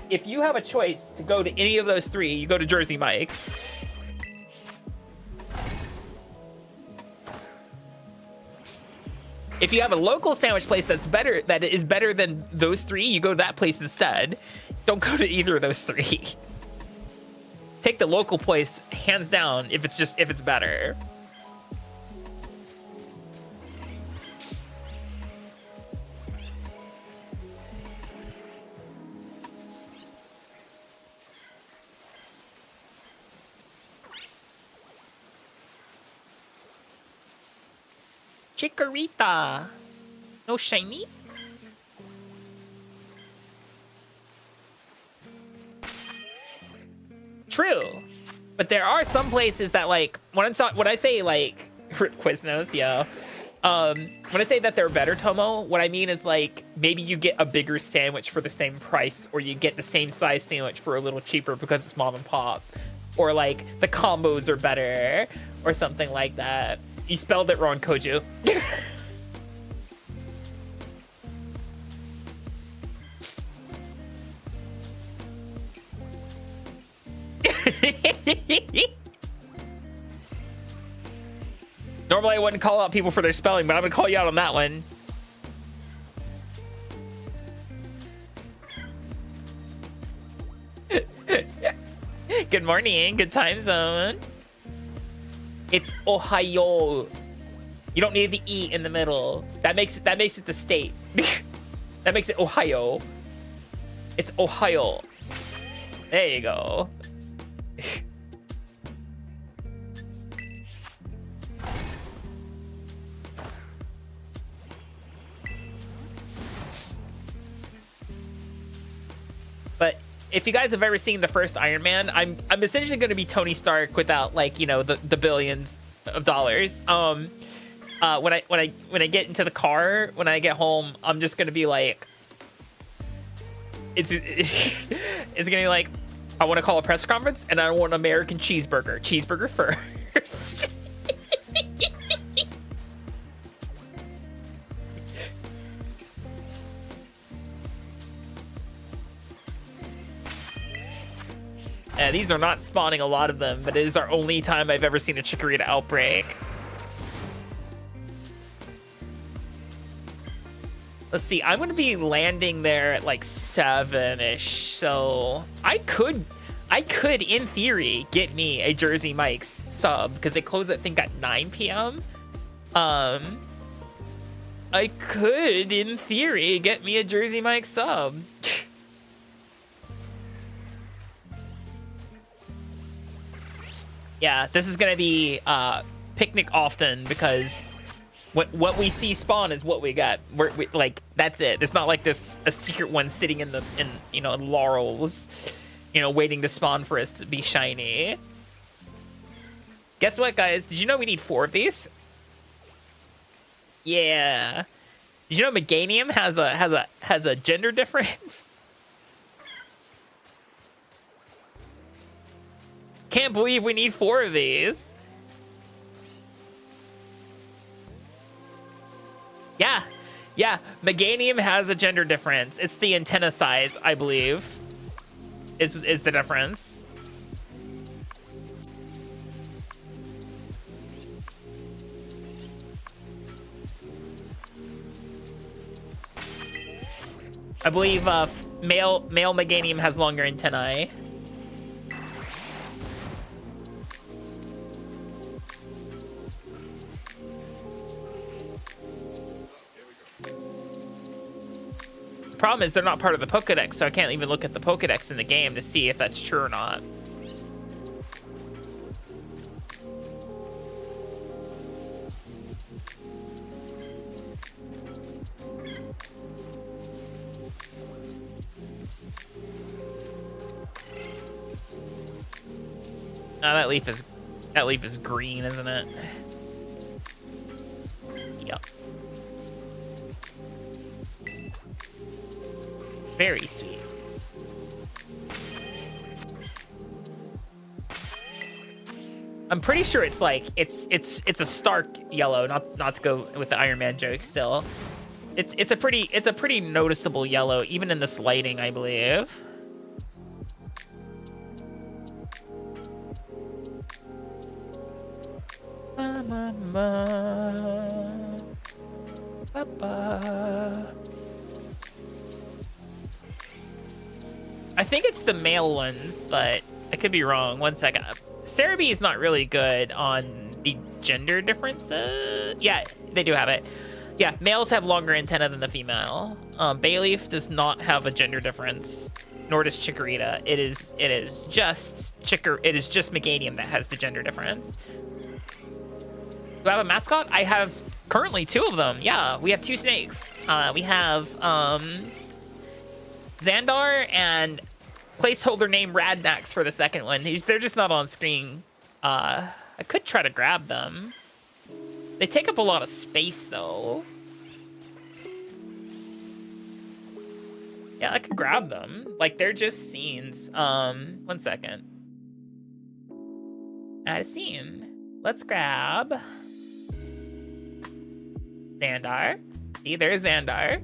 A: if you have a choice to go to any of those three, you go to Jersey Mike's. If you have a local sandwich place that is better than those three, you go to that place instead. Don't go to either of those three. Take the local place, hands down, if it's better. Chikorita. No shiny? True. But there are some places that, like, when I say, like, Quiznos, yeah. When I say that they're better, Tomo, what I mean is, like, maybe you get a bigger sandwich for the same price, or you get the same size sandwich for a little cheaper because it's mom and pop. Or, like, the combos are better, or something like that. You spelled it wrong, Koju. Normally I wouldn't call out people for their spelling, but I'm gonna call you out on that one. Good morning, good time zone. It's Ohio. You don't need the E in the middle. That makes it the state. That makes it Ohio. It's Ohio. There you go. But if you guys have ever seen the first Iron Man, I'm essentially going to be Tony Stark without, like, you know, the billions of dollars. When I get into the car, when I get home, I'm just going to be like, it's going to be like, I want to call a press conference and I want an American cheeseburger first. These are not spawning a lot of them, but it is our only time I've ever seen a Chikorita outbreak. Let's see, I'm gonna be landing there at like 7-ish, so I could, in theory, get me a Jersey Mike's sub, because they close, I think, at 9 p.m. I could, in theory, get me a Jersey Mike's sub. Yeah, this is gonna be picnic often, because what we see spawn is what we got. We like, that's it. There's not like this a secret one sitting in you know, laurels, you know, waiting to spawn for us to be shiny. Guess what, guys? Did you know we need 4 of these? Yeah. Did you know Meganium has a gender difference? Can't believe we need 4 of these. Yeah, Meganium has a gender difference. It's the antenna size, I believe, is the difference. I believe male Meganium has longer antennae. Problem is they're not part of the Pokédex, so I can't even look at the Pokédex in the game to see if that's true or not. Now that leaf is green, isn't it? Yep. Very sweet. I'm pretty sure it's like it's a stark yellow, not to go with the Iron Man joke still. It's a pretty noticeable yellow even in this lighting, I believe. I think it's the male ones, but I could be wrong. One second. Cerebi is not really good on the gender differences. Yeah, they do have it. Yeah, males have longer antenna than the female. Bayleaf does not have a gender difference, nor does Chikorita. It is just Meganium that has the gender difference. Do I have a mascot? I have currently 2 of them. Yeah, we have 2 snakes. We have Xandar and placeholder name Radnax for the second one. They're just not on screen. I could try to grab them. They take up a lot of space though. Yeah, I could grab them. Like, they're just scenes. One second. Add a scene. Let's grab Xandar. See, there's Xandar.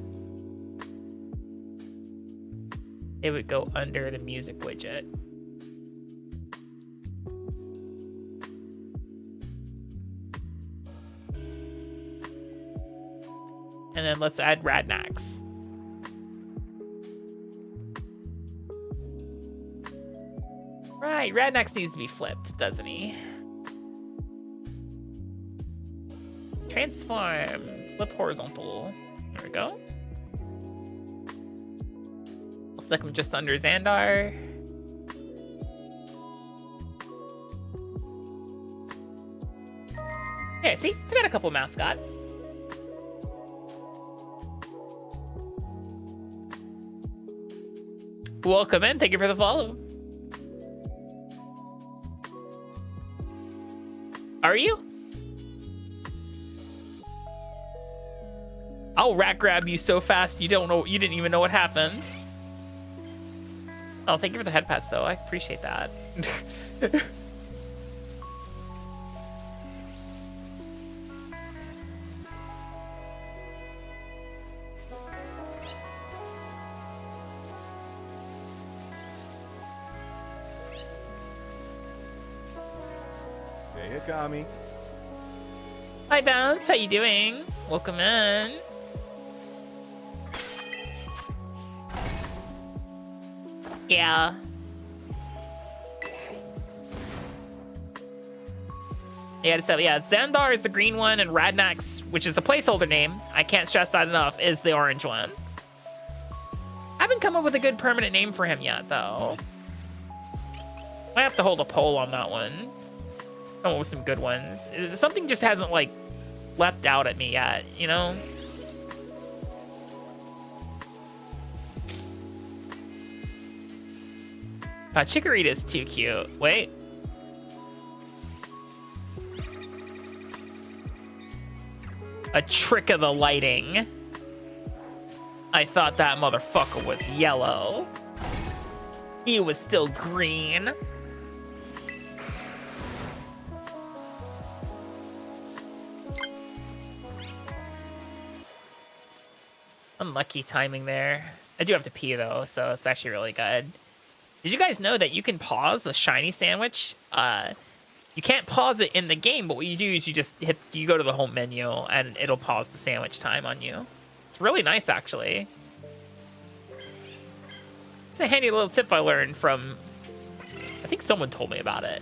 A: It would go under the music widget. And then let's add Radnax. Right, Radnax needs to be flipped, doesn't he? Transform, flip horizontal. There we go. We'll stick him just under Xandar. Here, see? I got a couple mascots. Welcome in. Thank you for the follow. Are you? I'll rat grab you so fast you didn't even know what happened. Oh, thank you for the head pats though. I appreciate that.
B: Hey, Akami.
A: Hi, Bounce. How you doing? Welcome in. Yeah. Yeah, so yeah, Xandar is the green one, and Radnax, which is a placeholder name, I can't stress that enough, is the orange one. I haven't come up with a good permanent name for him yet, though. I have to hold a poll on that one. Come up with some good ones. Something just hasn't, like, leapt out at me yet, you know? Chikorita's too cute. Wait. A trick of the lighting. I thought that motherfucker was yellow. He was still green. Unlucky timing there. I do have to pee though, so it's actually really good. Did you guys know that you can pause a shiny sandwich? You can't pause it in the game, but what you do is you go to the home menu and it'll pause the sandwich time on you. It's really nice, actually. It's a handy little tip I learned from, I think someone told me about it.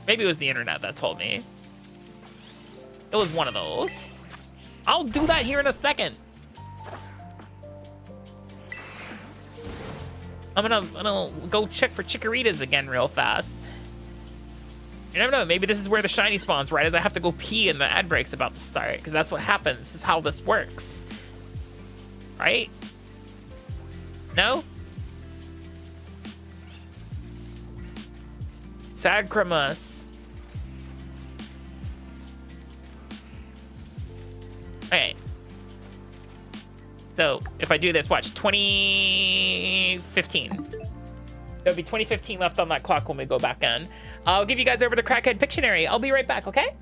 A: Maybe it was the internet that told me. It was one of those. I'll do that here in a second. I'm gonna go check for Chikoritas again real fast. You never know, maybe this is where the shiny spawns, right as I have to go pee and the ad break's about to start, because that's what happens. This is how this works. Right? No? Sacrimus. Okay. So if I do this, watch, 2015. There'll be 2015 left on that clock when we go back in. I'll give you guys over to Crackhead Pictionary. I'll be right back, okay?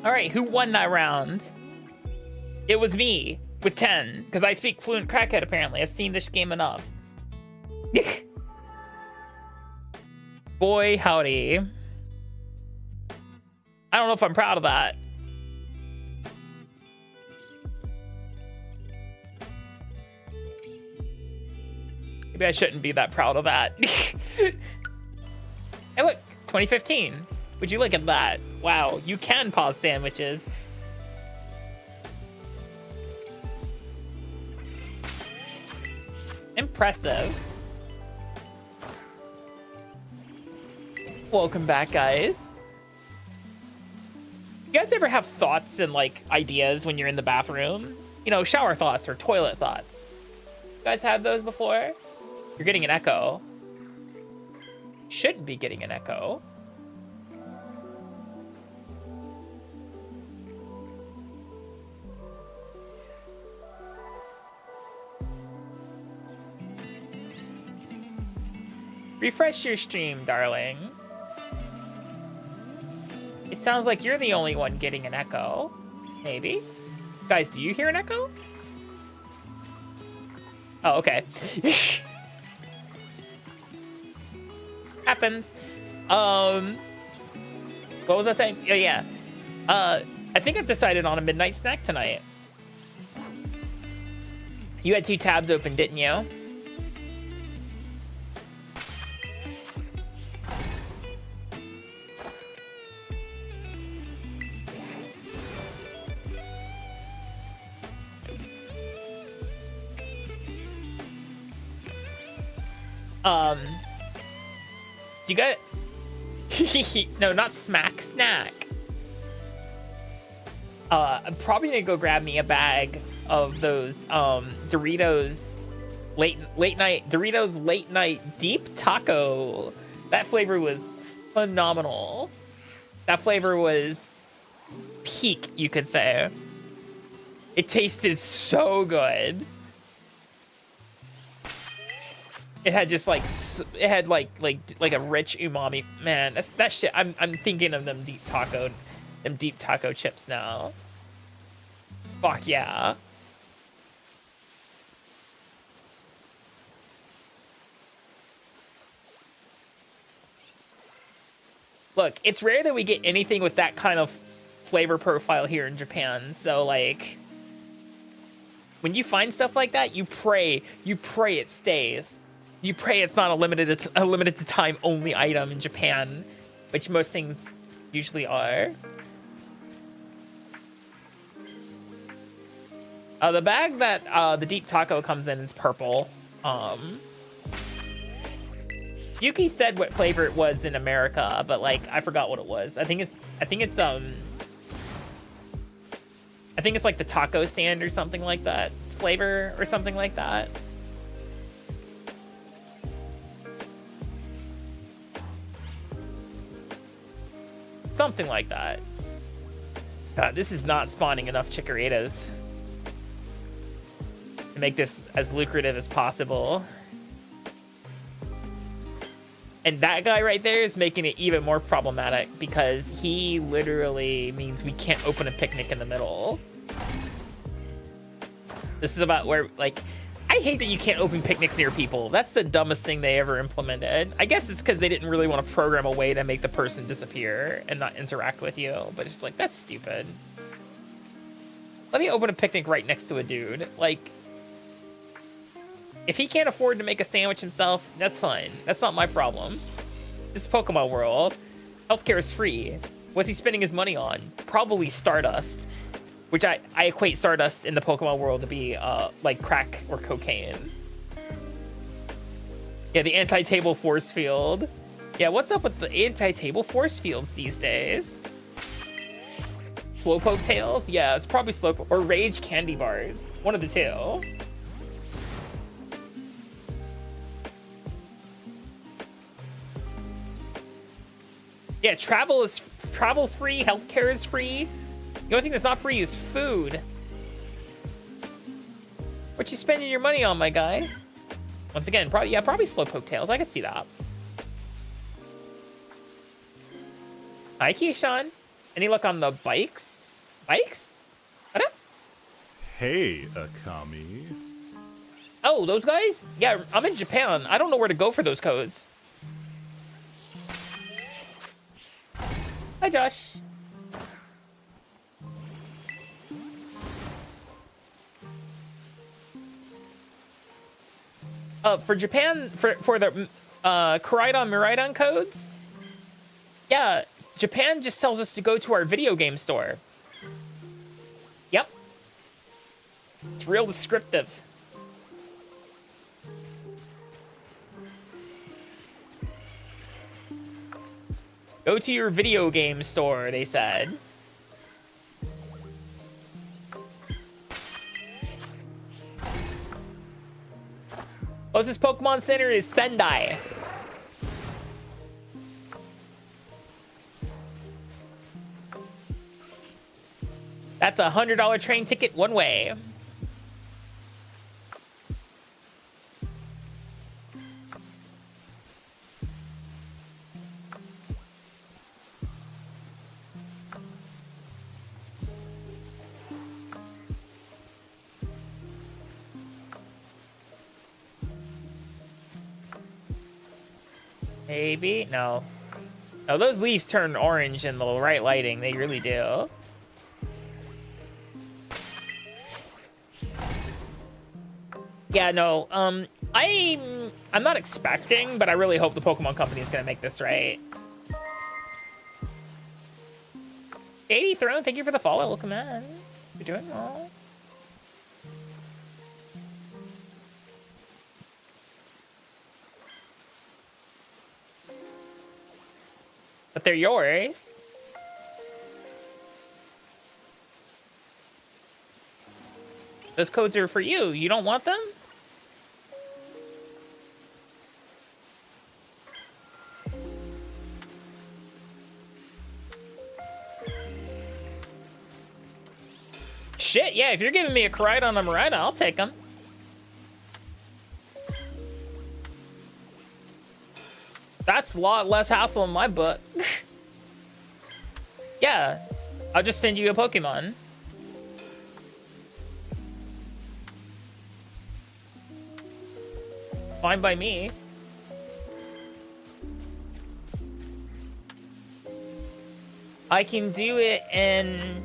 A: All right, who won that round? It was me with 10, because I speak fluent Crackhead, apparently. I've seen this game enough. Boy, howdy. I don't know if I'm proud of that. Maybe I shouldn't be that proud of that. Hey, look, 2015. Would you look at that? Wow, you can pause sandwiches. Impressive. Welcome back, guys. You guys ever have thoughts and like ideas when you're in the bathroom? You know, shower thoughts or toilet thoughts. You guys have those before? You're getting an echo. Shouldn't be getting an echo. Refresh your stream, darling. It sounds like you're the only one getting an echo. Maybe. Guys, do you hear an echo? Oh, okay. Happens. What was I saying? Oh, yeah. I think I've decided on a midnight snack tonight. You had 2 tabs open, didn't you? You got no, not smack, snack. I'm probably gonna go grab me a bag of those Doritos late night Doritos late night deep taco. That flavor was phenomenal. That flavor was peak, you could say. It tasted so good. It had just like it had like a rich umami. Man, that shit. I'm thinking of them deep taco chips now. Fuck yeah. Look, it's rare that we get anything with that kind of flavor profile here in Japan. So like, when you find stuff like that, you pray it stays. You pray it's not a limited to time only item in Japan, which most things usually are. The bag that the deep taco comes in is purple. Yuki said what flavor it was in America, but like I forgot what it was. I think it's like the taco stand or something like that flavor or something like that. Something like that. God, this is not spawning enough chicoritas to make this as lucrative as possible. And that guy right there is making it even more problematic because he literally means we can't open a picnic in the middle. This is about where, like, I hate that you can't open picnics near people. That's the dumbest thing they ever implemented. I guess it's because they didn't really want to program a way to make the person disappear and not interact with you. But it's just like, that's stupid. Let me open a picnic right next to a dude. Like, if he can't afford to make a sandwich himself, that's fine. That's not my problem. This is Pokemon World. Healthcare is free. What's he spending his money on? Probably Stardust. Which I equate Stardust in the Pokemon world to be like crack or cocaine. Yeah, the anti-table force field. Yeah, what's up with the anti-table force fields these days? Slowpoke tails? Yeah, it's probably Slowpoke. Or Rage candy bars. One of the two. Yeah, travel's free, healthcare is free. The only thing that's not free is food. What you spending your money on, my guy? Once again, probably Slowpoke tails. I can see that. Hi, Keyshawn. Any luck on the bikes? Bikes? What up?
E: Hey, Akami.
A: Oh, those guys? Yeah, I'm in Japan. I don't know where to go for those codes. Hi, Josh. For Japan, for the Koraidon Miraidon codes, yeah, Japan just tells us to go to our video game store. Yep. It's real descriptive. Go to your video game store, they said. Closest Pokemon Center is Sendai. That's a $100 train ticket one way. Maybe? No. No, those leaves turn orange in the right lighting. They really do. Yeah, no. I'm not expecting, but I really hope the Pokemon Company is gonna make this right. 80 Throne, thank you for the follow. Welcome in. You're doing well. But they're yours. Those codes are for you. You don't want them? Shit, yeah, if you're giving me a Koraidon or Miraidon, I'll take them. That's a lot less hassle in my book. Yeah, I'll just send you a Pokemon. Fine by me. I can do it in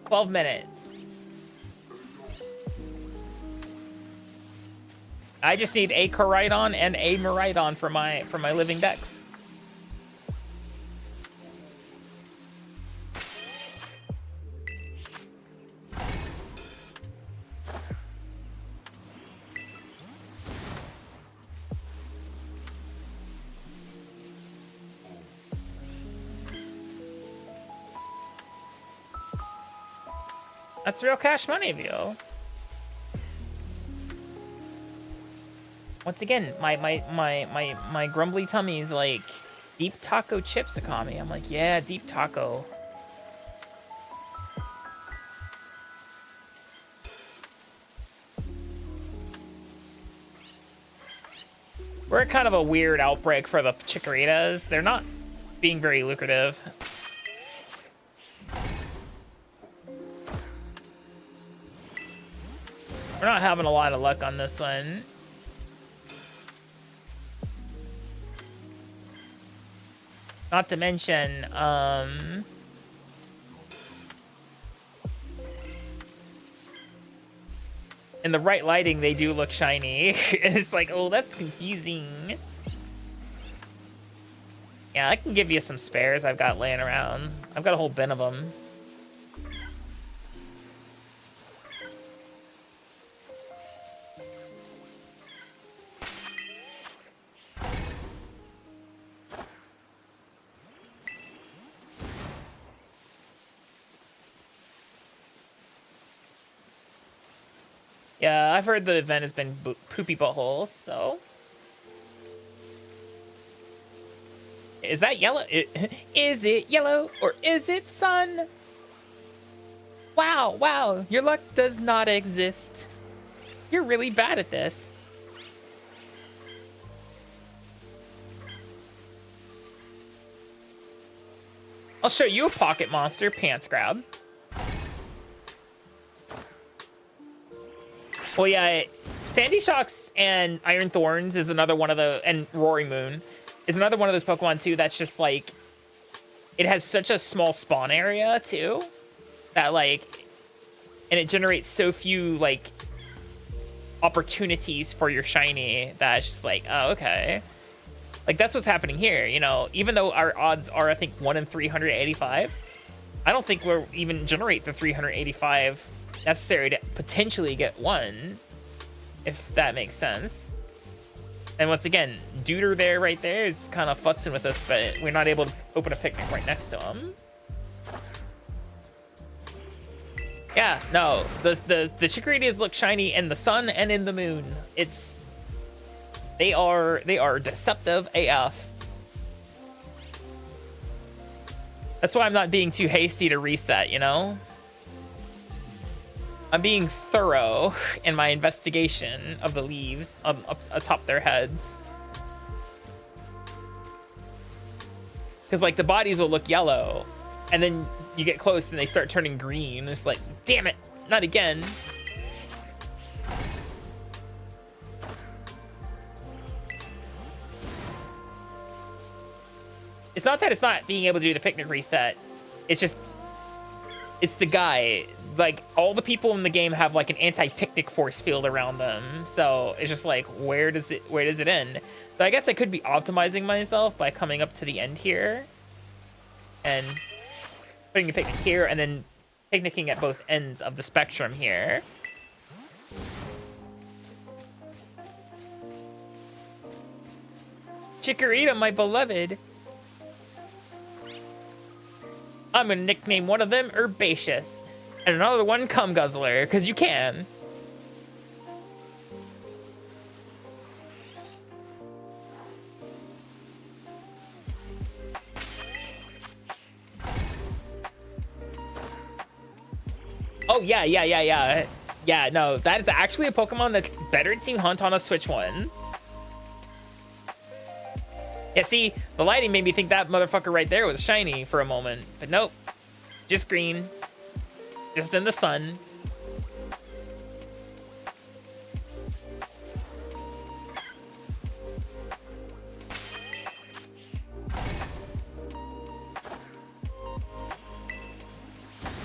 A: 12 minutes. I just need a Koraidon and a Miraidon for my living decks. That's real cash money, Vio. Once again, my grumbly tummy is like, deep taco chips, Akami. I'm like, yeah, deep taco. We're kind of a weird outbreak for the Chikoritas. They're not being very lucrative. We're not having a lot of luck on this one. Not to mention, in the right lighting, they do look shiny. It's like, oh, that's confusing. Yeah, I can give you some spares I've got laying around. I've got a whole bin of them. Yeah, I've heard the event has been poopy buttholes, so... Is that yellow? Is it yellow or is it sun? Wow, wow, your luck does not exist. You're really bad at this. I'll show you a pocket monster, Pants Grab. Well, yeah, Sandy Shocks and Iron Thorns is another one of the, and Roaring Moon is another one of those Pokemon too that's just like, it has such a small spawn area too, that like, and it generates so few like opportunities for your shiny that's just like, oh, okay. Like, that's what's happening here, you know? Even though our odds are, I think, 1 in 385, I don't think we'll even generate the 385 necessary to potentially get one, if that makes sense. And once again, Duder there, right there, is kind of futzing with us, but we're not able to open a picnic right next to him. Yeah, no, the Chikoritias look shiny in the sun and in the moon. They are deceptive AF. That's why I'm not being too hasty to reset, you know? I'm being thorough in my investigation of the leaves up atop their heads. Because, like, the bodies will look yellow, and then you get close and they start turning green. It's like, damn it, not again. It's not that it's not being able to do the picnic reset. It's just, it's the guy. Like, all the people in the game have like an anti-picnic force field around them. So it's just like, where does it end? So I guess I could be optimizing myself by coming up to the end here and putting a picnic here and then picnicking at both ends of the spectrum here. Chikorita, my beloved. I'm gonna nickname one of them Herbaceous and another one Cum Guzzler, because you can. Oh, yeah. Yeah, no, that is actually a Pokemon that's better to hunt on a Switch one. Yeah, see, the lighting made me think that motherfucker right there was shiny for a moment. But nope, just green. Just in the sun.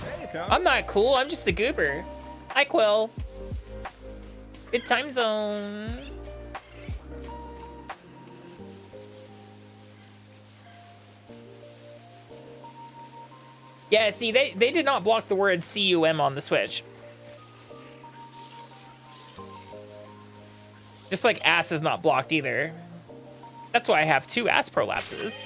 B: Hey, Akami.
A: I'm not cool, I'm just a goober. Hi, Quill. Good time zone. Yeah, see, they did not block the word CUM on the Switch. Just like ass is not blocked either. That's why I have 2 ass prolapses.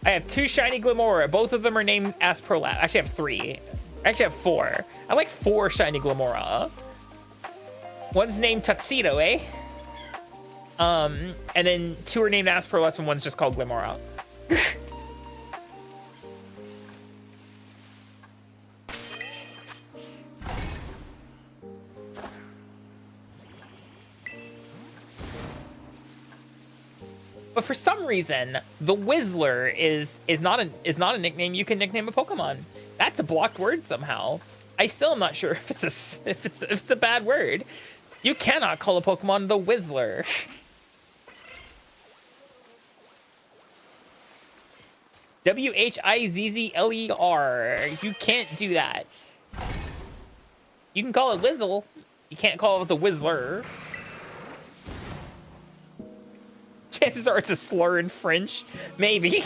A: I have 2 shiny Glimora. Both of them are named ass prolapse. Actually, I have 3. I actually have 4. I like 4 shiny Glimora. One's named Tuxedo, eh? And then 2 are named ass prolapse and one's just called Glimora. But for some reason, the Whistler is not a nickname you can nickname a Pokemon. That's a blocked word somehow. I still am not sure if it's a bad word. You cannot call a Pokemon the Whistler. Whizzler. You can't do that. You can call it Whizzle. You can't call it the Whistler. Chances are it's a slur in French. Maybe.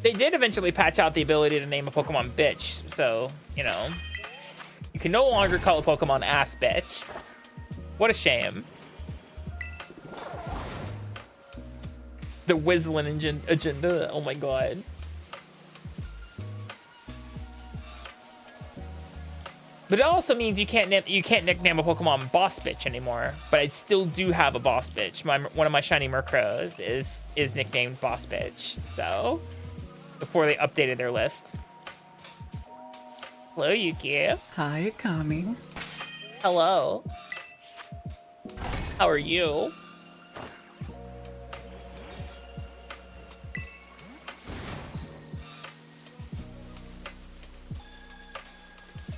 A: They did eventually patch out the ability to name a Pokemon bitch, so, you know. You can no longer call a Pokemon ass bitch. What a shame. The Whistling agenda, oh my god. But it also means you can't nickname a Pokemon Boss Bitch anymore. But I still do have a Boss Bitch. One of my shiny Murkrows is nicknamed Boss Bitch, so... Before they updated their list. Hello, Yuki.
C: Hi, Akami.
A: Hello. How are you?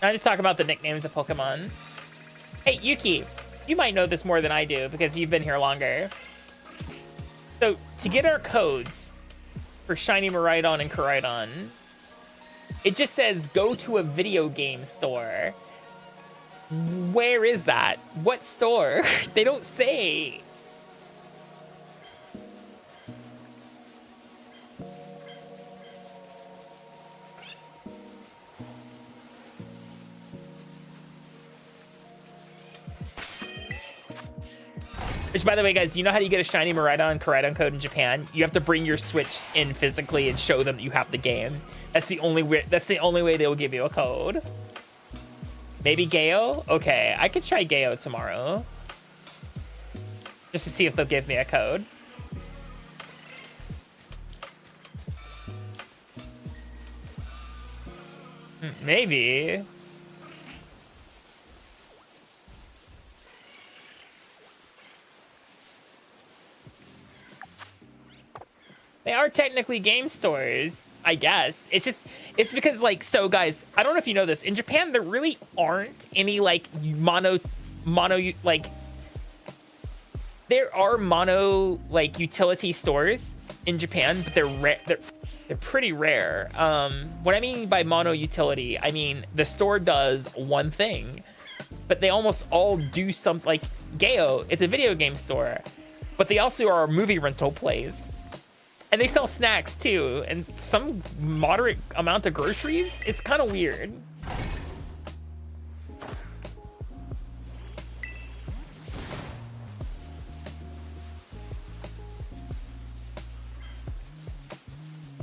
A: Now to talk about the nicknames of Pokemon. Hey, Yuki, you might know this more than I do because you've been here longer. So, to get our codes for Shiny Miraidon and Koraidon, it just says go to a video game store. Where is that? What store? They don't say. Which, by the way, guys, you know how you get a Shiny Miraidon and Koraidon code in Japan? You have to bring your Switch in physically and show them that you have the game. That's the only way. That's the only way they will give you a code. Maybe Geo? Okay, I could try Geo tomorrow, just to see if they'll give me a code. Maybe. They are technically game stores, I guess. It's because, like, so guys, I don't know if you know this. In Japan, there really aren't any, like, mono, like, there are mono, like, utility stores in Japan, but they're pretty rare. What I mean by mono utility, I mean the store does one thing, but they almost all do something. Like Geo, it's a video game store, but they also are movie rental place. And they sell snacks too, and some moderate amount of groceries. It's kind of weird.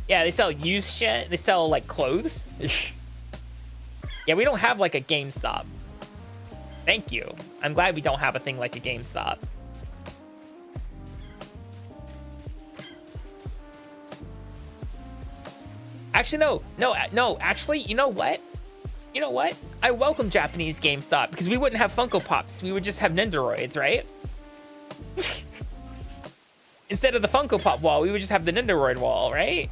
A: Yeah, they sell used shit. They sell like clothes. Yeah, we don't have like a GameStop. Thank you. I'm glad we don't have a thing like a GameStop. Actually, no. Actually, you know what? I welcome Japanese GameStop because we wouldn't have Funko Pops. We would just have Nendoroids, right? Instead of the Funko Pop wall, we would just have the Nendoroid wall, right?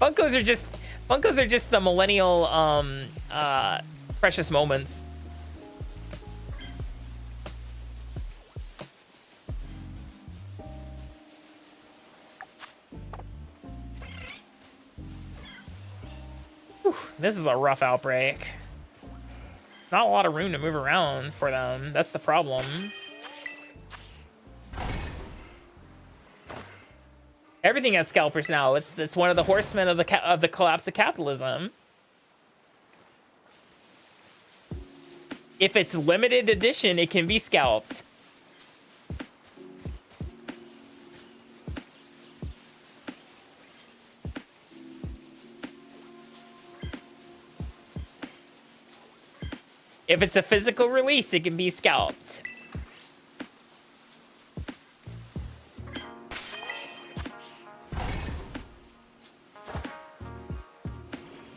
A: Funkos are just the millennial precious moments. This is a rough outbreak. Not a lot of room to move around for them. That's the problem. Everything has scalpers now. It's one of the horsemen of the collapse of capitalism. If it's limited edition, it can be scalped. If it's a physical release, it can be scalped.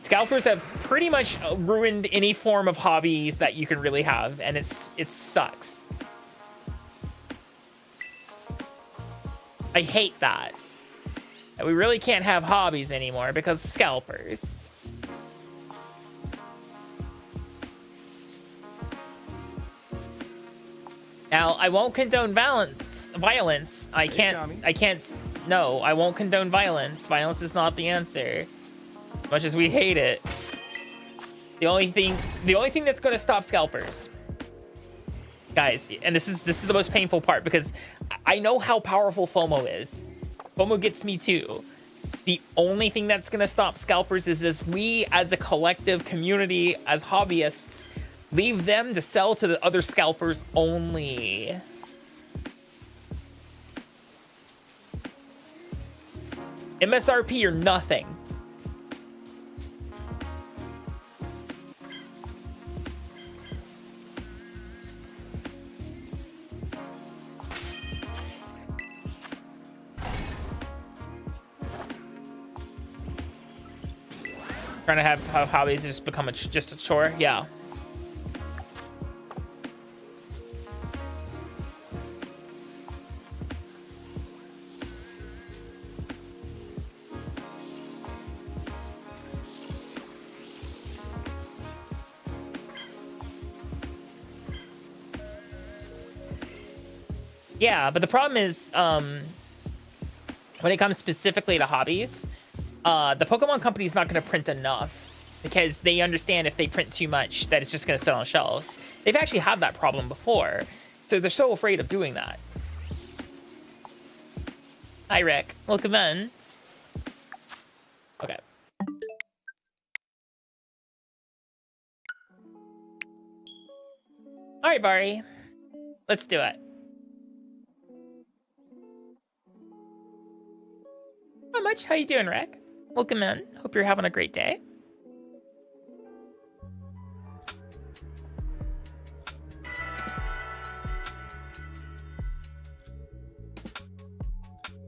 A: Scalpers have pretty much ruined any form of hobbies that you can really have, and it sucks. I hate that. That we really can't have hobbies anymore because of scalpers. Now, I won't condone violence. I can't. No, I won't condone violence. Violence is not the answer. Much as we hate it. The only thing that's going to stop scalpers, guys, and this is the most painful part because I know how powerful FOMO is. FOMO gets me too. The only thing that's going to stop scalpers is we, as a collective community, as hobbyists, leave them to sell to the other scalpers only. MSRP or nothing. Trying to have hobbies just become just a chore. Yeah. Yeah, but the problem is, when it comes specifically to hobbies, the Pokemon company is not going to print enough because they understand if they print too much that it's just going to sit on shelves. They've actually had that problem before, so they're so afraid of doing that. Hi, Rick. Welcome in. Okay. All right, Vari. Let's do it. Not much. How you doing, Rick? Welcome in. Hope you're having a great day.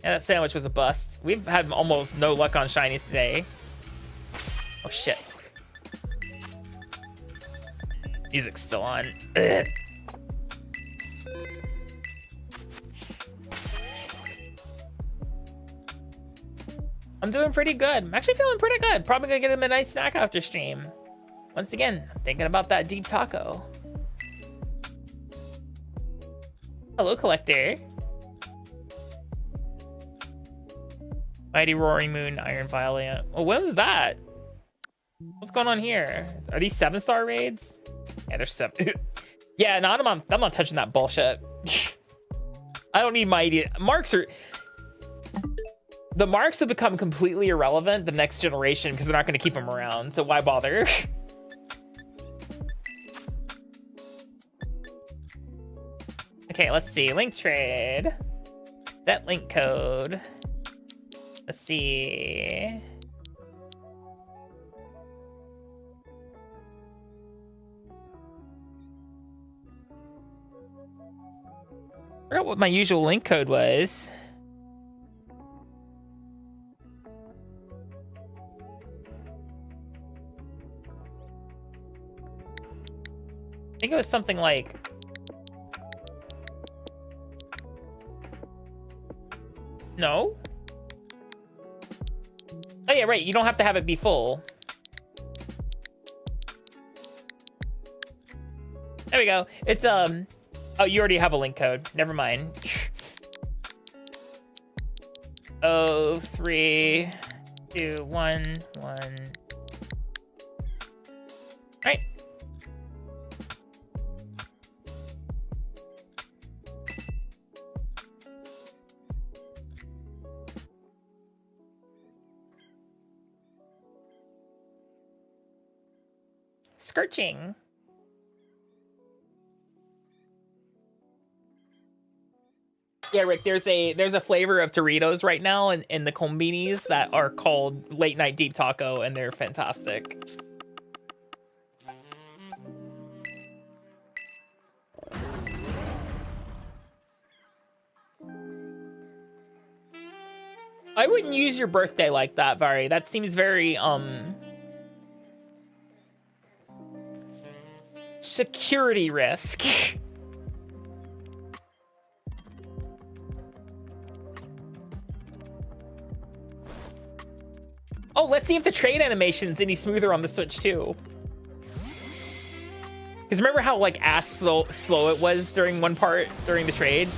A: Yeah, that sandwich was a bust. We've had almost no luck on shinies today. Oh, shit. Music's still on. Ugh. I'm doing pretty good. I'm actually feeling pretty good. Probably gonna get him a nice snack after stream. Once again, I'm thinking about that deep taco. Hello, Collector. Mighty Roaring Moon, Iron Violet. Oh, when was that? What's going on here? Are these 7-star raids? Yeah, they're 7. Yeah, no, I'm not touching that bullshit. I don't need Mighty. The marks will become completely irrelevant the next generation because they're not going to keep them around. So why bother? Okay, let's see. Link trade. That link code. Let's see. I forgot what my usual link code was. I think it was something like... No? Oh yeah, right. You don't have to have it be full. There we go. It's, oh, you already have a link code. Never mind. 3, 2, 1, 1. Right. Scorching. Yeah, Rick, there's a flavor of Doritos right now in the combinis that are called Late Night Deep Taco, and they're fantastic. I wouldn't use your birthday like that, Vari. That seems very, security risk. Oh, let's see if the trade animation's any smoother on the Switch too. Because remember how like ass slow it was during one part during the trade?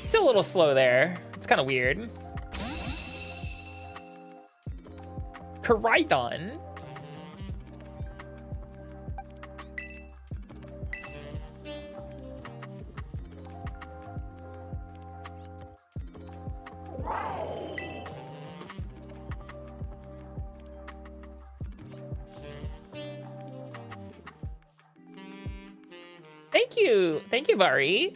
A: It's a little slow there. It's kind of weird. Koraidon. Thank you, Vari.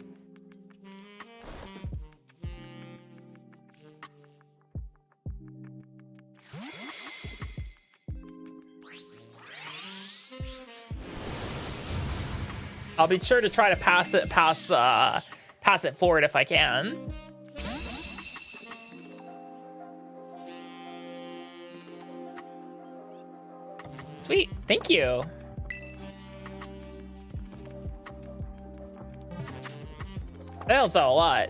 A: I'll be sure to try to pass it forward if I can. Sweet, thank you. That helps out a lot.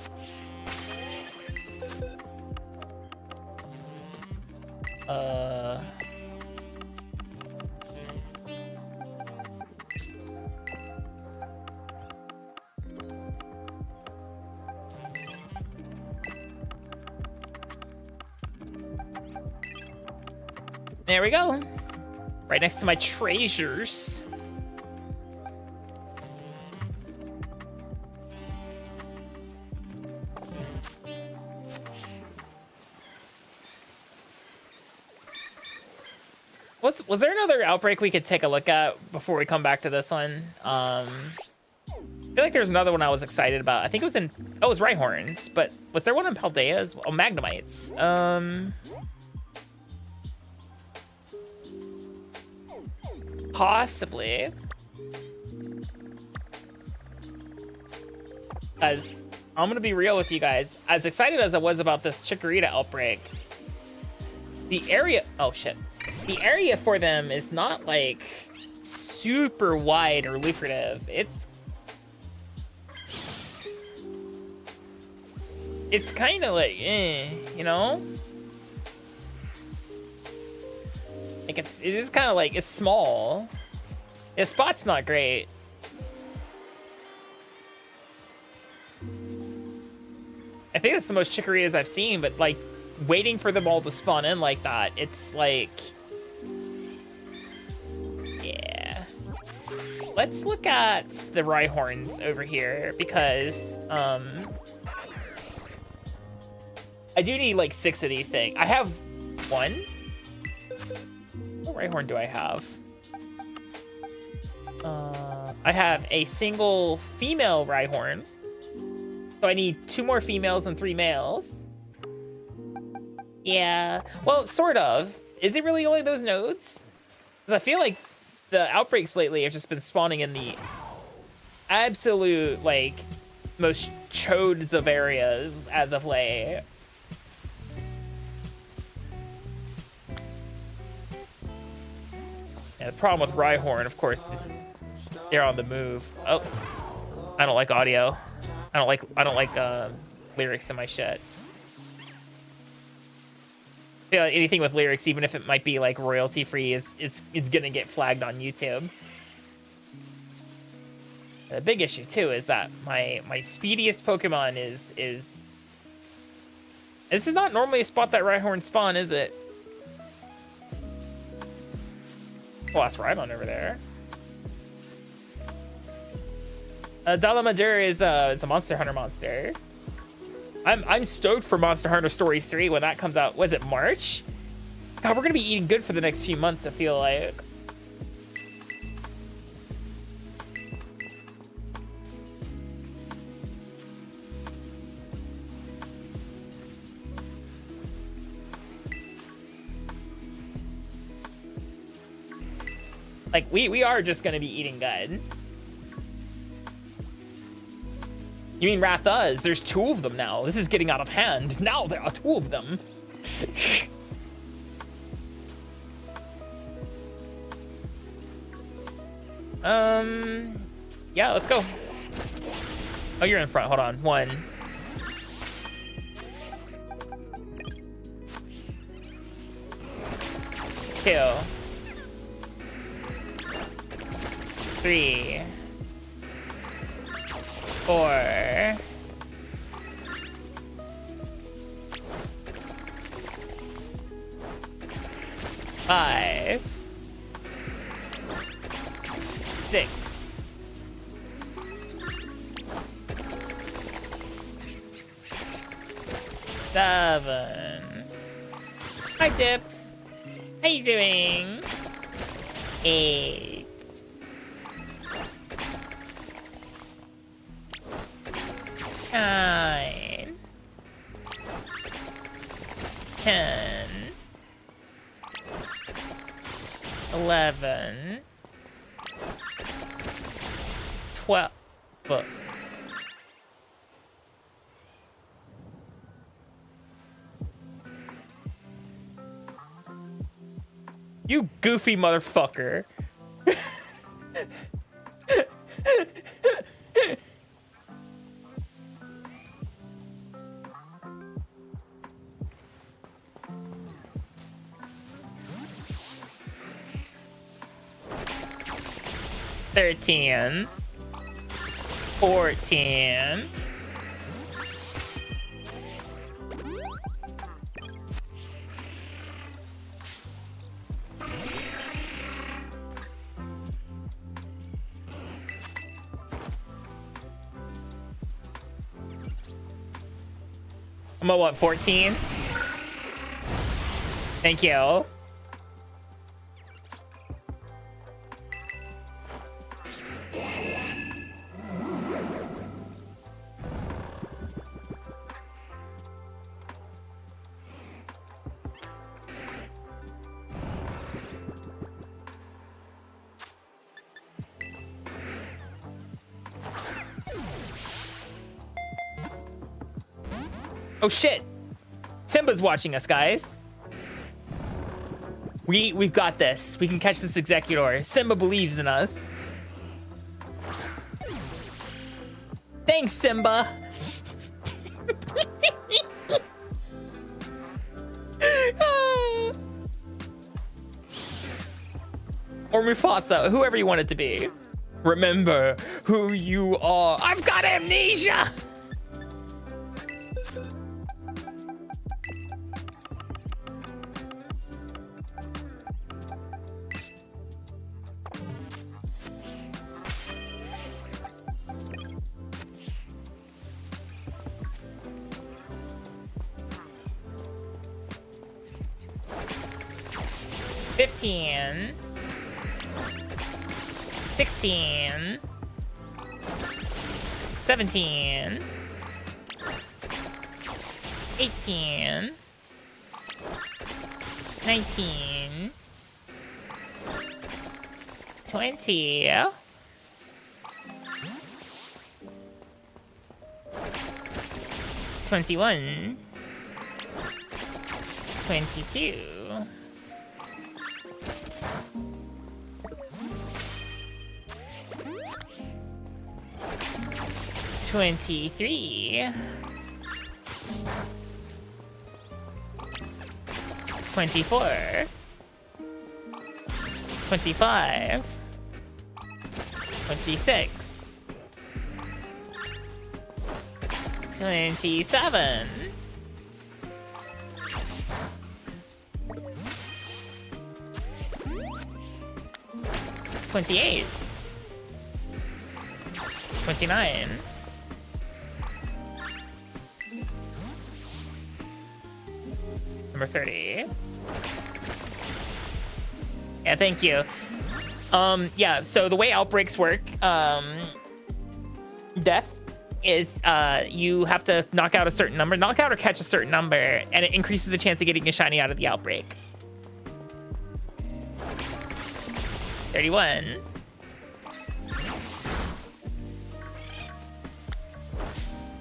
A: There we go. Right next to my treasures. Was there another outbreak we could take a look at before we come back to this one? I feel like there's another one I was excited about. I think it was in, oh, it was Rhyhorns, but was there one in Paldea as well? Oh, Magnemites. Possibly. As I'm gonna be real with you guys, as excited as I was about this Chikorita outbreak, the area, oh shit. The area for them is not like super wide or lucrative. It's kind of like, you know? Like it's just kind of like, it's small. The spot's not great. I think that's the most Chikoritas I've seen, but like waiting for them all to spawn in like that, it's like, yeah. Let's look at the Rhyhorns over here because I do need like 6 of these things. I have 1. What Rhyhorn do I have? I have a single female Rhyhorn. So I need 2 more females and 3 males. Yeah, well, sort of. Is it really only those nodes? Because I feel like the outbreaks lately have just been spawning in the absolute, like, most chodes of areas as of late. Yeah, the problem with Rhyhorn, of course, is they're on the move. Oh, I don't like audio. I don't like lyrics in my shit. I feel like anything with lyrics, even if it might be like royalty free, it's gonna get flagged on YouTube. The big issue too is that my speediest Pokemon is this is not normally a spot that Rhyhorn spawn, is it? Well, that's Rhydon over there. Dalamadur is it's a Monster Hunter monster. I'm stoked for Monster Hunter Stories 3 when that comes out. Was it March? God, we're gonna be eating good for the next few months, I feel like. Like, we are just gonna be eating good. You mean Rathas? There's 2 of them now. This is getting out of hand. Now there are 2 of them. Yeah, let's go. Oh, you're in front. Hold on. 1. 2. 3. 4. 5. 6. 7. Hi, Dip. How you doing? 8. 9. 10. 11. 12. Fuck. You goofy motherfucker. $13. 14. 15. I'm at what, 14? Thank you. Oh shit! Simba's watching us, guys. We've got this. We can catch this Executor. Simba believes in us. Thanks, Simba. Or Mufasa, whoever you want it to be. Remember who you are. I've got amnesia. $15, $16, $17, $18, $19, $20, $21, $22, $23, $24, $25, $26, $27, $28, $29, number 30. Yeah, thank you. Yeah, so the way outbreaks work, death is you have to knock out a certain number, knock out or catch a certain number, and it increases the chance of getting a shiny out of the outbreak. 31.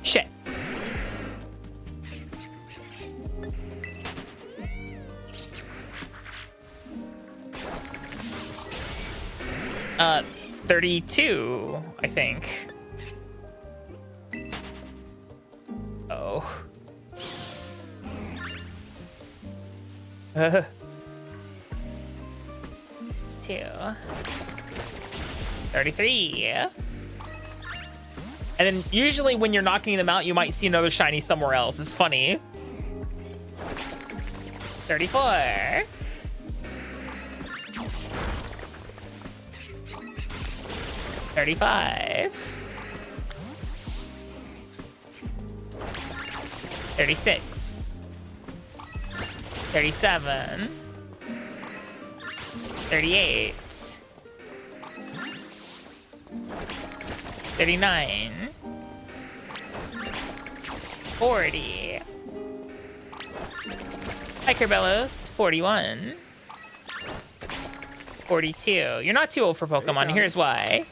A: Shit. Uh, 32, I think. Oh. 2. 33. And then usually when you're knocking them out, you might see another shiny somewhere else. It's funny. 34. 35. 36. 37. 38. 39. 40. Hyperbellos, 41. 42. You're not too old for Pokemon. Here's why.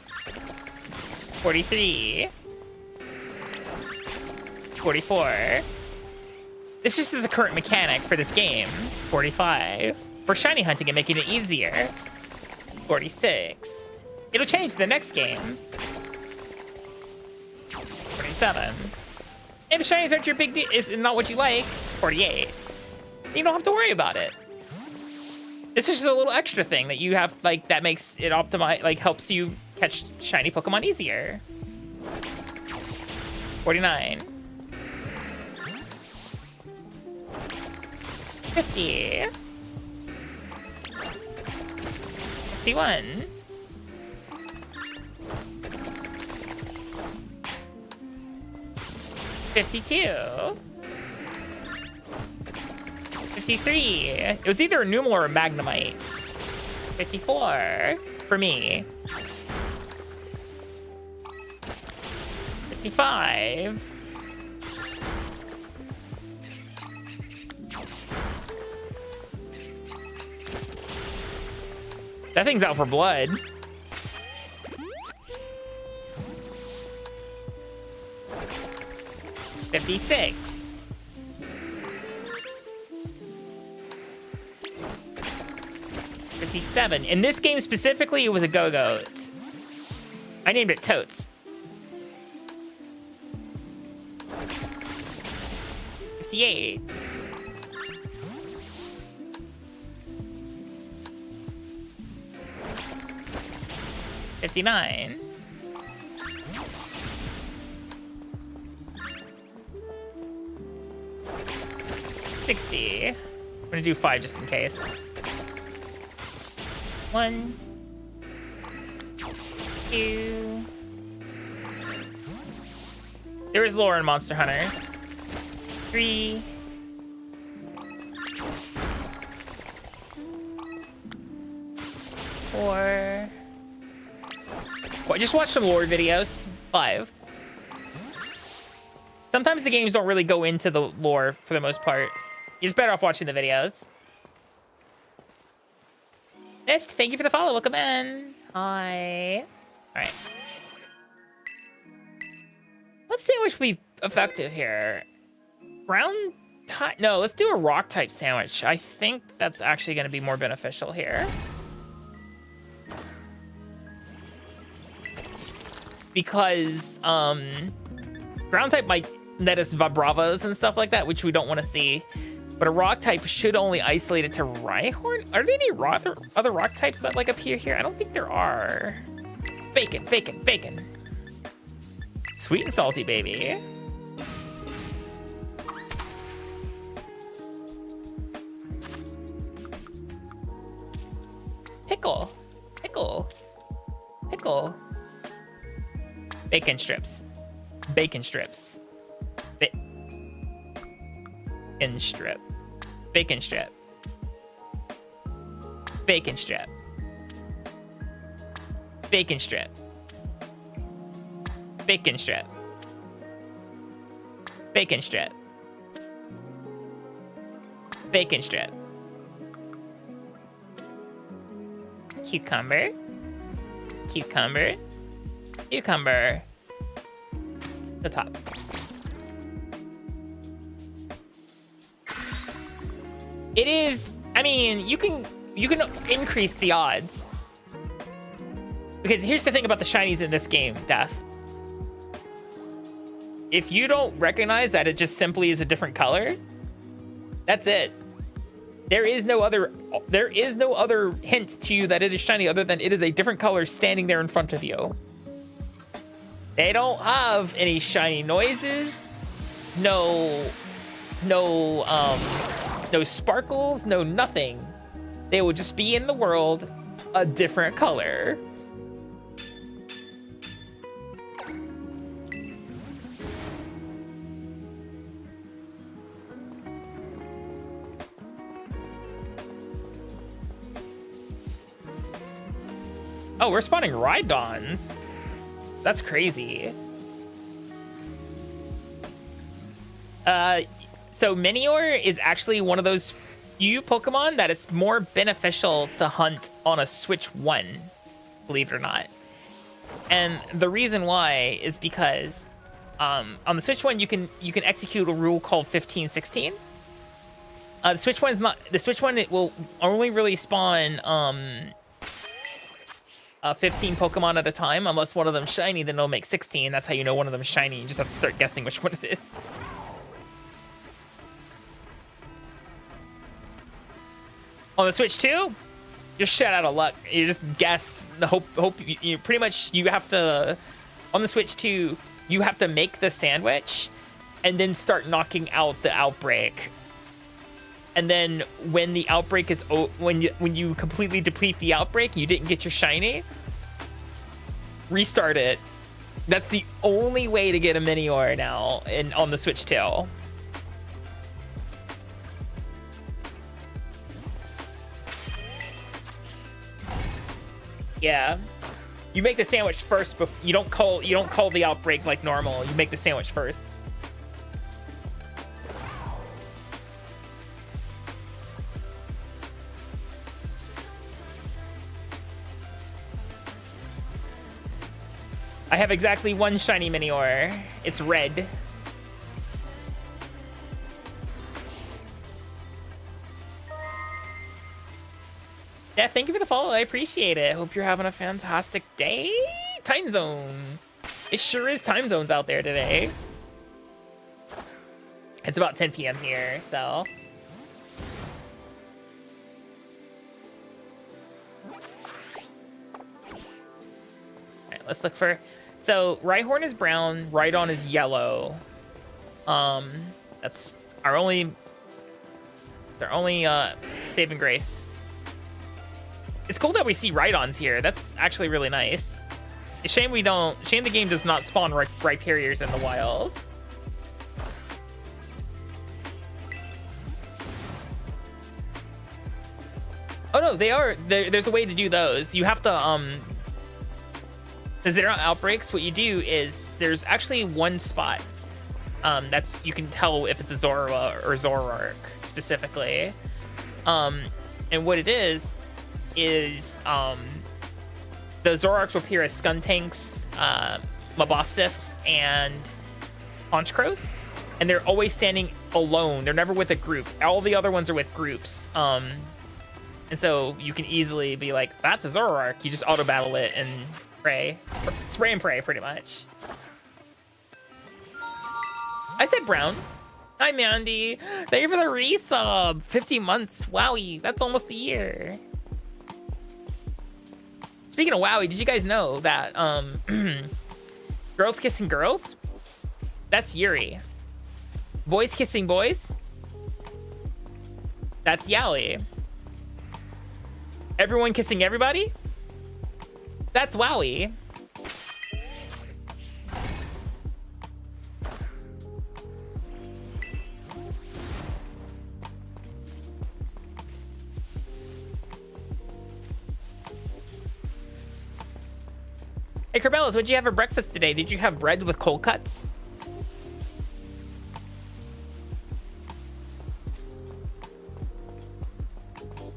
A: 43. 44. This just is the current mechanic for this game. 45. For shiny hunting and making it easier. 46. It'll change the next game. 47. And the shinies aren't your big deal. Is not what you like. 48. You don't have to worry about it. It's just a little extra thing that you have, like, that makes it optimize, like, helps you catch shiny Pokemon easier. 49. 50. 51. 52. 53. It was either a Numel or a Magnemite. 54 for me. 55. That thing's out for blood. 56. 57. In this game specifically, it was a Go-Goat. I named it Totes. 58. 59. 60. I'm gonna do 5 just in case. 1, 2. There is lore in Monster Hunter. 3. 4. Well, just watch some lore videos. 5. Sometimes the games don't really go into the lore for the most part. You're just better off watching the videos. Nest, thank you for the follow. Welcome in. Hi. All right. What sandwich would be effective here? Ground type? No, let's do a rock type sandwich. I think that's actually going to be more beneficial here. Because ground type might net us Vibravas and stuff like that, which we don't want to see. But a rock type should only isolate it to Rhyhorn. Are there any other rock types that like appear here? I don't think there are. Bacon, bacon, bacon. Sweet and salty, baby. Pickle, pickle, pickle. Bacon strips. Bacon strips. Bacon strip. Bacon strip. Bacon strip. Bacon strip. Bacon strip. Bacon strip. Bacon strip. Cucumber. Cucumber. Cucumber. The top. It is, I mean, you can increase the odds. Because here's the thing about the shinies in this game, Def. If you don't recognize that it just simply is a different color, that's it. There is no other hint to you that it is shiny other than it is a different color standing there in front of you. They don't have any shiny noises, no sparkles, no nothing. They will just be in the world a different color. Oh, we're spawning Rhydons. That's crazy. So Minior is actually one of those few Pokemon that is more beneficial to hunt on a Switch 1, believe it or not. And the reason why is because on the Switch 1 you can execute a rule called 15-16. The Switch 1 is not the Switch 1. It will only really spawn 15 Pokemon at a time, unless one of them's shiny. Then it'll make 16. That's how you know one of them's shiny. You just have to start guessing which one it is. On the Switch 2, you're shit out of luck. You just guess. The hope you pretty much you have to. On the Switch 2, you have to make the sandwich, and then start knocking out the outbreak. And then when the outbreak is when you completely deplete the outbreak, you didn't get your shiny. Restart it. That's the only way to get a Minior now on the Switch 2. Yeah. You make the sandwich first, but you don't call the outbreak like normal. You make the sandwich first. I have exactly one shiny Minior. It's red. Yeah, thank you for the follow. I appreciate it. Hope you're having a fantastic day. Time zone. It sure is time zones out there today. It's about 10 p.m. here, so. Let's look for, so Rhyhorn is brown, Rhydon is yellow. That's their only saving grace. It's cool that we see Rhydons here. That's actually really nice. Shame the game does not spawn Rhyperiors in the wild. Oh no, they are. There's a way to do those. You have to Because there are outbreaks, what you do is there's actually one spot that's you can tell if it's a Zorua or Zoroark specifically. And what it is the Zoroarks will appear as Skuntanks, Mabostiffs, and Honchkrows, and they're always standing alone. They're never with a group. All the other ones are with groups. And so you can easily be like, that's a Zoroark. You just auto battle it and spray and pray pretty much. I said brown. Hi Mandy, thank you for the resub. 50 months, wowie, that's almost a year. Speaking of wowie, did you guys know that girls kissing girls, that's Yuri. Boys kissing boys, that's Yaoi. Everyone kissing everybody, that's wowie. Hey Corbellas, what'd you have for breakfast today? Did you have bread with cold cuts?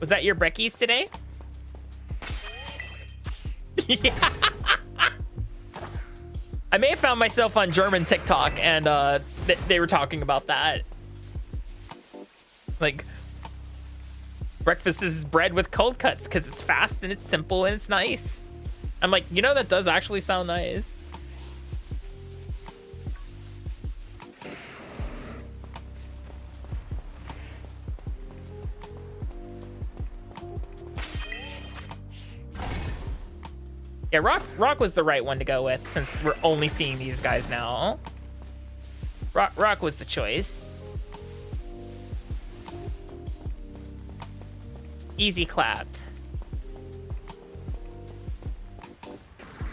A: Was that your brekkies today? Yeah. I may have found myself on German TikTok and they were talking about that. Like, breakfast is bread with cold cuts because it's fast and it's simple and it's nice. I'm like, you know, that does actually sound nice. Yeah, Rock was the right one to go with since we're only seeing these guys now. Rock was the choice. Easy clap.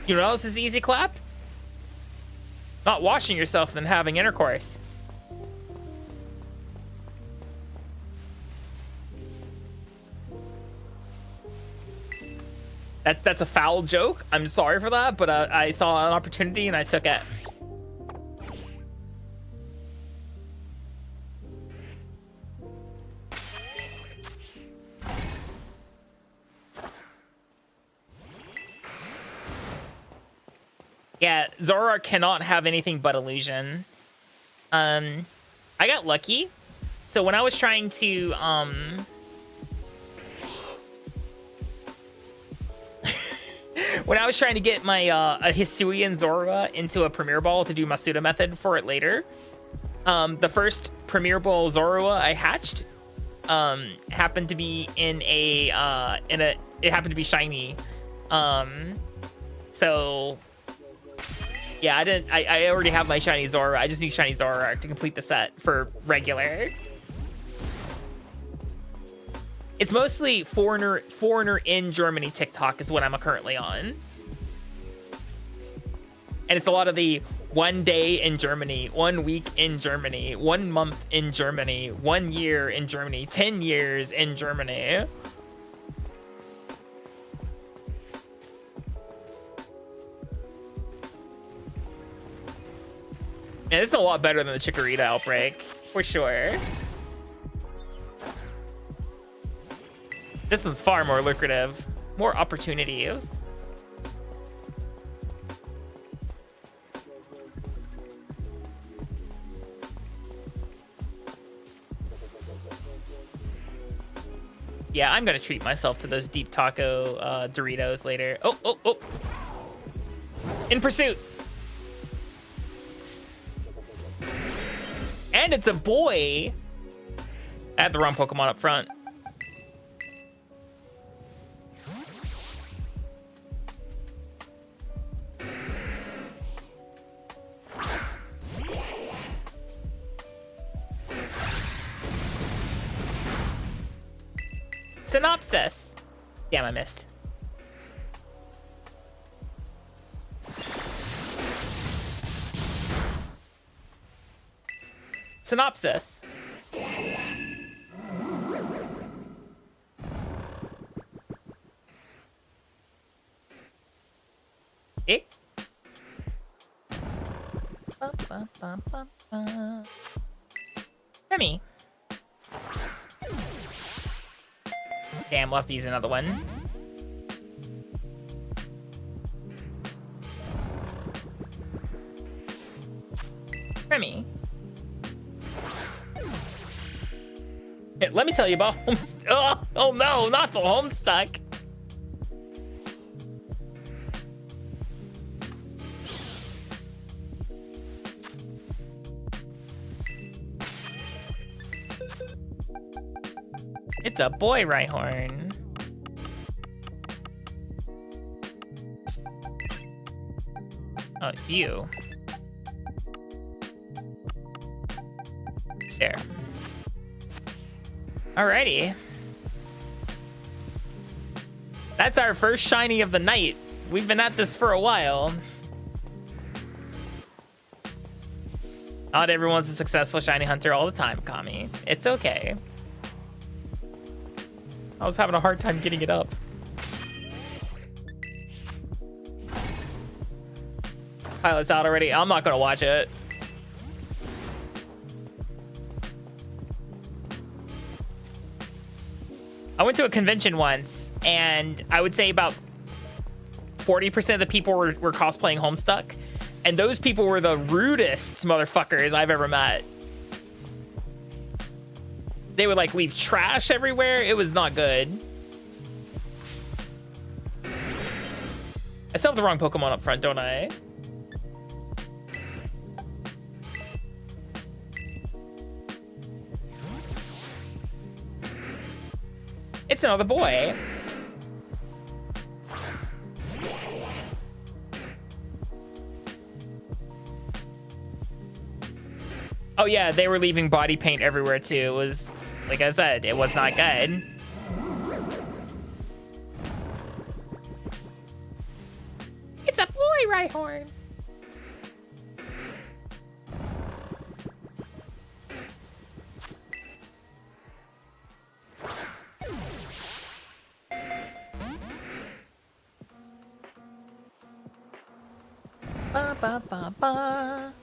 A: You know what else is easy clap? Not washing yourself then having intercourse. That's a foul joke. I'm sorry for that, but I saw an opportunity and I took it. Yeah, Zoroark cannot have anything but illusion. I got lucky. So when I was trying to when I was trying to get my a Hisuian Zorua into a Premier Ball to do Masuda method for it later, the first Premier Ball Zorua I hatched happened to be it happened to be shiny. So yeah, I already have my shiny Zorua. I just need shiny Zoroark to complete the set for regular. It's mostly foreigner in Germany TikTok is what I'm currently on. And it's a lot of the 1 day in Germany, 1 week in Germany, 1 month in Germany, 1 year in Germany, 10 years in Germany. Yeah, this is a lot better than the Chikorita outbreak, for sure. This one's far more lucrative. More opportunities. Yeah, I'm gonna treat myself to those deep taco Doritos later. Oh, oh, oh. In pursuit. And it's a boy. I had the wrong Pokemon up front. Synopsis. Damn, I missed. Synopsis. Eh? Remy. Damn, we'll have to use another one. Remy. Hey, let me tell you about oh no, not the Homestuck. It's a boy, Rhyhorn. Oh, you. There. Alrighty. That's our first shiny of the night. We've been at this for a while. Not everyone's a successful shiny hunter all the time, Kami. It's okay. I was having a hard time getting it up. Pilot's out already. I'm not gonna watch it. I went to a convention once, and I would say about 40% of the people were cosplaying Homestuck, and those people were the rudest motherfuckers I've ever met. They would like leave trash everywhere. It was not good. I still have the wrong Pokemon up front, don't I? It's another boy. Oh yeah, they were leaving body paint everywhere too. It was, like I said, it was not good. It's a boy, Rhyhorn. Ba ba ba ba.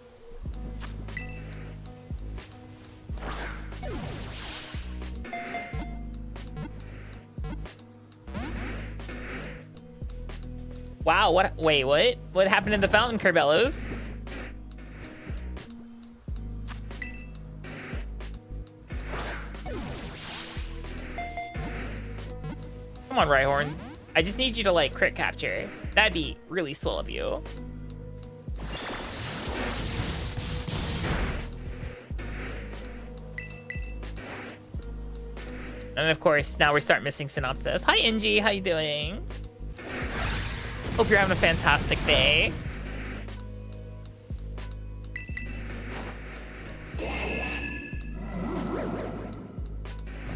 A: Wow, what? Wait, what? What happened in the fountain, Curbellos? Come on, Rhyhorn. I just need you to, like, crit capture. That'd be really swell of you. And of course, now we're starting missing Synopsis. Hi, Ingy. How you doing? Hope you're having a fantastic day.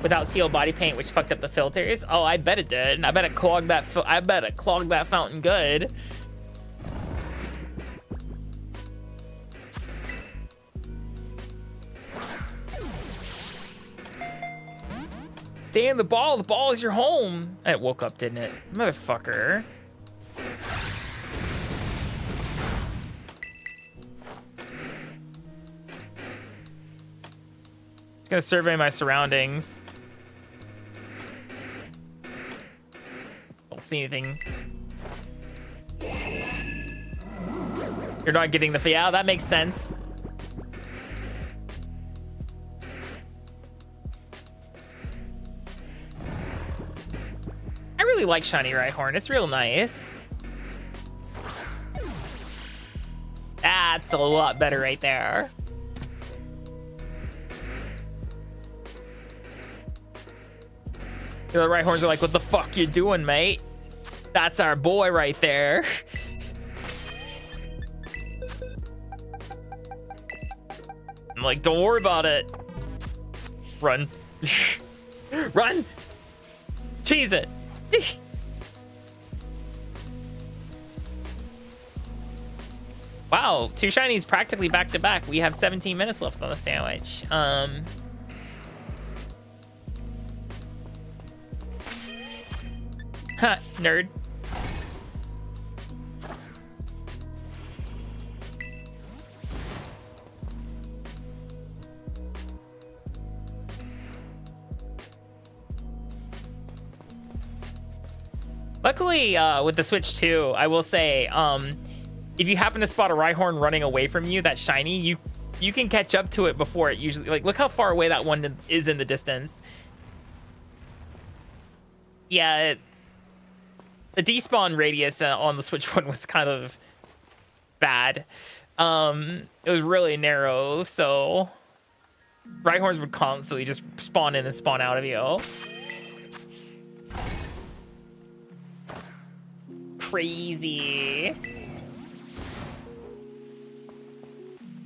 A: Without sealed body paint, which fucked up the filters. Oh, I bet it did. I bet it clogged that. I bet it clogged that fountain good. Stay in the ball. The ball is your home. And it woke up, didn't it, motherfucker? Just gonna survey my surroundings. Don't see anything. You're not getting the... Yeah, that makes sense. I really like Shiny Rhyhorn. It's real nice. That's a lot better right there. The other Rhyhorns are like, what the fuck you doing, mate? That's our boy right there. I'm like, don't worry about it. Run. Run! Cheese it! Wow, 2 shinies practically back to back. We have 17 minutes left on the sandwich. Huh, nerd. Luckily, with the Switch 2, I will say, if you happen to spot a Rhyhorn running away from you, that's shiny, you can catch up to it before it usually... Like, look how far away that one is in the distance. Yeah, the despawn radius on the Switch 1 was kind of bad. It was really narrow, so Rhyhorns would constantly just spawn in and spawn out of you. Crazy.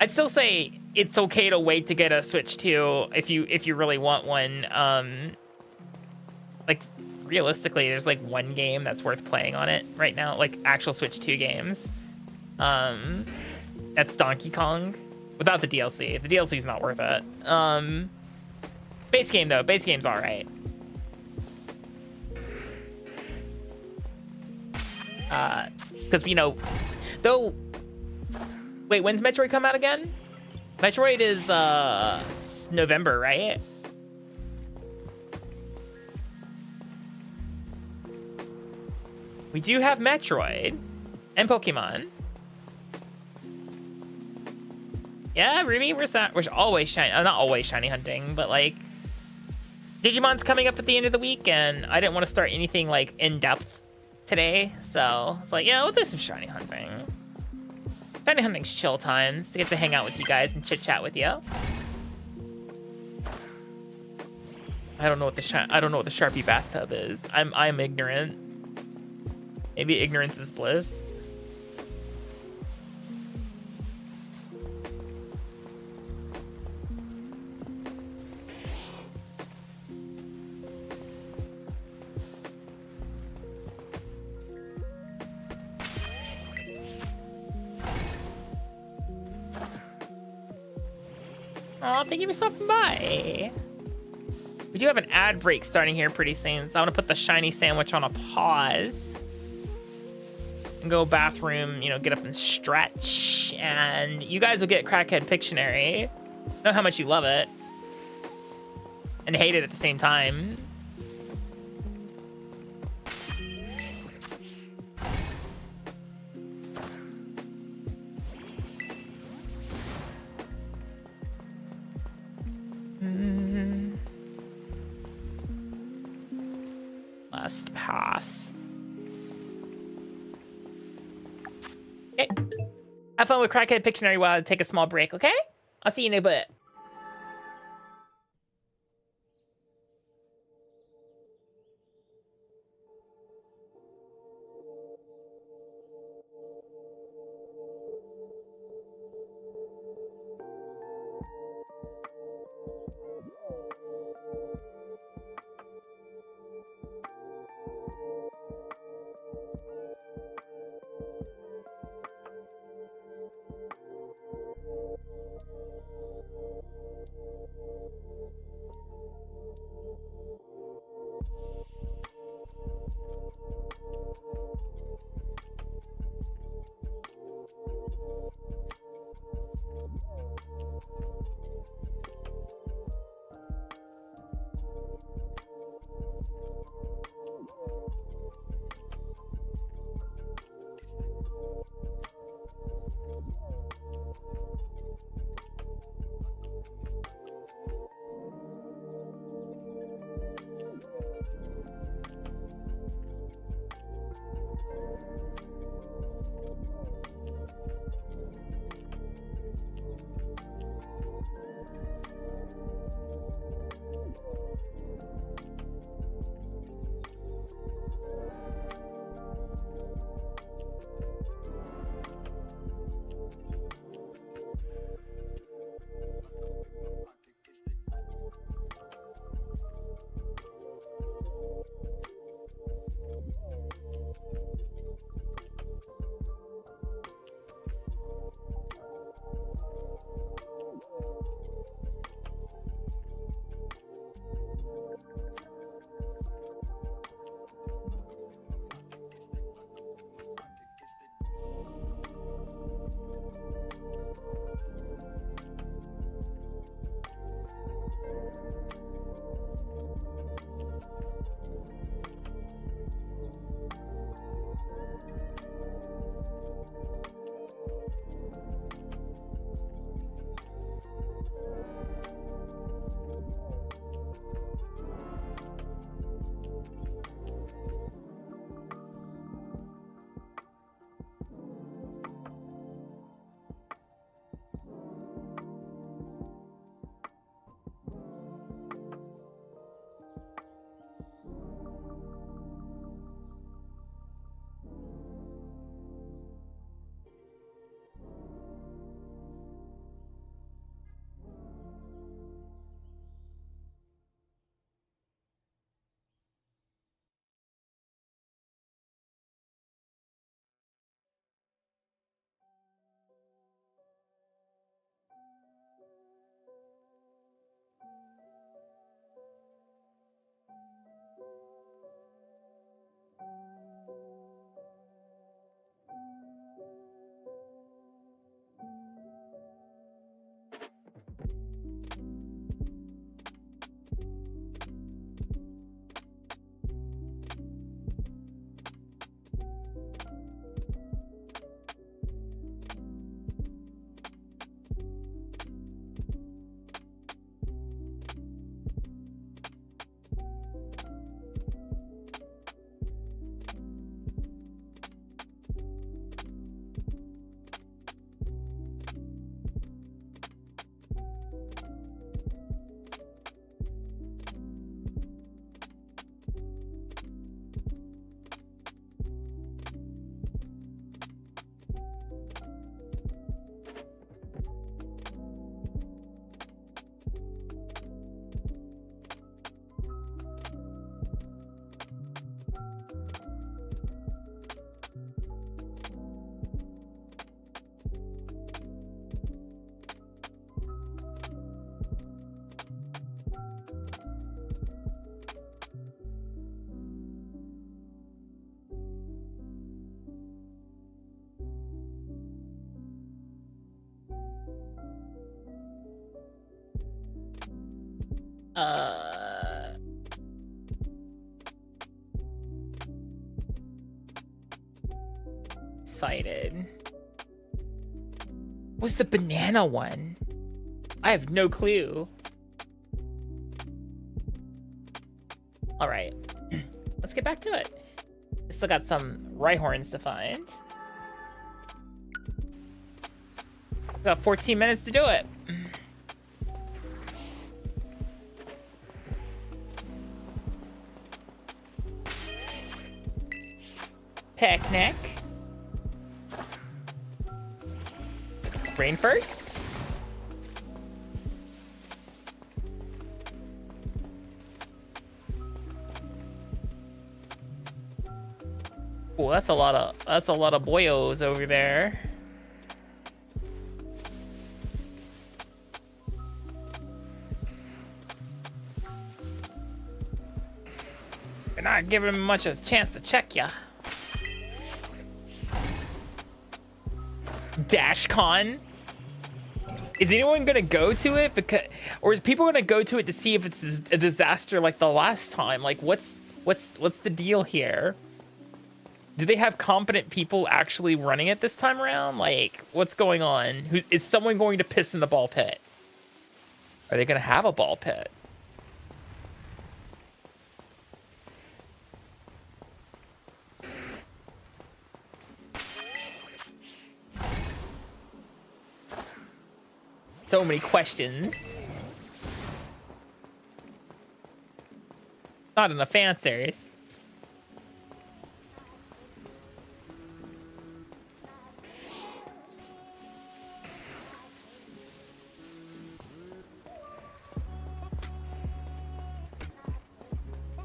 A: I'd still say it's okay to wait to get a Switch 2 if you really want one. Like, realistically, there's like one game that's worth playing on it right now, like actual Switch 2 games. That's Donkey Kong without the DLC. The DLC's not worth it. Base game though, base game's all right. Because you know, though. Wait, when's Metroid come out again? Metroid is it's November, right? We do have Metroid and Pokemon. Yeah, Ruby, we're always shiny. Not always shiny hunting, but like Digimon's coming up at the end of the week, and I didn't want to start anything like in depth today, so it's like, yeah, we'll do some shiny hunting. Shiny hunting's chill times to get to hang out with you guys and chit chat with you. I don't know what the Sharpie bathtub is. I'm ignorant. Maybe ignorance is bliss. Oh, thank you for stopping by. We do have an ad break starting here pretty soon, so I want to put the shiny sandwich on a pause and go bathroom, you know, get up and stretch, and you guys will get Crackhead Pictionary. Know how much you love it and hate it at the same time. Last pass. Okay. Have fun with Crackhead Pictionary while I take a small break, okay? I'll see you in a bit. Excited. Was the banana one? I have no clue. All right, let's get back to it. Still got some Rhyhorns to find. About 14 minutes to do it. Picnic. Rain first. Oh, that's a lot of boyos over there. You're not giving him much of a chance to check ya. DashCon? Is anyone gonna go to it or is people gonna go to it to see if it's a disaster like the last time? Like what's the deal here? Do they have competent people actually running it this time around? Like, what's going on? Is someone going to piss in the ball pit? Are they going to have a ball pit? So many questions. Not enough answers.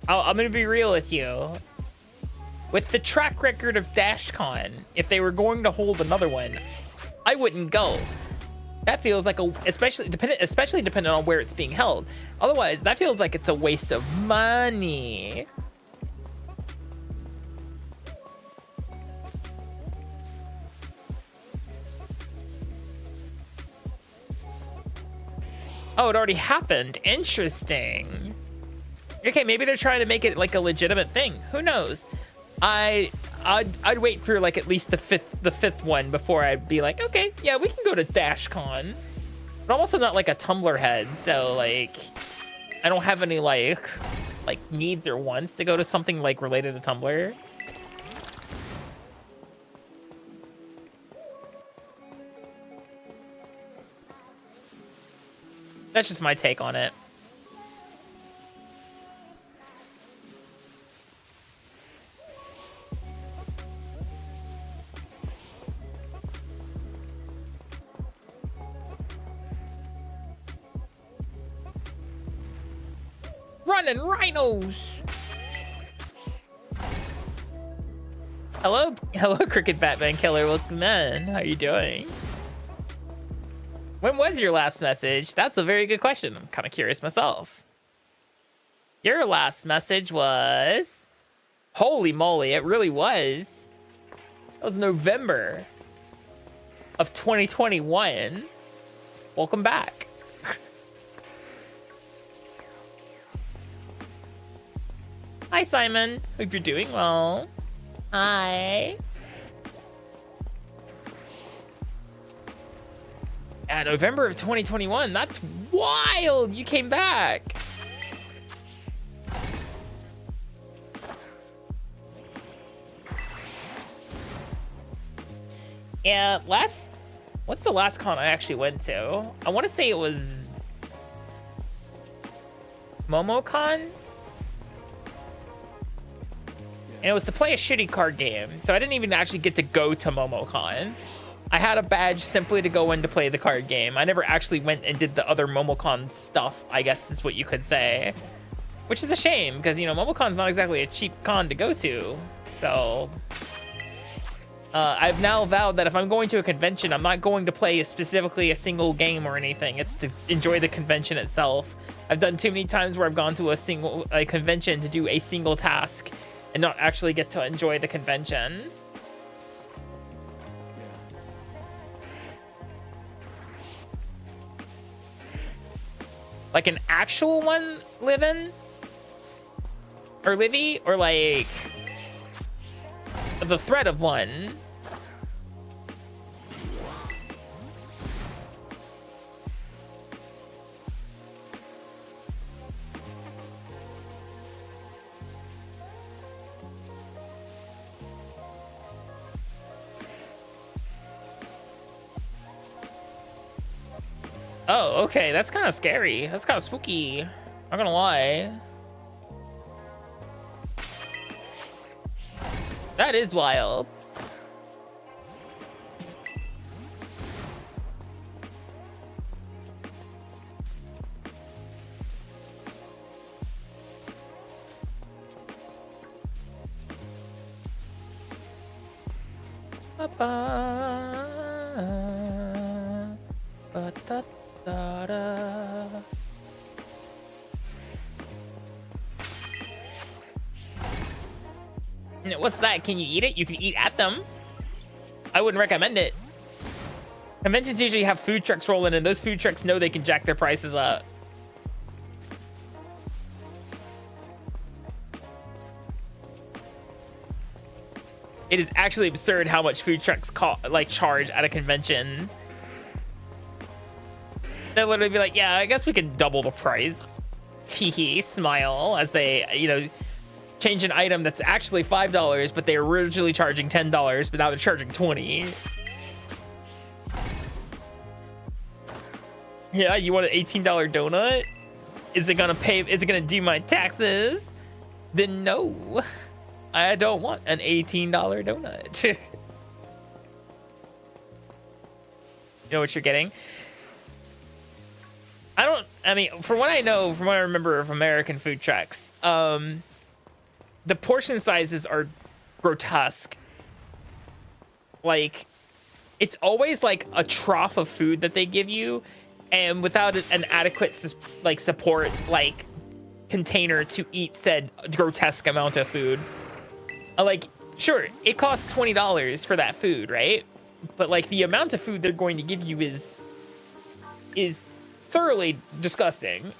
A: I'm gonna be real with you. With the track record of DashCon, if they were going to hold another one, I wouldn't go. That feels like especially depending on where it's being held. Otherwise, that feels like it's a waste of money. Oh, it already happened. Interesting. Okay, maybe they're trying to make it like a legitimate thing. Who knows? I'd wait for like at least the fifth one before I'd be like, okay, yeah, we can go to DashCon. But I'm also not like a Tumblr head, so like I don't have any like needs or wants to go to something like related to Tumblr. That's just my take on it. Running rhinos. Hello, Cricket Batman Killer. Welcome in. How are you doing? When was your last message? That's a very good question. I'm kind of curious myself. Your last message was... Holy moly, it really was. That was November of 2021. Welcome back. Hi, Simon. Hope you're doing well. Hi. Yeah, November of 2021. That's wild. You came back. Yeah, what's the last con I actually went to? I want to say it was MomoCon. And it was to play a shitty card game. So I didn't even actually get to go to MomoCon. I had a badge simply to go in to play the card game. I never actually went and did the other MomoCon stuff, I guess is what you could say. Which is a shame, because, you know, MomoCon's not exactly a cheap con to go to. So... I've now vowed that if I'm going to a convention, I'm not going to play specifically a single game or anything. It's to enjoy the convention itself. I've done too many times where I've gone to a convention to do a single task and not actually get to enjoy the convention. Like an actual one living? Or Livy? Or like the threat of one? Oh, okay, that's kind of scary. That's kind of spooky. Not gonna lie. That is wild. What's that? Can you eat it? You can eat at them. I wouldn't recommend it. Conventions usually have food trucks rolling, and those food trucks know they can jack their prices up. It is actually absurd how much food trucks charge at a convention. They'll literally be like, yeah, I guess we can double the price. Teehee, smile, as they, you know, change an item that's actually $5, but they were originally charging $10, but now they're charging $20. Yeah, you want an $18 donut? Is it gonna do my taxes? Then no. I don't want an $18 donut. You know what you're getting? I mean, from what I know, from what I remember of American food trucks, the portion sizes are grotesque. Like, it's always like a trough of food that they give you, and without an adequate support container to eat said grotesque amount of food. Like, sure, it costs $20 for that food, right? But like the amount of food they're going to give you is thoroughly disgusting.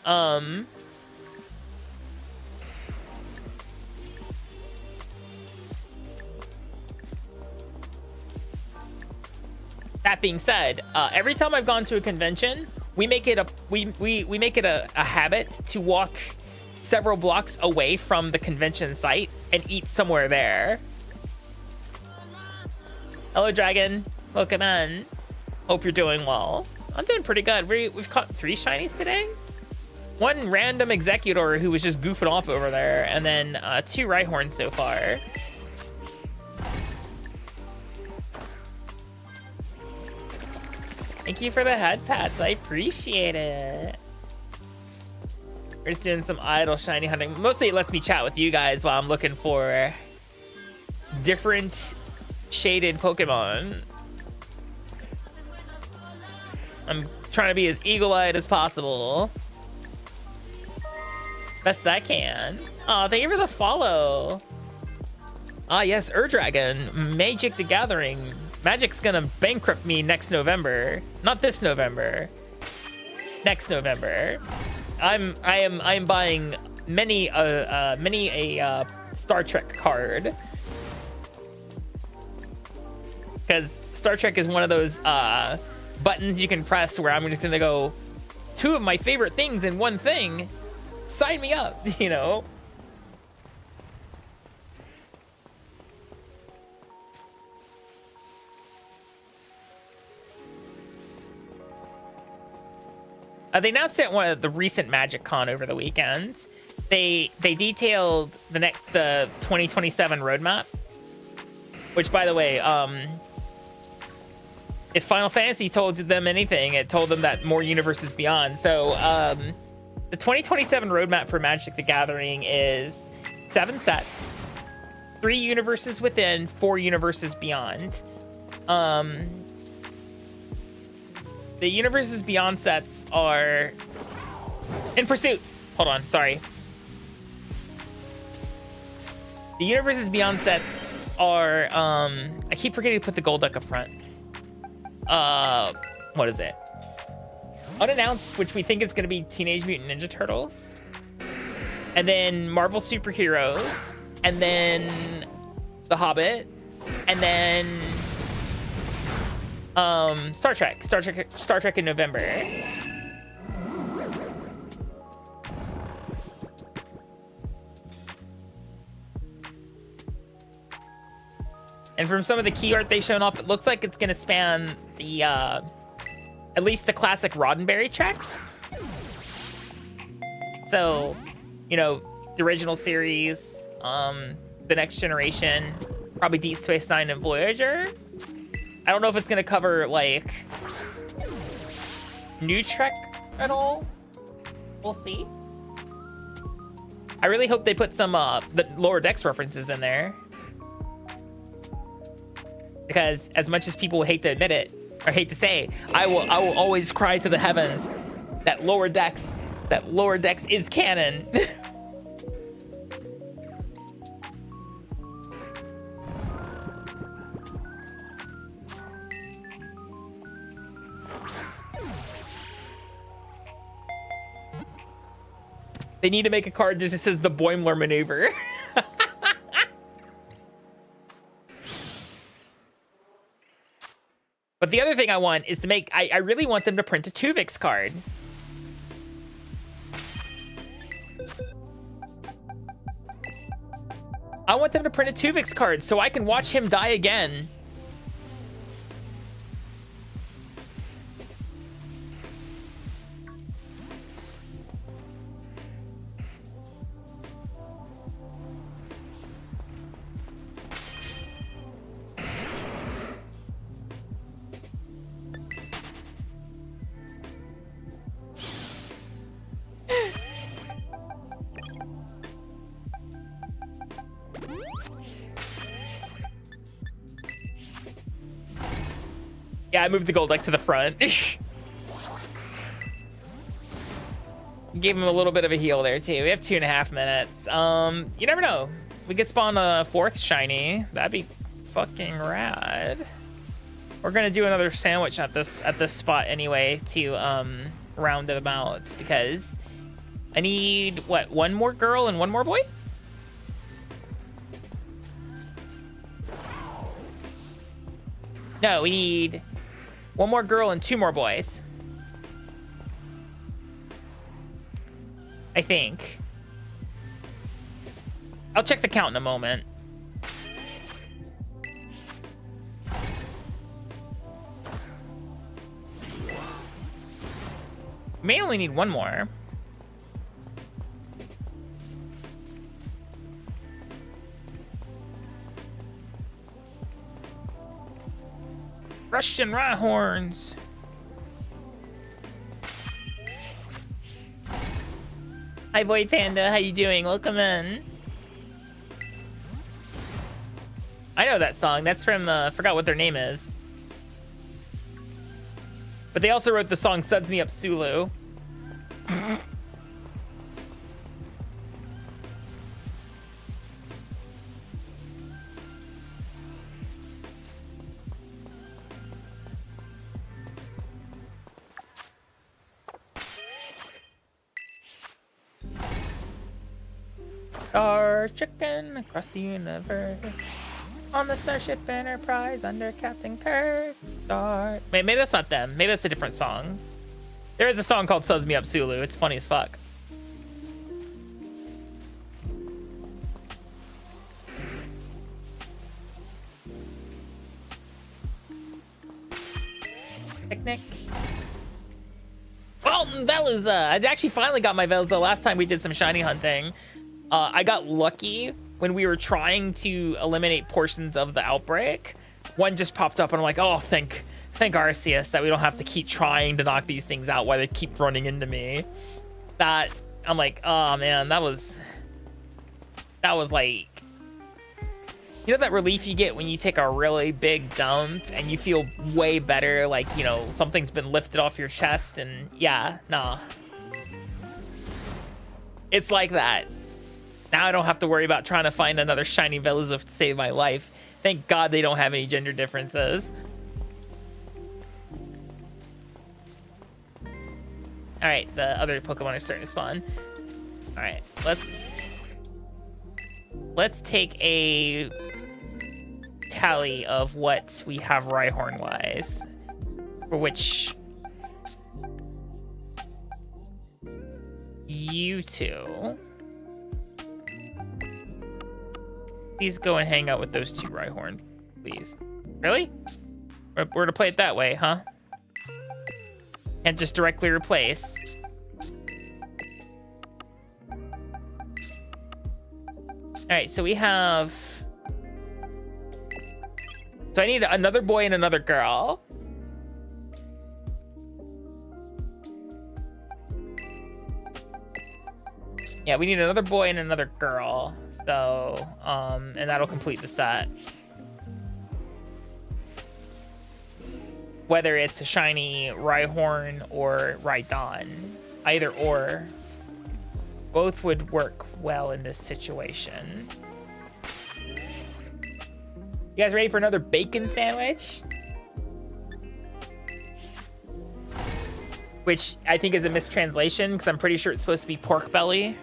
A: That being said, every time I've gone to a convention, we make it a habit to walk several blocks away from the convention site and eat somewhere there. Hello, Dragon. Welcome in. Hope you're doing well. I'm doing pretty good. We've caught 3 shinies today. 1 random executor who was just goofing off over there, and then 2 Rhyhorns so far. Thank you for the head pats. I appreciate it. We're just doing some idle shiny hunting. Mostly it lets me chat with you guys while I'm looking for different shaded Pokemon. I'm trying to be as eagle-eyed as possible. Best I can. Aw, thank you for the follow. Ah, yes, Ur-Dragon. Magic the Gathering. Magic's gonna bankrupt me next November. Not this November. Next November. I am buying many a Star Trek card. Because Star Trek is one of those buttons you can press where I'm just gonna go 2 of my favorite things in one thing. Sign me up, you know. They now sent one of the recent Magic Con over the weekend. They detailed the 2027 roadmap, which, by the way, if Final Fantasy told them anything, it told them that more universes beyond. So the 2027 roadmap for Magic the Gathering is 7 sets, 3 universes within, 4 universes beyond. The universes beyond sets are in pursuit. Hold on, sorry. The universes beyond sets are I keep forgetting to put the gold deck up front. What is it? unannounced, which we think is going to be Teenage Mutant Ninja Turtles, and then Marvel Superheroes, and then The Hobbit, and then Star Trek in November. And from some of the key art they've shown off, it looks like it's going to span the, at least the classic Roddenberry tracks. So, you know, the original series, the Next Generation, probably Deep Space Nine and Voyager. I don't know if it's going to cover, like, New Trek at all. We'll see. I really hope they put some the Lower Decks references in there. Because as much as people hate to admit it, or hate to say, I will always cry to the heavens that Lower Decks is canon. They need to make a card that just says the Boimler maneuver. But the other thing I want is to make, I really want them to print a Tuvix card. I want them to print a Tuvix card so I can watch him die again. Yeah, I moved the gold deck to the front. Gave him a little bit of a heal there too. We have 2.5 minutes. You never know. We could spawn a 4th shiny. That'd be fucking rad. We're gonna do another sandwich at this spot anyway to round them out because I need what, 1 more girl and 1 more boy? No, we need 1 more girl and 2 more boys. I think. I'll check the count in a moment. May only need 1 more. Russian Rhyhorns. Hi, Void Panda. How you doing? Welcome in. I know that song. That's from, forgot what their name is. But they also wrote the song Suds Me Up Sulu. Star chicken across the universe on the Starship Enterprise under Captain Kirk. Star. Maybe that's not them. Maybe that's a different song. There is a song called Suds Me Up Sulu. It's funny as fuck. Picnic. Well, Veluza. I actually finally got my Veluza last time we did some shiny hunting. I got lucky when we were trying to eliminate portions of the outbreak. One just popped up and I'm like, oh, thank Arceus that we don't have to keep trying to knock these things out while they keep running into me. That, I'm like, oh man, that was like, you know that relief you get when you take a really big dump and you feel way better, like, you know, something's been lifted off your chest and yeah, nah. It's like that. Now I don't have to worry about trying to find another shiny Veluza to save my life. Thank God they don't have any gender differences. All right, the other Pokemon are starting to spawn. All right, let's take a tally of what we have Rhyhorn wise, for which you two, please go and hang out with those two Rhyhorn, please. Really? We're to play it that way, huh? Can't just directly replace. All right, so we have... So I need another boy and another girl. Yeah, we need another boy and another girl. So, and that'll complete the set. Whether it's a shiny Rhyhorn or Rhydon, either or, both would work well in this situation. You guys ready for another bacon sandwich? Which I think is a mistranslation because I'm pretty sure it's supposed to be pork belly.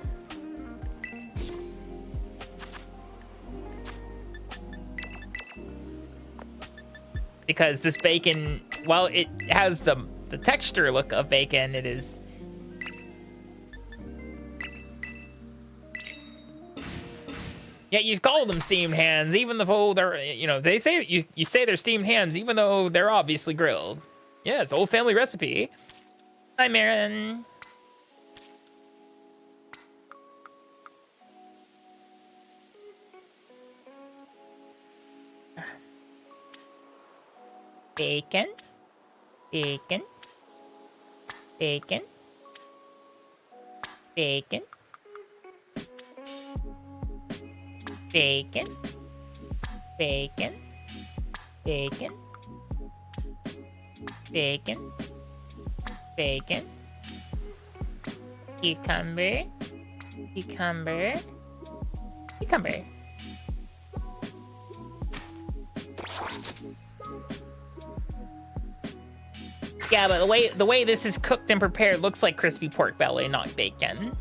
A: Because this bacon, while it has the texture look of bacon, it is... Yeah, you call them steamed hams, even though they're, you know, they say, you say they're steamed hams, even though they're obviously grilled. Yeah, it's old family recipe. Hi, Marin. Bacon, bacon, bacon, bacon, bacon, bacon, bacon, bacon, bacon, cucumber, cucumber, cucumber. Yeah, but the way this is cooked and prepared looks like crispy pork belly, not bacon.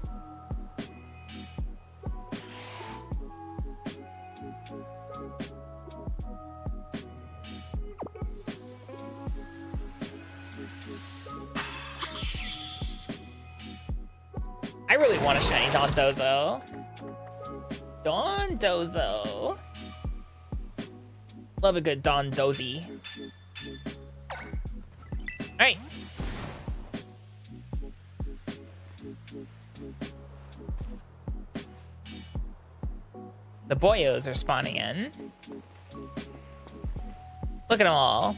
A: I really want a shiny Dondozo. Dondozo. Love a good Dondozy. All right. The boyos are spawning in. Look at them all.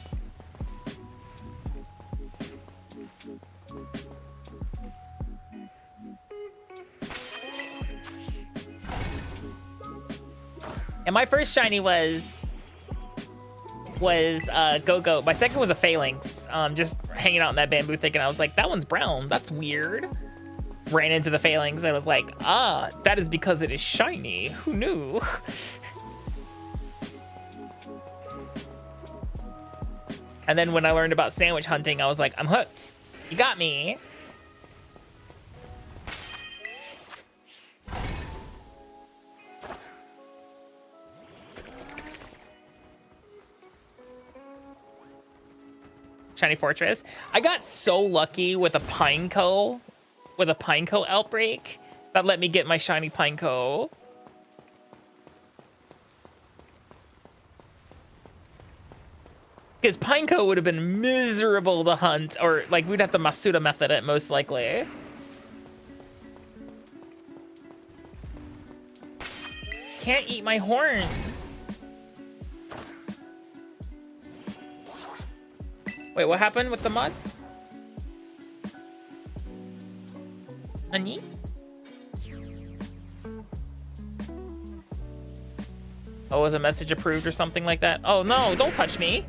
A: And my first shiny was Go-Go. My second was a Phalanx. Just hanging out in that bamboo thicket. I was like, that one's brown. That's weird. Ran into the Phalanx and I was like, ah, that is because it is shiny. Who knew? And then when I learned about sandwich hunting, I was like, I'm hooked. You got me. Shiny Fortress. I got so lucky with a Pineco outbreak that let me get my shiny Pineco. Because Pineco would have been miserable to hunt, or like we'd have to Masuda method it most likely. Can't eat my horn. Wait, what happened with the mods? Nani? Oh, was a message approved or something like that? Oh no, don't touch me.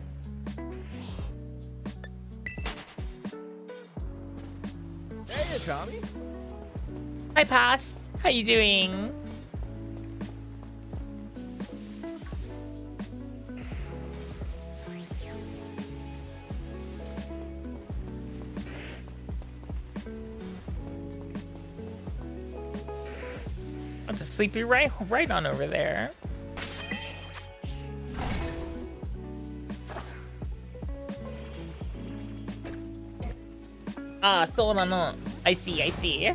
B: Hey, Akami.
A: Hi, Past. How you doing? That's a sleepy right on over there. Ah, so no. I see, I see.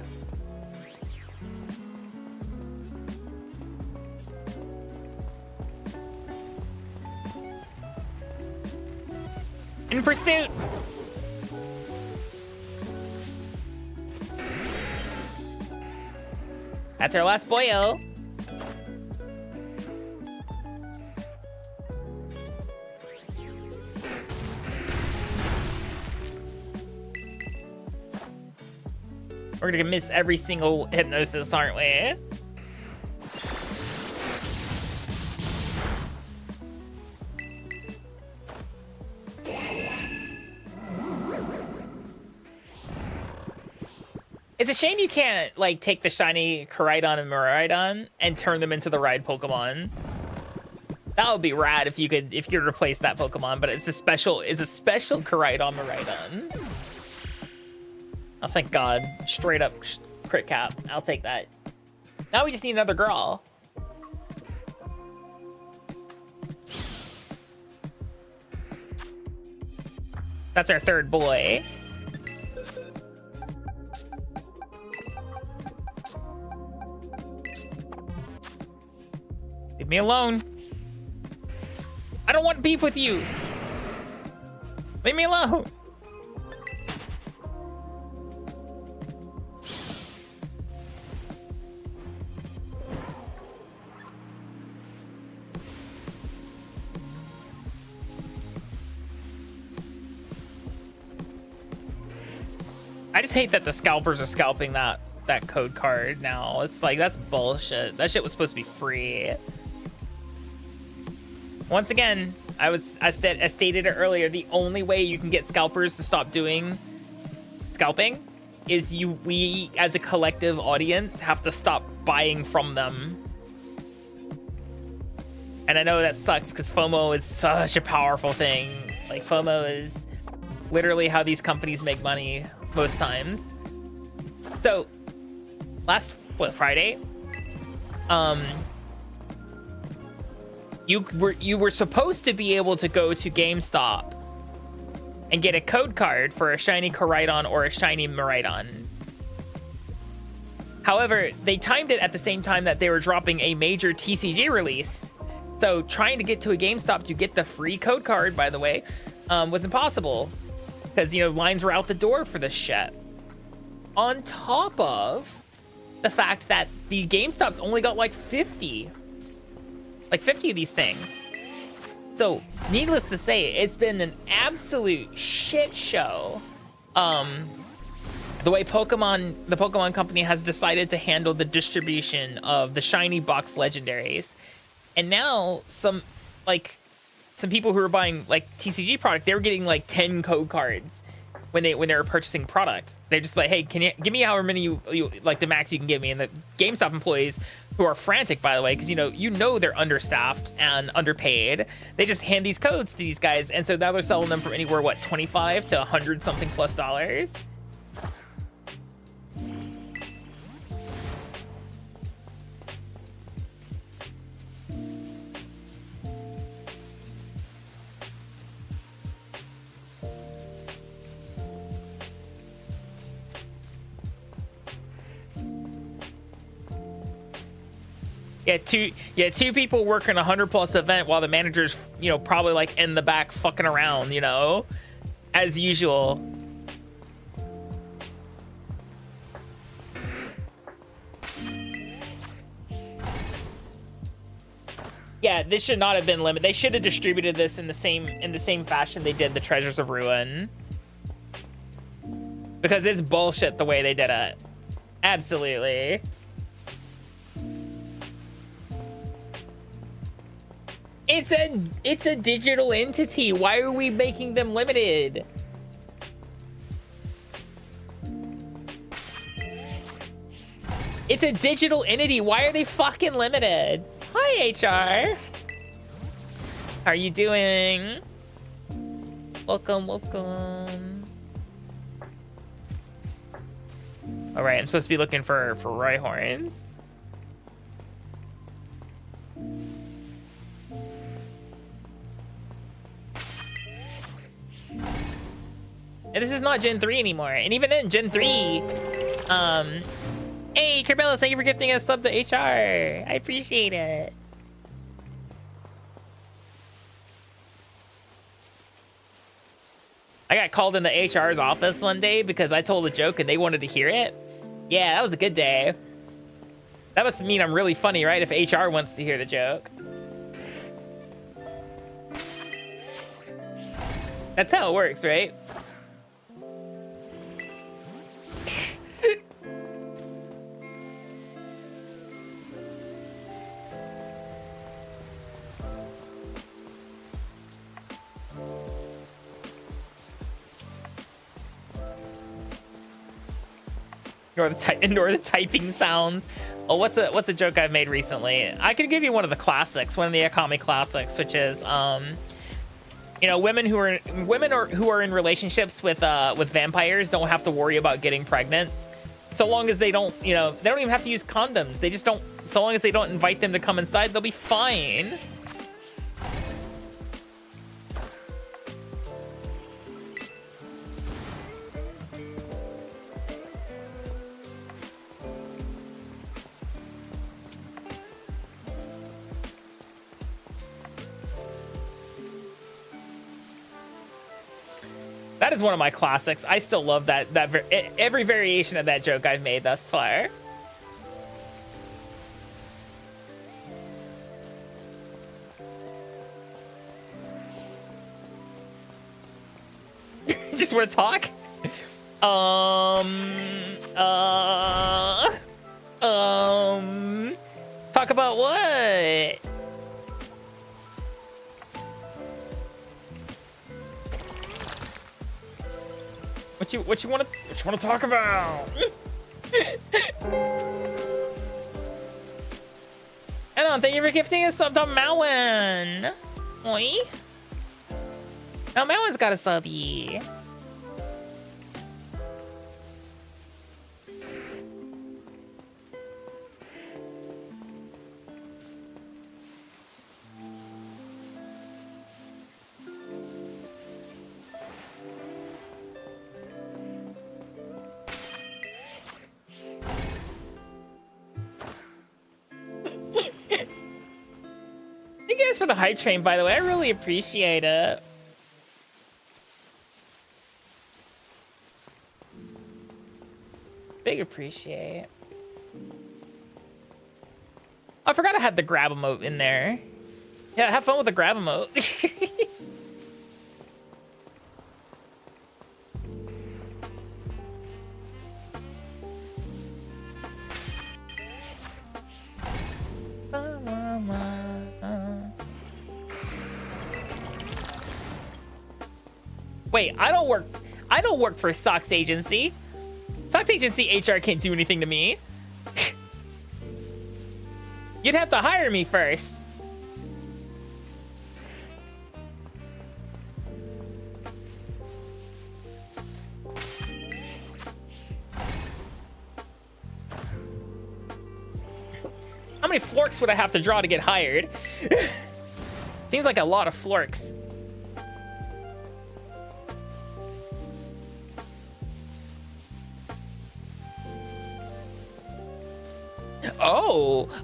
A: In pursuit. That's our last boyo. We're gonna miss every single hypnosis, aren't we? It's a shame you can't, like, take the shiny Koraidon and Miraidon and turn them into the ride Pokemon. That would be rad if you could replace that Pokemon, but it's a special Koraidon Miraidon. Oh, thank God. Straight up crit cap. I'll take that. Now we just need another girl. That's our third boy. Leave me alone. I don't want beef with you. Leave me alone. I just hate that the scalpers are scalping that code card now. It's like, that's bullshit. That shit was supposed to be free. Once again, I stated it earlier, the only way you can get scalpers to stop doing scalping is we as a collective audience have to stop buying from them. And I know that sucks because FOMO is such a powerful thing. Like, FOMO is literally how these companies make money most times. So last Friday, you were supposed to be able to go to GameStop and get a code card for a shiny Koraidon or a shiny Miraidon. However, they timed it at the same time that they were dropping a major TCG release. So trying to get to a GameStop to get the free code card, by the way, was impossible because, you know, lines were out the door for this shit. On top of the fact that the GameStops only got like 50 of these things. So needless to say, it's been an absolute shit show. The way the Pokemon company has decided to handle the distribution of the shiny box legendaries. And now some people who are buying like TCG product, they were getting like 10 code cards when they were purchasing product. They're just like, hey, can you give me however many you like the max you can give me? And the GameStop employees, who are frantic, by the way, because you know they're understaffed and underpaid, they just hand these codes to these guys, and so now they're selling them for anywhere, what, 25 to 100 something plus dollars. Two people working a 100+ event while the manager's, you know, probably like in the back fucking around, you know, as usual. Yeah, this should not have been limited. They should have distributed this in the same fashion they did the Treasures of Ruin. Because it's bullshit the way they did it. Absolutely. It's a digital entity. Why are we making them limited? It's a digital entity. Why are they fucking limited? Hi, HR. How are you doing? Welcome, welcome. All right, I'm supposed to be looking for Rhyhorns. And this is not Gen 3 anymore. And even then, Gen 3, hey, Carmela, thank you for gifting us sub to HR. I appreciate it. I got called into HR's office one day because I told a joke and they wanted to hear it. Yeah, that was a good day. That must mean I'm really funny, right? If HR wants to hear the joke. That's how it works, right? Ignore the typing sounds. Oh, what's a joke I've made recently? I could give you one of the classics, one of the Akami classics, which is you know, women who are in relationships with vampires don't have to worry about getting pregnant, so long as they don't, you know, they don't even have to use condoms. They just don't. So long as they don't invite them to come inside, they'll be fine. That is one of my classics. I still love that. Every variation of that joke I've made thus far. Just want to talk? Talk about what? What you want to talk about? Hello, thank you for gifting us sub to Malwin. Oi. Now Malwin's got a subby. Thank you guys for the hype train, by the way. I really appreciate it. Big appreciate. I forgot I had the grab emote in there. Yeah, have fun with the grab emote. Wait, I don't work for Socks Agency. Socks Agency HR can't do anything to me. You'd have to hire me first. How many florks would I have to draw to get hired? Seems like a lot of florks.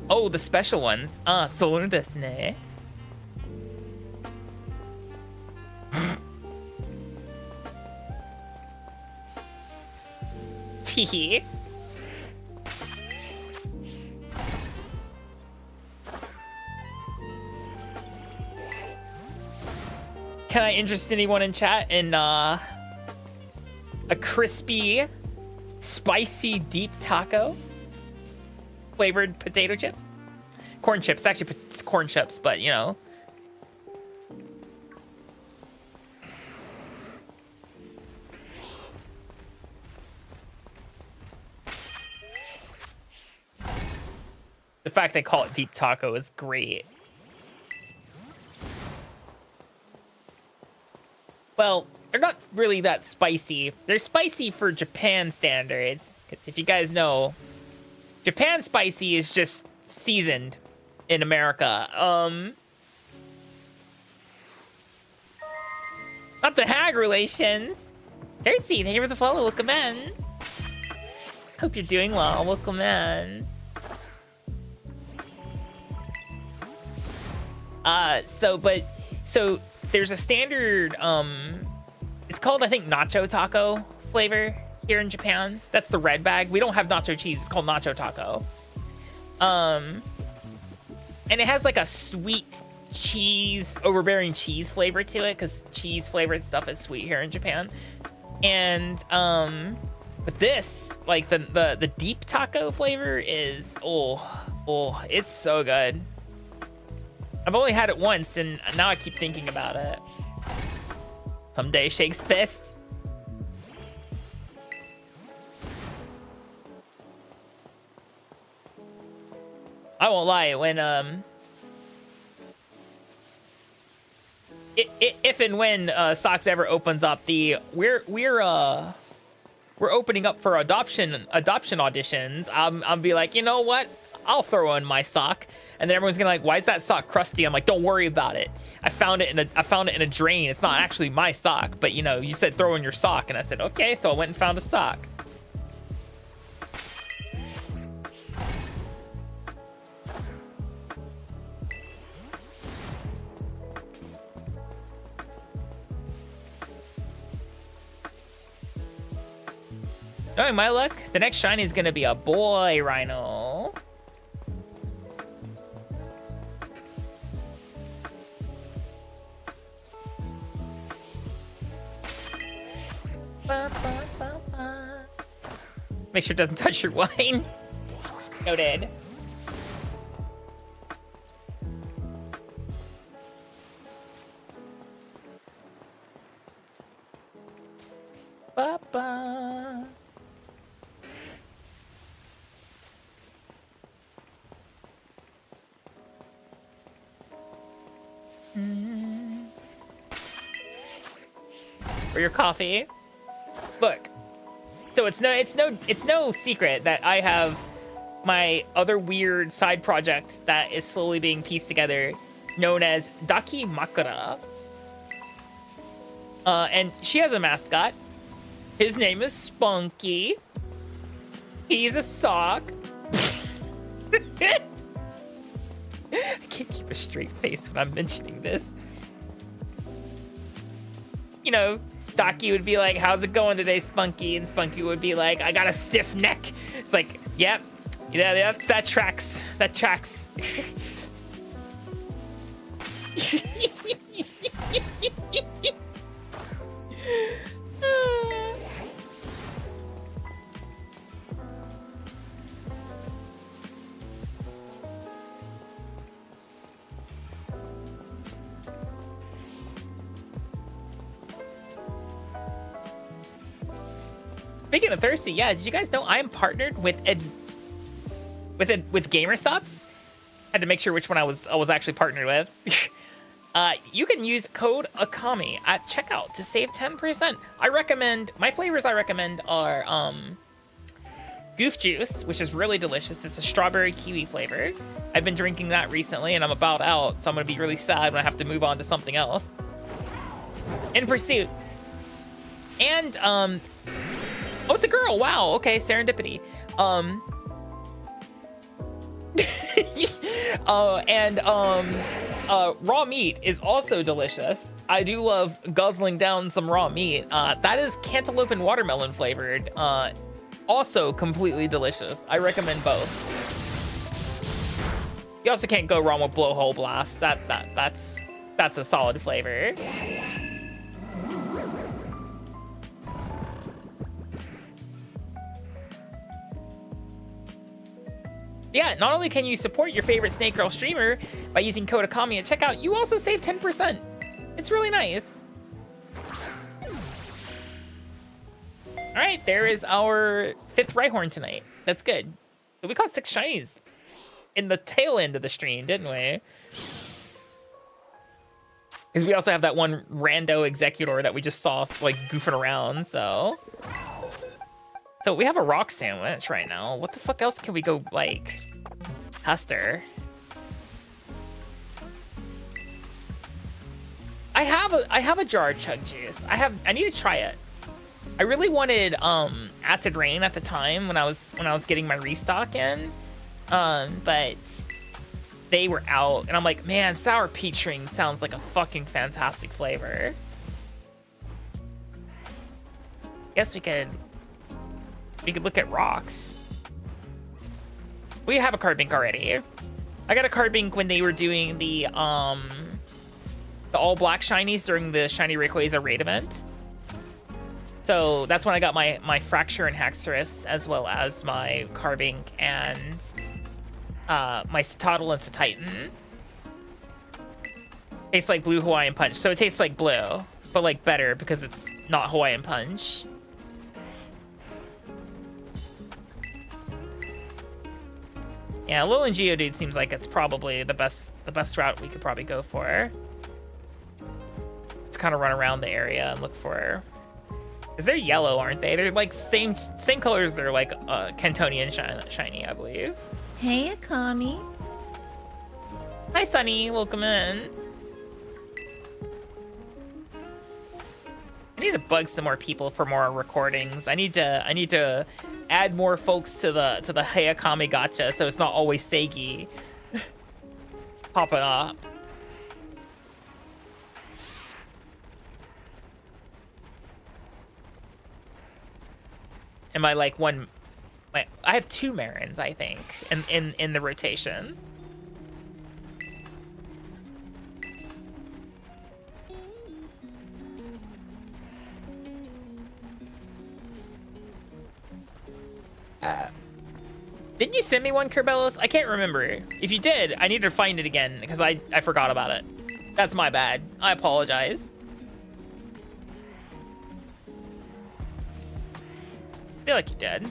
A: Oh, the special ones. So desu ne. Tee. Can I interest anyone in chat in a crispy, spicy, deep taco? Flavored potato chip? Corn chips. Actually, it's corn chips, but you know. The fact they call it deep taco is great. Well, they're not really that spicy. They're spicy for Japan standards. Because if you guys know, Japan spicy is just seasoned in America. Not the hag relations. Darcy, thank you for the follow. Welcome in. Hope you're doing well. Welcome in. So there's a standard, it's called, I think, nacho taco flavor here in Japan. That's the red bag. We don't have nacho cheese. It's called nacho taco. And it has like a sweet cheese, overbearing cheese flavor to it, because cheese flavored stuff is sweet here in Japan. And but this, like the deep taco flavor is it's so good. I've only had it once, and now I keep thinking about it. Someday shakes fist. I won't lie, when if and when Socks ever opens up, we're opening up for adoption auditions. I'll be like, you know what? I'll throw in my sock, and then everyone's gonna like, why is that sock crusty? I'm like, don't worry about it. I found it in a drain. It's not actually my sock, but you know, you said throw in your sock, and I said okay, so I went and found a sock. Knowing my luck, the next shiny is gonna be a boy rhino. Make sure it doesn't touch your wine. Noted. Ba-ba. For your coffee. Look. So it's no secret that I have my other weird side project that is slowly being pieced together, known as Daki Makura. And she has a mascot. His name is Spunky. He's a sock. I can't keep a straight face when I'm mentioning this. You know, Daki would be like, how's it going today, Spunky? And Spunky would be like, I got a stiff neck. It's like, yep. Yeah, that tracks. That tracks. Speaking of thirsty, yeah, did you guys know I'm partnered with Gamersops? Had to make sure which one I was actually partnered with. You can use code Akami at checkout to save 10%. My flavors I recommend are Goof Juice, which is really delicious. It's a strawberry kiwi flavor. I've been drinking that recently, and I'm about out, so I'm gonna be really sad when I have to move on to something else. In Pursuit. And oh, it's a girl. Wow. Okay, serendipity. Raw meat is also delicious. I do love guzzling down some raw meat. That is cantaloupe and watermelon flavored. Also completely delicious. I recommend both. You also can't go wrong with Blowhole Blast. That's a solid flavor. Yeah, not only can you support your favorite Snake Girl streamer by using code Akami at checkout, you also save 10%. It's really nice. All right, there is our 5th Rhyhorn tonight. That's good. So we caught 6 shinies in the tail end of the stream, didn't we? Because we also have that one rando executor that we just saw like goofing around, so we have a rock sandwich right now. What the fuck else can we go, like, Hester? I have a jar of chug juice. I need to try it. I really wanted Acid Rain at the time when I was getting my restock in, but they were out, and I'm like, man, sour peach ring sounds like a fucking fantastic flavor. Guess we could look at rocks. We have a card bank already. I got a card bank when they were doing the all black shinies during the Shiny Rayquaza raid event. So that's when I got my Fracture and Haxorus, as well as my Carbink and my Citadel and Cititan. Tastes like blue Hawaiian Punch. So it tastes like blue, but like better because it's not Hawaiian Punch. Yeah, Alolan Geodude seems like it's probably the best route we could probably go for. Just kind of run around the area and look for. Because they're yellow, aren't they? They're like same colors. They're like Cantonian shiny, I believe.
D: Hey, Akami.
A: Hi, Sunny. Welcome in. I need to bug some more people for more recordings. I need to add more folks to the Hey Akami Gacha, so it's not always Seigi popping up. Am I like one? I have 2 Marins, I think, in the rotation. Didn't you send me one, Kerbellos? I can't remember. If you did, I need to find it again because I forgot about it. That's my bad. I apologize. I feel like you did.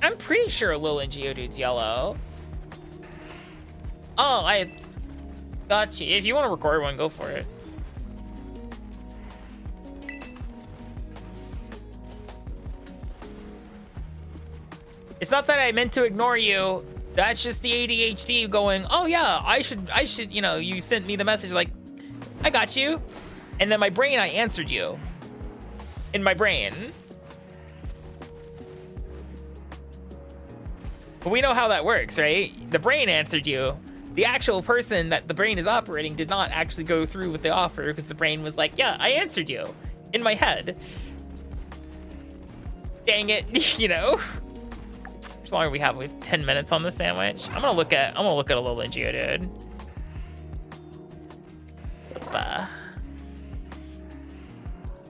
A: I'm pretty sure Alolan Geodude's yellow. Oh, I got you. If you want to record one, go for it. It's not that I meant to ignore you. That's just the ADHD going, oh yeah, I should, you know, you sent me the message like, I got you. And then my brain, I answered you. In my brain. But we know how that works, right? The brain answered you. The actual person that the brain is operating did not actually go through with the offer because the brain was like, yeah, I answered you. In my head. Dang it, you know? As long as we have 10 minutes on the sandwich. I'm gonna look at Alolan Geodude.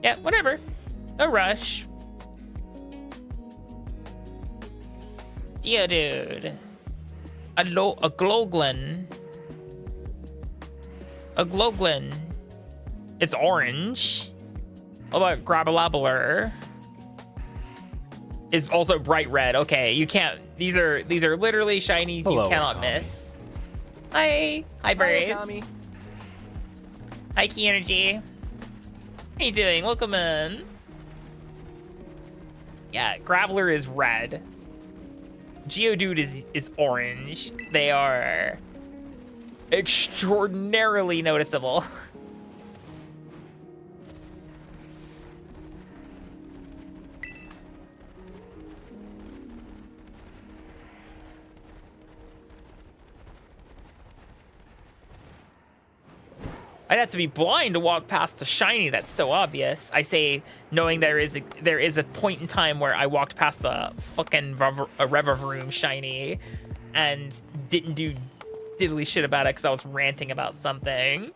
A: Yeah, whatever. No rush. Geodude. A Glowglin. A Glowglin. It's orange. What about Grabalabler? Is also bright red. Okay, you can't. These are literally shinies. Hello, you cannot miss. Hi, birds.
B: Hi, Akami.
A: Hi, Key Energy. How you doing? Welcome in. Yeah, Graveler is red. Geodude is orange. They are extraordinarily noticeable. I'd have to be blind to walk past the shiny that's so obvious. I say, knowing there is a point in time where I walked past a fucking Revavroom shiny and didn't do diddly shit about it because I was ranting about something.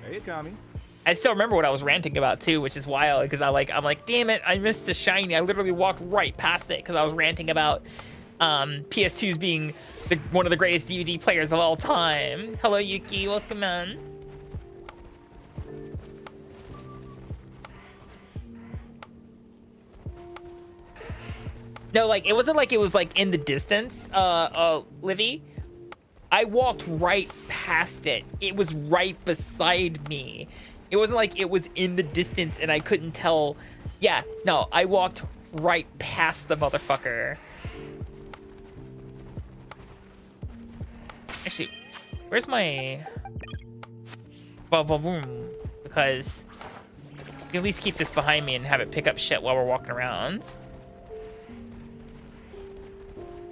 B: Hey, Akami.
A: I still remember what I was ranting about too, which is wild because I'm like, damn it, I missed a shiny. I literally walked right past it because I was ranting about PS2's being one of the greatest DVD players of all time. Hello, Yuki. Welcome in. No, like, it wasn't like it was, like, in the distance, Livy. I walked right past it. It was right beside me. It wasn't like it was in the distance and I couldn't tell. Yeah, no, I walked right past the motherfucker. Actually, where's my vtuber? Because you can at least keep this behind me and have it pick up shit while we're walking around.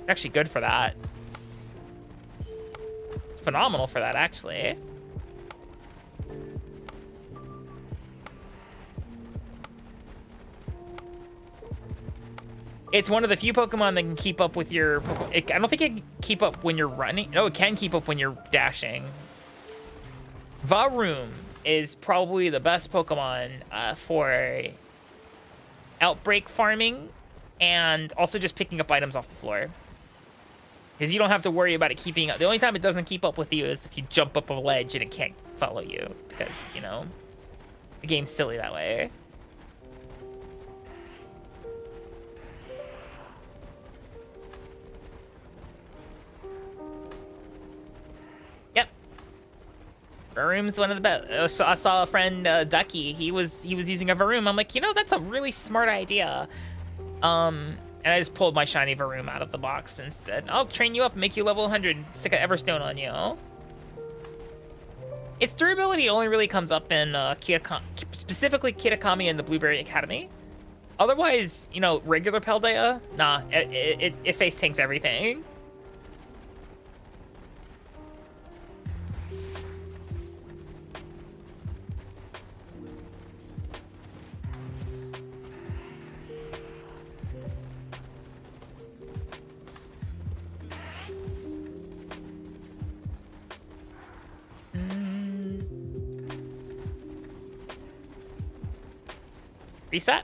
A: Actually good for that. Phenomenal for that, actually. It's one of the few Pokemon that can keep up with your... I don't think it can keep up when you're running. No, it can keep up when you're dashing. Varoom is probably the best Pokemon for outbreak farming and also just picking up items off the floor. Because you don't have to worry about it keeping up. The only time it doesn't keep up with you is if you jump up a ledge and it can't follow you. Because, you know, the game's silly that way. Yep. Varoom's one of the best. I saw a friend, Ducky. He was using a Varoom. I'm like, you know, that's a really smart idea. And I just pulled my shiny Varoom out of the box and said, I'll train you up and make you level 100, stick an Everstone on you. Its durability only really comes up in specifically Kitakami and the Blueberry Academy. Otherwise, you know, regular Paldea, nah, it face tanks everything. Reset.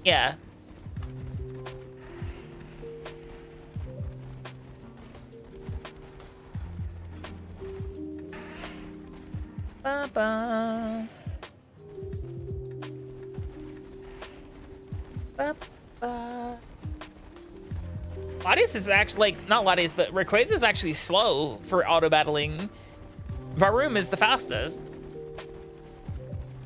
A: Yeah. Ba-ba. Ba-ba. Latias is actually, like, not Latias, but Rayquaza is actually slow for auto-battling. Varoom is the fastest.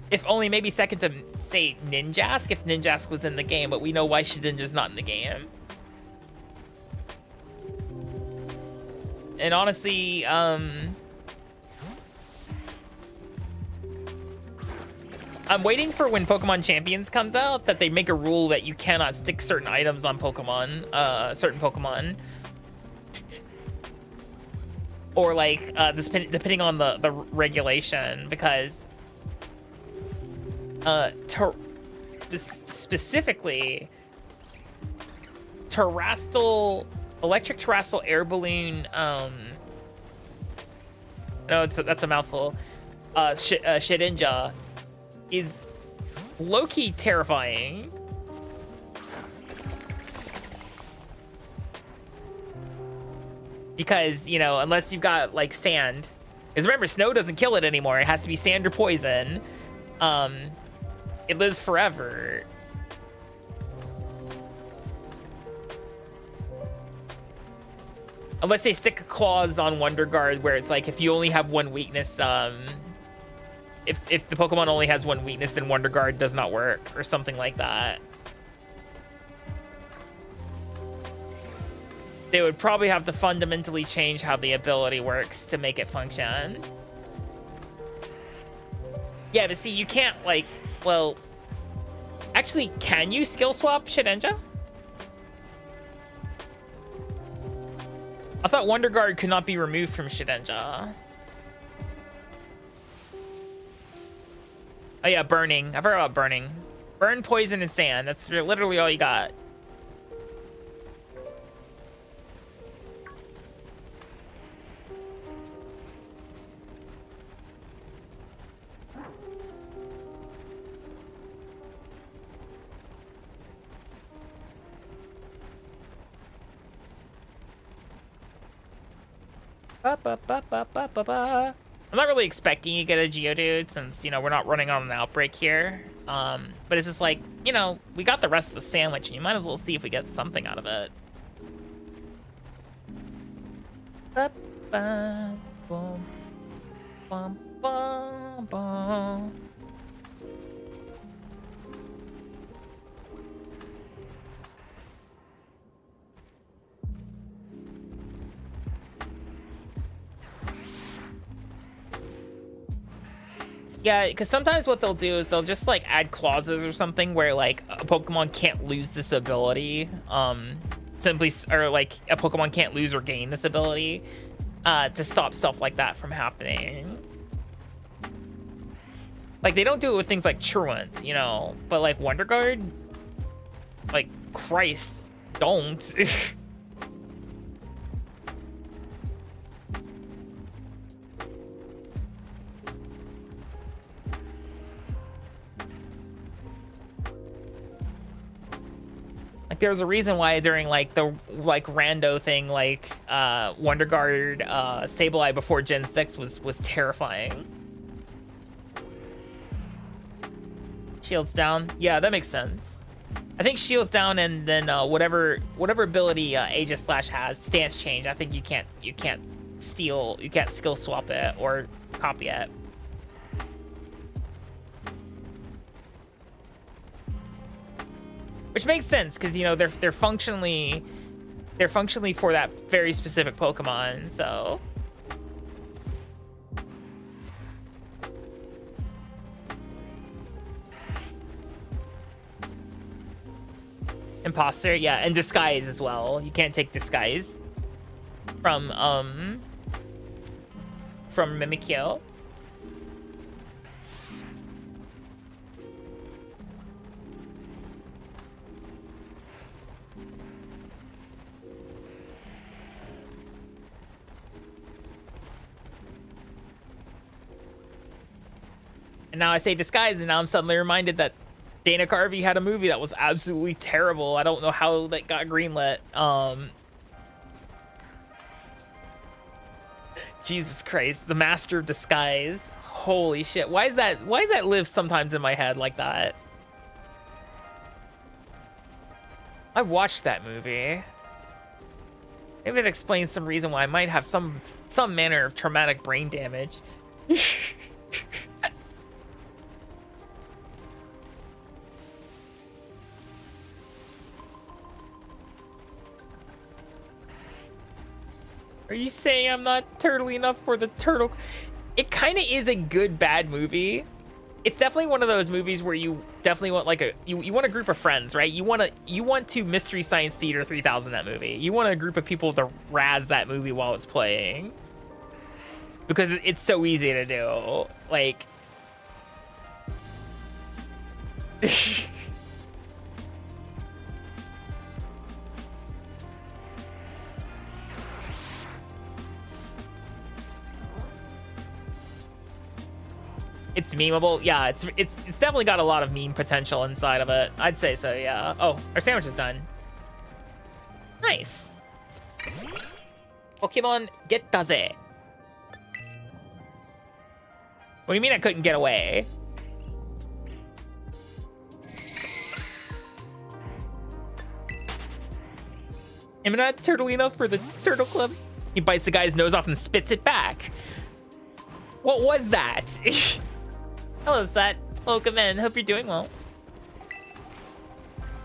A: If only maybe second to, say, Ninjask, if Ninjask was in the game, but we know why Shedinja's not in the game. And honestly, I'm waiting for when Pokemon Champions comes out that they make a rule that you cannot stick certain items on Pokemon, certain Pokemon. Or like, depending on the regulation, because specifically, electric terrestrial air balloon, no, that's a mouthful, Shedinja is low-key terrifying. Because, you know, unless you've got, like, sand. Because remember, snow doesn't kill it anymore. It has to be sand or poison. It lives forever. Unless they stick claws on Wonder Guard, where it's like, if you only have one weakness, if the Pokemon only has one weakness, then Wonder Guard does not work, or something like that. They would probably have to fundamentally change how the ability works to make it function. Yeah, but see, you can't, like, well... Actually, can you skill swap Shedinja? I thought Wonder Guard could not be removed from Shedinja. Oh yeah, burning. I forgot about burning. Burn, poison, and sand. That's literally all you got. I'm not really expecting you to get a Geodude since, you know, we're not running on an outbreak here. But it's just like, you know, we got the rest of the sandwich and you might as well see if we get something out of it. go. Yeah, because sometimes what they'll do is they'll just like add clauses or something where like a Pokemon can't lose this ability, or like a Pokemon can't lose or gain this ability, to stop stuff like that from happening. Like they don't do it with things like Truant, you know, but like Wonder Guard, like Christ, don't. There's a reason why during like the rando thing, like Wonder Guard Sableye before Gen 6 was terrifying. Shields down. Yeah, that makes sense. I think shields down and then whatever ability Aegis Slash has, stance change. I think you can't skill swap it or copy it. Which makes sense because you know they're functionally for that very specific Pokemon, so. Imposter, yeah, and disguise as well. You can't take disguise from Mimikyu. And now I say disguise, and now I'm suddenly reminded that Dana Carvey had a movie that was absolutely terrible. I don't know how that got greenlit. Jesus Christ, The Master of Disguise. Holy shit. Why does that live sometimes in my head like that? I watched that movie. Maybe it explains some reason why I might have some manner of traumatic brain damage. Are you saying I'm not turtly enough for the turtle? It kind of is a good bad movie. It's definitely one of those movies where you definitely want like you want a group of friends, right? You want to Mystery Science Theater 3000 that movie. You want a group of people to razz that movie while it's playing. Because it's so easy to do. Like it's memeable. Yeah, it's definitely got a lot of meme potential inside of it. I'd say so, yeah. Oh, our sandwich is done. Nice. Pokemon get daze. What do you mean I couldn't get away? Am I not turtle enough for the Turtle Club? He bites the guy's nose off and spits it back. What was that? Hello, Sat. Welcome in. Hope you're doing well.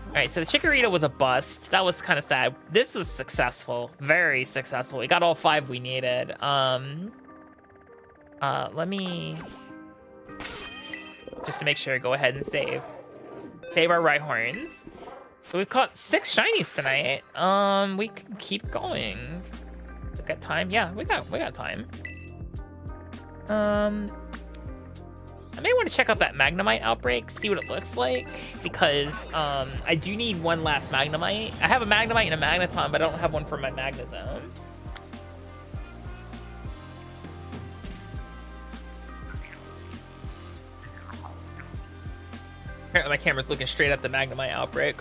A: All right, so the Chikorita was a bust. That was kind of sad. This was successful. Very successful. We got all 5 we needed. Let me... Just to make sure, go ahead and save. Save our Rhyhorns. So we've caught 6 shinies tonight. We can keep going. We got time? Yeah, we got time. I may want to check out that Magnemite outbreak, see what it looks like, because I do need one last Magnemite. I have a Magnemite and a Magneton, but I don't have one for my Magnezone. Apparently my camera's looking straight at the Magnemite outbreak.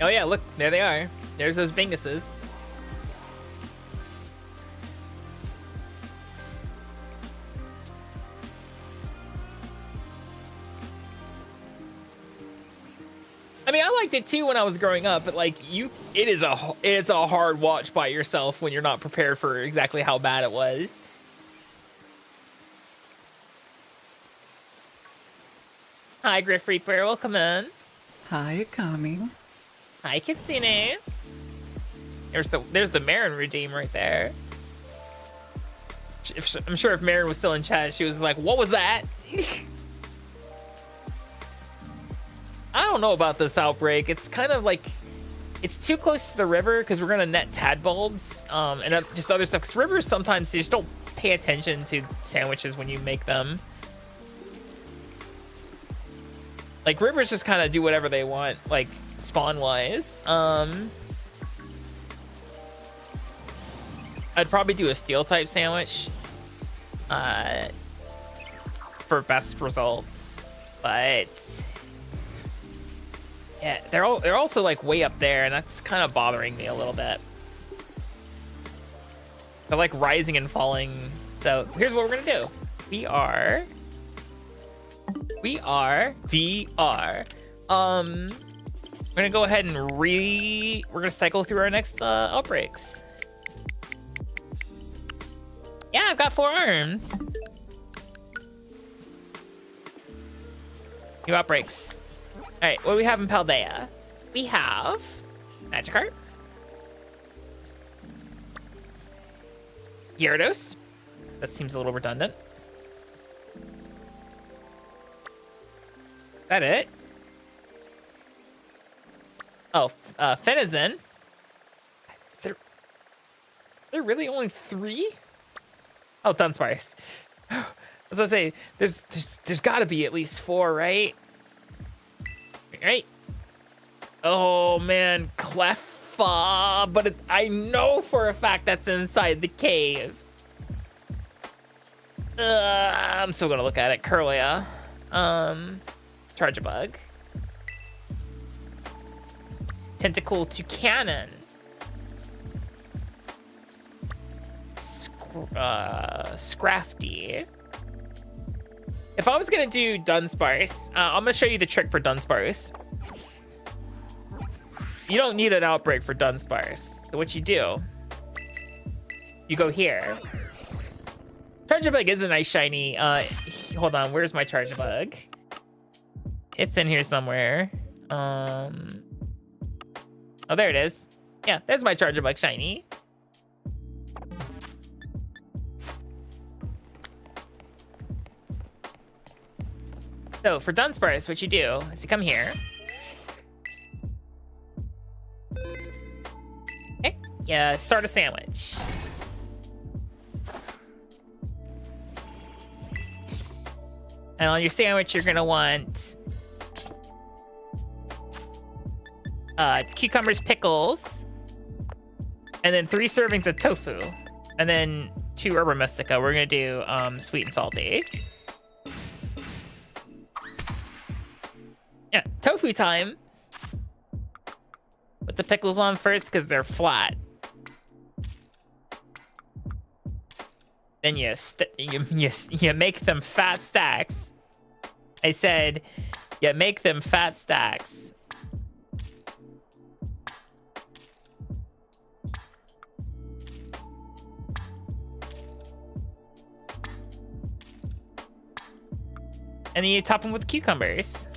A: Oh yeah, look, there they are. There's those Binguses. I mean, I liked it too when I was growing up, but like it's a hard watch by yourself when you're not prepared for exactly how bad it was. Hi, Griff Reaper. Welcome in.
C: Hi, Akami.
A: Hi, Kitsune. There's the Marin redeem right there. I'm sure if Marin was still in chat, she was like, "What was that?" I don't know about this outbreak. It's kind of like it's too close to the river because we're gonna net tadbulbs and just other stuff. Because rivers sometimes you just don't pay attention to sandwiches when you make them. Like rivers just kind of do whatever they want, like spawn wise. I'd probably do a steel type sandwich for best results, but yeah, they're also like way up there, and that's kind of bothering me a little bit. They're like rising and falling. So here's what we're gonna do. We are VR. We're gonna go ahead and we're gonna cycle through our next outbreaks. Yeah, I've got 4 arms. New outbreaks. All right, what do we have in Paldea? We have Magikarp, Gyarados. That seems a little redundant. Is that it? Oh, Fenizen. Is there really only 3? Oh, Dunsparce. I was gonna say, there's gotta be at least 4, right? Right? Oh man, Cleffa, but I know for a fact that's inside the cave. I'm still gonna look at it. Curlia. Charjabug. Tentacle to Cannon. Scrafty. If I was gonna do Dunsparce, I'm gonna show you the trick for Dunsparce. You don't need an outbreak for Dunsparce. So what you do, you go here. Charjabug is a nice shiny. Hold on, where's my Charjabug? It's in here somewhere. Oh, there it is. Yeah, there's my Charjabug shiny. So for Dunsparce, what you do is you come here. Okay, yeah, start a sandwich. And on your sandwich, you're gonna want cucumbers, pickles, and then 3 servings of tofu, and then 2 herba mystica. We're gonna do sweet and salty. Yeah, tofu time. Put the pickles on first because they're flat. Then you make them fat stacks. I said, you make them fat stacks. And then you top them with cucumbers.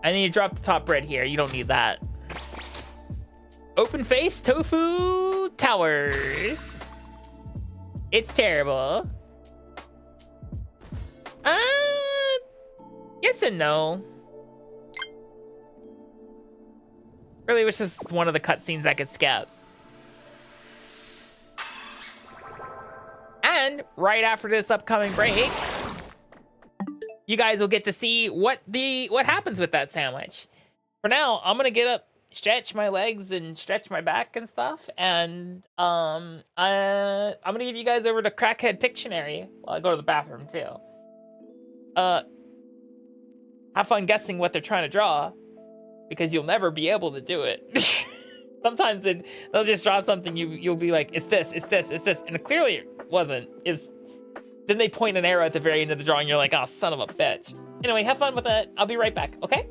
A: And then you drop the top bread here. You don't need that. Open face tofu towers. It's terrible. Yes and no. Really wish this was one of the cutscenes I could skip. And right after this upcoming break, you guys will get to see what happens with that sandwich. For now, I'm gonna get up, stretch my legs and stretch my back and stuff, and I'm gonna give you guys over to Crackhead Pictionary while I go to the bathroom too. Have fun guessing what they're trying to draw, because you'll never be able to do it. Sometimes they'll just draw something you'll be like, it's this, and clearly it wasn't. Then they point an arrow at the very end of the drawing. You're like, oh, son of a bitch. Anyway, have fun with it. I'll be right back, okay?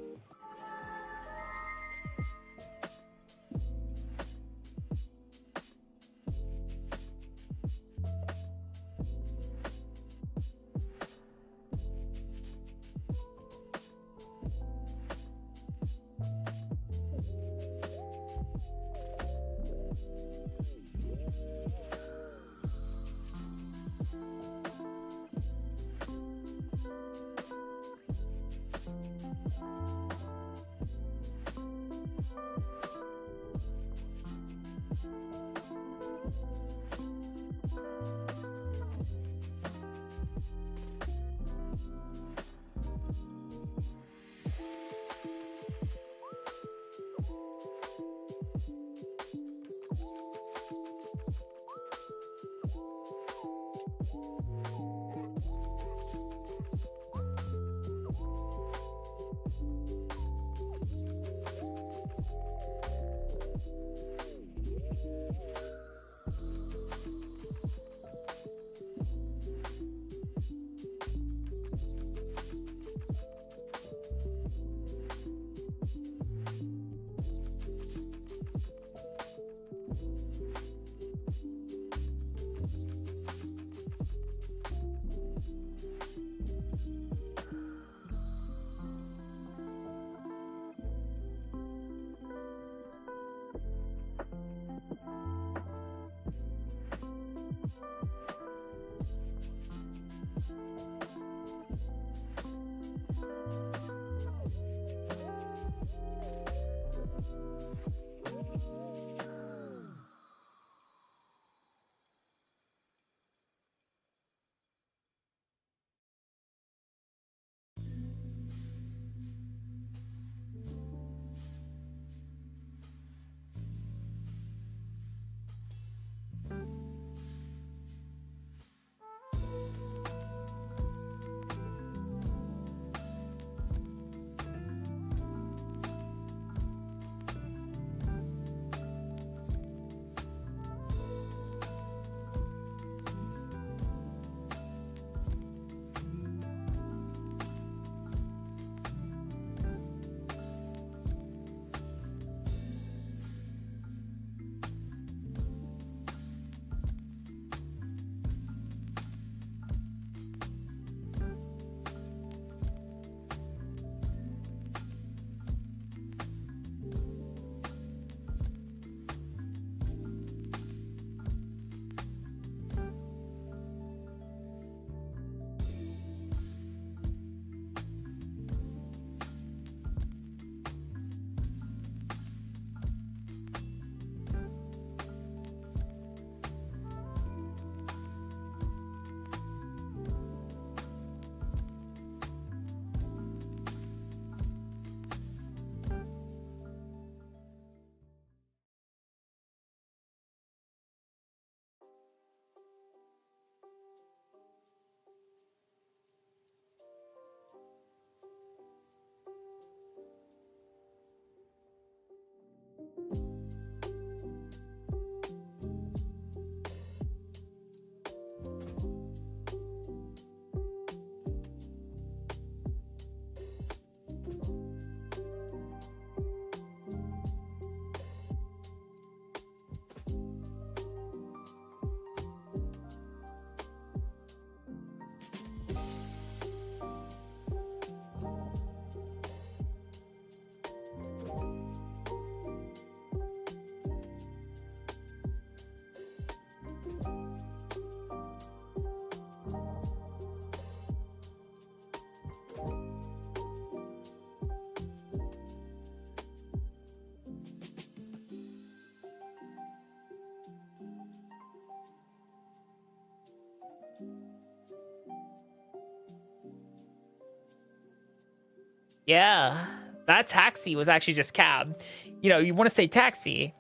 A: Yeah, that taxi was actually just cab. You know, you want to say taxi,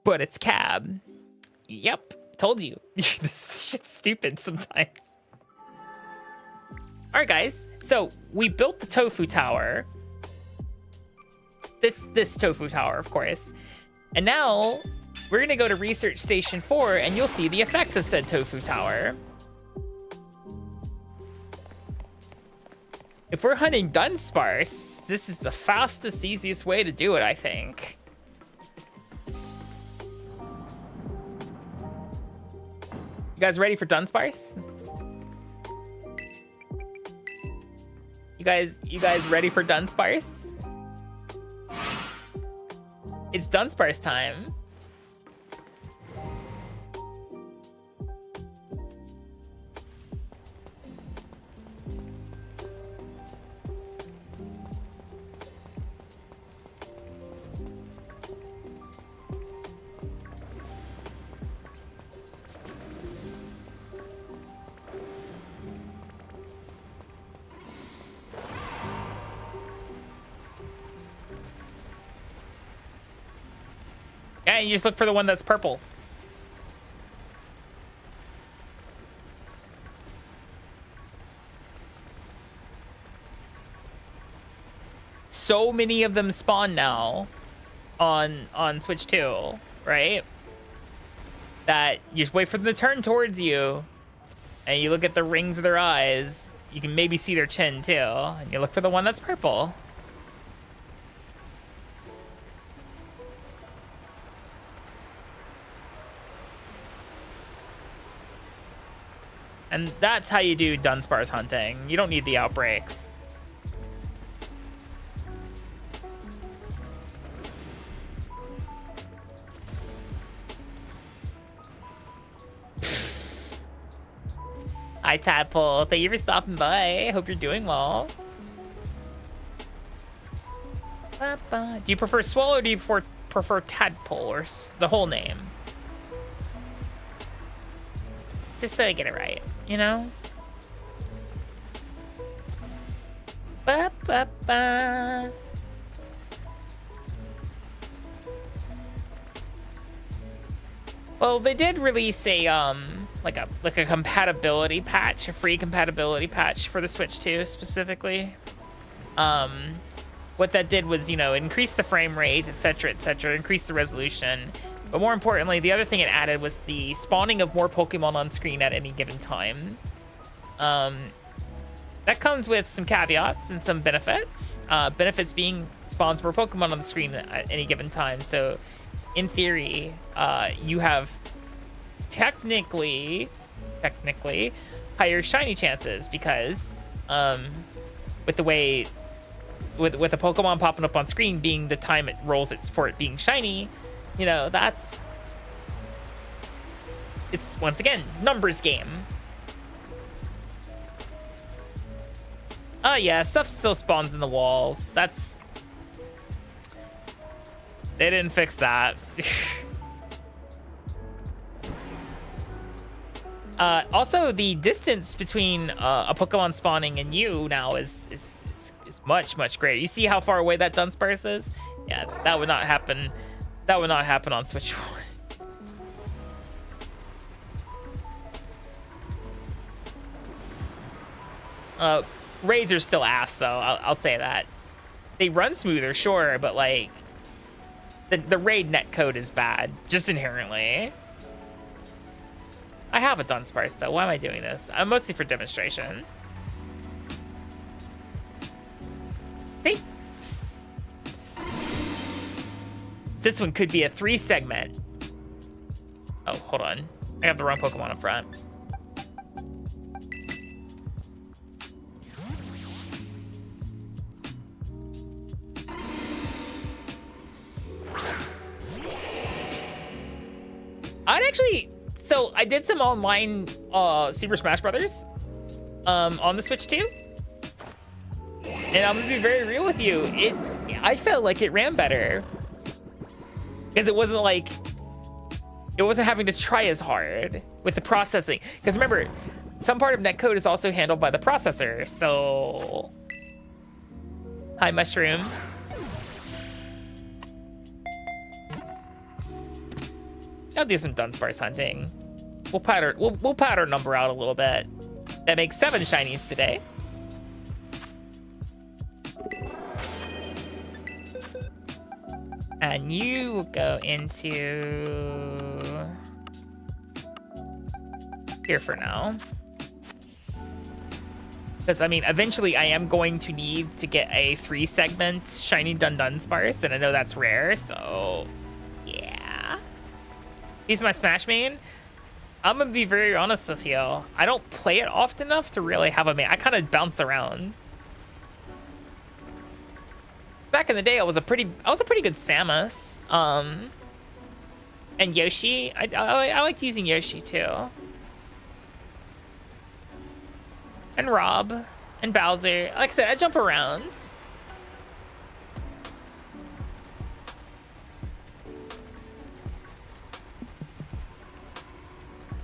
A: but it's cab. Yep, told you. This shit's stupid sometimes. All right, guys. So we built the tofu tower. This tofu tower, of course. And now we're gonna go to Research Station 4, and you'll see the effect of said tofu tower. If we're hunting Dunsparce, this is the fastest, easiest way to do it, I think. You guys ready for Dunsparce? You guys ready for Dunsparce? It's Dunsparce time. Yeah, you just look for the one that's purple. So many of them spawn now on Switch 2, right? That you just wait for them to turn towards you, and you look at the rings of their eyes. You can maybe see their chin too, and you look for the one that's purple. And that's how you do Dunsparce hunting. You don't need the outbreaks. Hi, Tadpole. Thank you for stopping by. Hope you're doing well. Do you prefer Swallow, or do you prefer Tadpole, or the whole name? Just so I get it right, you know? Ba-ba-ba. Well, they did release a like a compatibility patch, a free compatibility patch for the Switch 2 specifically. What that did was, you know, increase the frame rate, etc., increase the resolution. But more importantly, the other thing it added was the spawning of more Pokemon on screen at any given time. That comes with some caveats and some benefits. Benefits being spawns more Pokemon on the screen at any given time. So, in theory, you have technically higher shiny chances because with the way with a Pokemon popping up on screen being the time it rolls for it being shiny. You know, it's once again, numbers game. Oh yeah, stuff still spawns in the walls. They didn't fix that. Also, the distance between a Pokemon spawning and you now is much greater. You see how far away that Dunsparce is? Yeah, that would not happen. That would not happen on Switch 1. Raids are still ass, though. I'll say that. They run smoother, sure, but like the raid netcode is bad, just inherently. I have a Dunsparce, though. Why am I doing this? I'm mostly for demonstration. See? This one could be a 3-segment. Oh, hold on. I have the wrong Pokemon up front. So I did some online Super Smash Brothers on the Switch 2. And I'm gonna be very real with you. I felt like it ran better. Because it wasn't having to try as hard with the processing. Because remember, some part of netcode is also handled by the processor, so Hi, Mushroom. I'll do some Dunsparce hunting. We'll pad our number out a little bit. That makes 7 shinies today. And you will go into here for now. Because, I mean, eventually I am going to need to get a 3-segment shiny Dunsparce, and I know that's rare, so yeah. He's my Smash main. I'm gonna be very honest with you. I don't play it often enough to really have a main. I kind of bounce around. Back in the day, I was a pretty good Samus. And Yoshi. I liked using Yoshi too. And Rob and Bowser. Like I said, I jump around.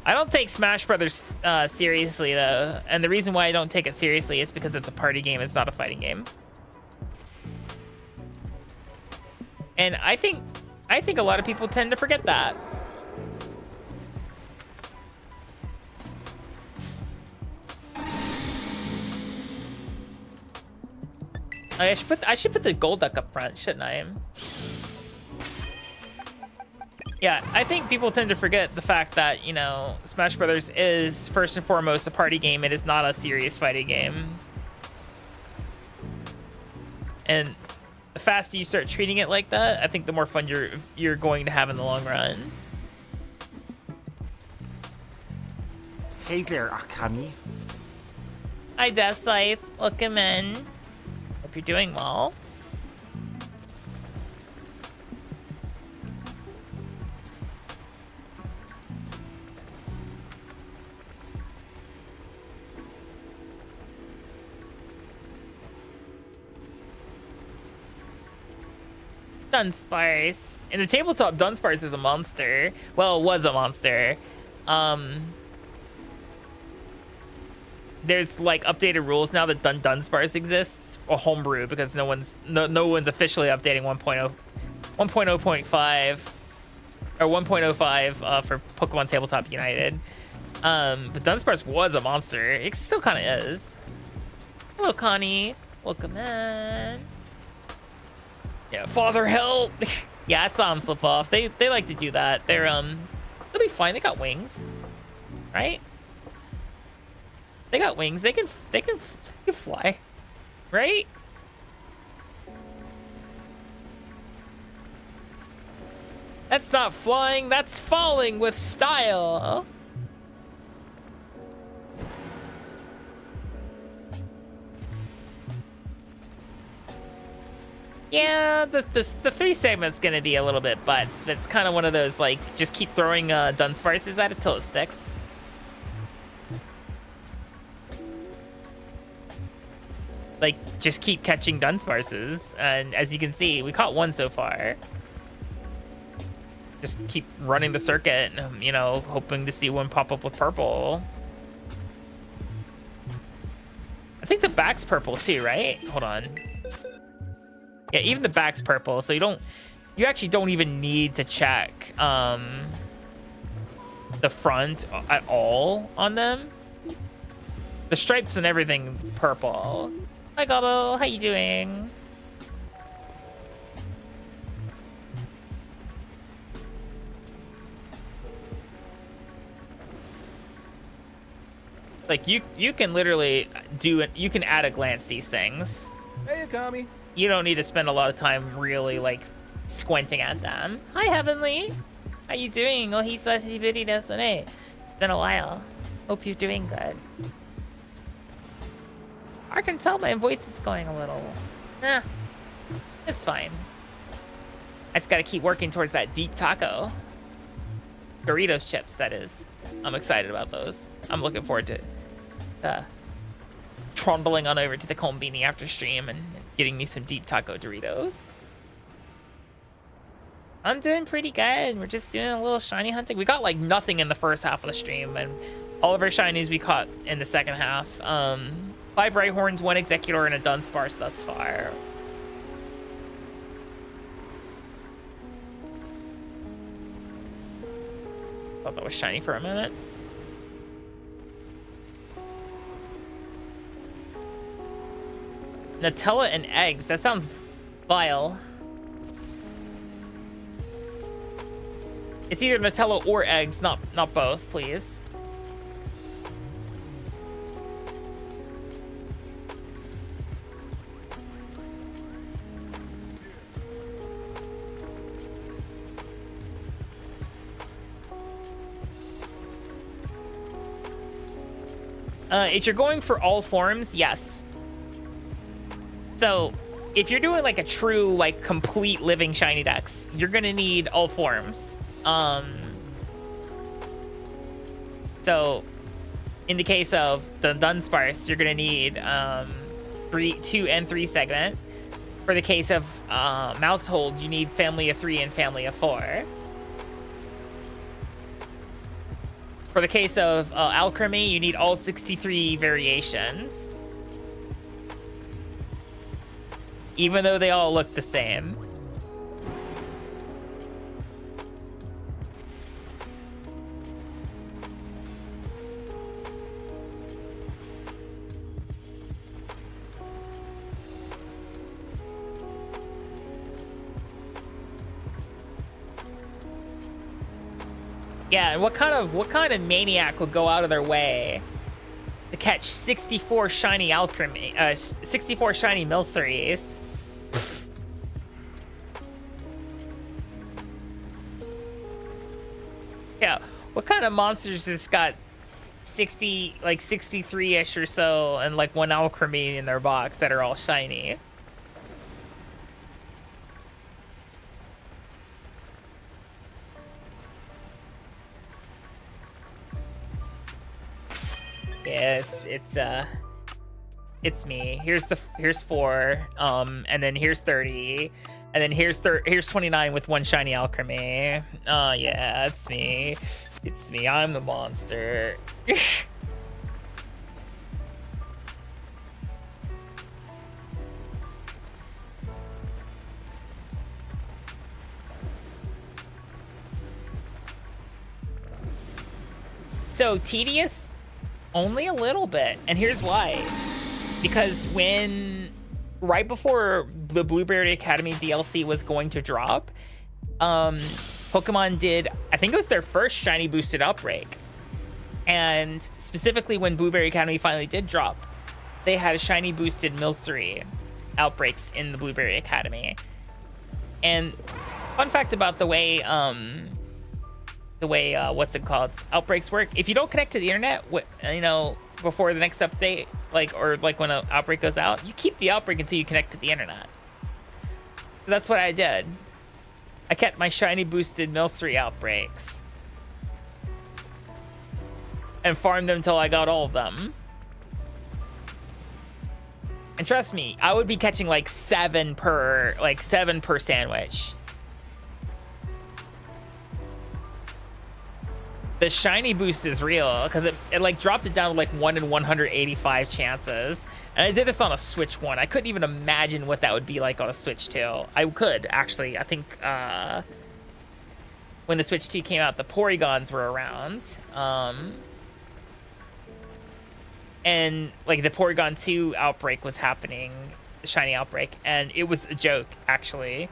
A: I don't take Smash Brothers seriously though, and the reason why I don't take it seriously is because it's a party game. It's not a fighting game. And I think a lot of people tend to forget that. I should put the gold duck up front, shouldn't I? Yeah, I think people tend to forget the fact that, you know, Smash Brothers is first and foremost a party game. It is not a serious fighting game. And the faster you start treating it like that, I think the more fun you're going to have in the long run.
F: Hey there, Akami.
A: Hi, Death Scythe. Welcome in. Hope you're doing well. Dunsparce. In the tabletop, Dunsparce is a monster. Well, it was a monster. There's like updated rules now that Dunsparce exists, a homebrew, because no one's officially updating 1.0.5 or 1.05 for Pokemon Tabletop United. But Dunsparce was a monster. It still kind of is. Hello, Connie. Welcome in. Yeah, Father help. Yeah, I saw him slip off. They like to do that. They'll be fine. They got wings, right? They got wings. They can fly, right? That's not flying. That's falling with style. Yeah, the 3 segment's gonna be a little bit butts, but it's kind of one of those, like, just keep throwing Dunsparces at it till it sticks. Like, just keep catching Dunsparces, and as you can see, we caught 1 so far. Just keep running the circuit, you know, hoping to see one pop up with purple. I think the back's purple too, right? Hold on. Yeah, even the back's purple, so you actually don't even need to check the front at all on them. The stripes and everything purple. Hi Gobbo, how you doing? Like you can literally do it. You can at a glance these things.
B: Hey, Akami.
A: You don't need to spend a lot of time really like squinting at them. Hi Heavenly, how you doing? Oh, he's busy, doesn't it? Been a while. Hope you're doing good. I can tell my voice is going a little. It's fine. I just gotta keep working towards that deep taco. Doritos chips, that is. I'm excited about those. I'm looking forward to trundling on over to the Combini after stream and getting me some deep taco Doritos. I'm doing pretty good. We're just doing a little shiny hunting. We got like nothing in the first half of the stream, and all of our shinies we caught in the second half. 5 Rhyhorns, 1 Executor, and a Dunsparce thus far. thought that was shiny for a minute. Nutella and eggs. That sounds vile. It's either Nutella or eggs, not both, please. If you're going for all forms, yes. So, if you're doing like a true, like complete living shiny dex, you're gonna need all forms. So, in the case of the Dunsparce, you're gonna need 2 and 3 segment. For the case of Mousehold, you need family of 3 and family of 4. For the case of Alchemy, you need all 63 variations. Even though they all look the same. Yeah, and what kind of maniac would go out of their way to catch 64 shiny alchemy, 64 shiny Milceries? Yeah, what kind of monsters just got 60, like 63-ish or so, and like 1 alchemy in their box that are all shiny? Yeah, it's me. Here's 4, and then here's 30, and then here's 29 with 1 shiny alchemy. Oh yeah, it's me. It's me. I'm the monster. So tedious? Only a little bit, and here's why. Because right before the Blueberry Academy DLC was going to drop, Pokemon did, I think it was their first shiny boosted outbreak. And specifically when Blueberry Academy finally did drop, they had a shiny boosted Milcery outbreaks in the Blueberry Academy. And fun fact about the way what's it called, outbreaks work, if you don't connect to the internet, before the next update, or when an outbreak goes out, you keep the outbreak until you connect to the internet. So that's what I did. I kept my shiny boosted Milcery outbreaks and farmed them until I got all of them. And trust me, I would be catching like 7 per sandwich. The shiny boost is real because it like dropped it down to like 1 in 185 chances. And I did this on a Switch 1. I couldn't even imagine what that would be like on a Switch 2. I could, actually. I think when the Switch 2 came out, the Porygons were around. And like the Porygon 2 outbreak was happening, the shiny outbreak, and it was a joke, actually.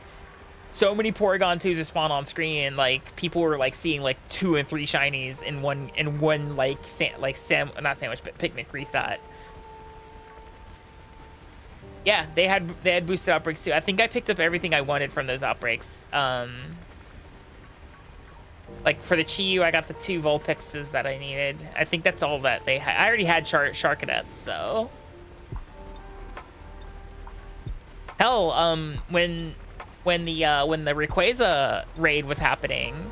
A: So many Porygon 2s just spawn on screen, like people were like seeing like 2 and 3 shinies in one not sandwich, but picnic reset. Yeah, they had boosted outbreaks too. I think I picked up everything I wanted from those outbreaks. Like for the Chi-Yu, I got the 2 Vulpixes that I needed. I think that's all that they had. I already had Sharkadettes, so. Hell, when the Rayquaza raid was happening,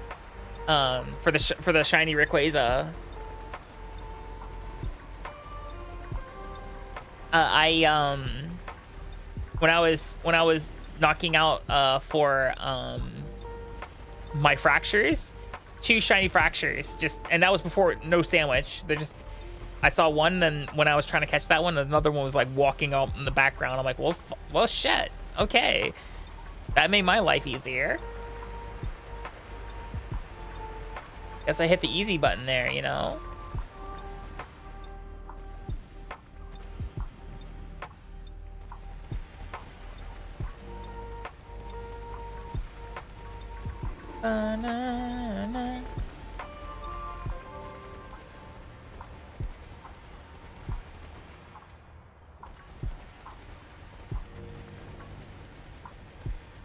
A: for the shiny Rayquaza, when I was knocking out for my fractures, 2 shiny fractures, and that was before no sandwich. I saw one, and when I was trying to catch that one, another one was like walking out in the background. I'm like, well shit, okay. That made my life easier. Guess I hit the easy button there, you know? Ba-na-na.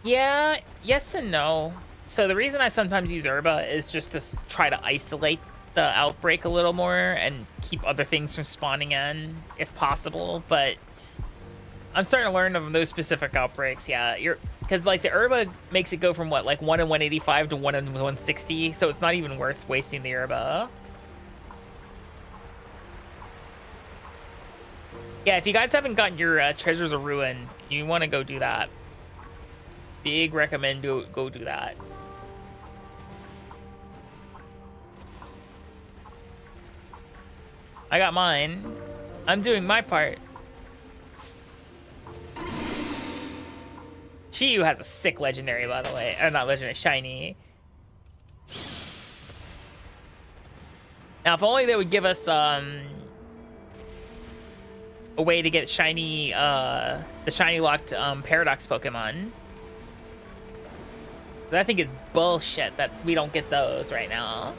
A: Yeah, yes and no. So the reason I sometimes use Herba is just to try to isolate the outbreak a little more and keep other things from spawning in if possible. But I'm starting to learn of those specific outbreaks. Yeah, because like the Herba makes it go from what, like 1 in 185 to 1 in 160. So it's not even worth wasting the Herba. Yeah, if you guys haven't gotten your Treasures of Ruin, you want to go do that. Big recommend go do that. I got mine. I'm doing my part. Chiyu has a sick legendary, by the way. Or not legendary, shiny. Now, if only they would give us a way to get shiny, the shiny locked Paradox Pokemon. I think it's bullshit that we don't get those right now.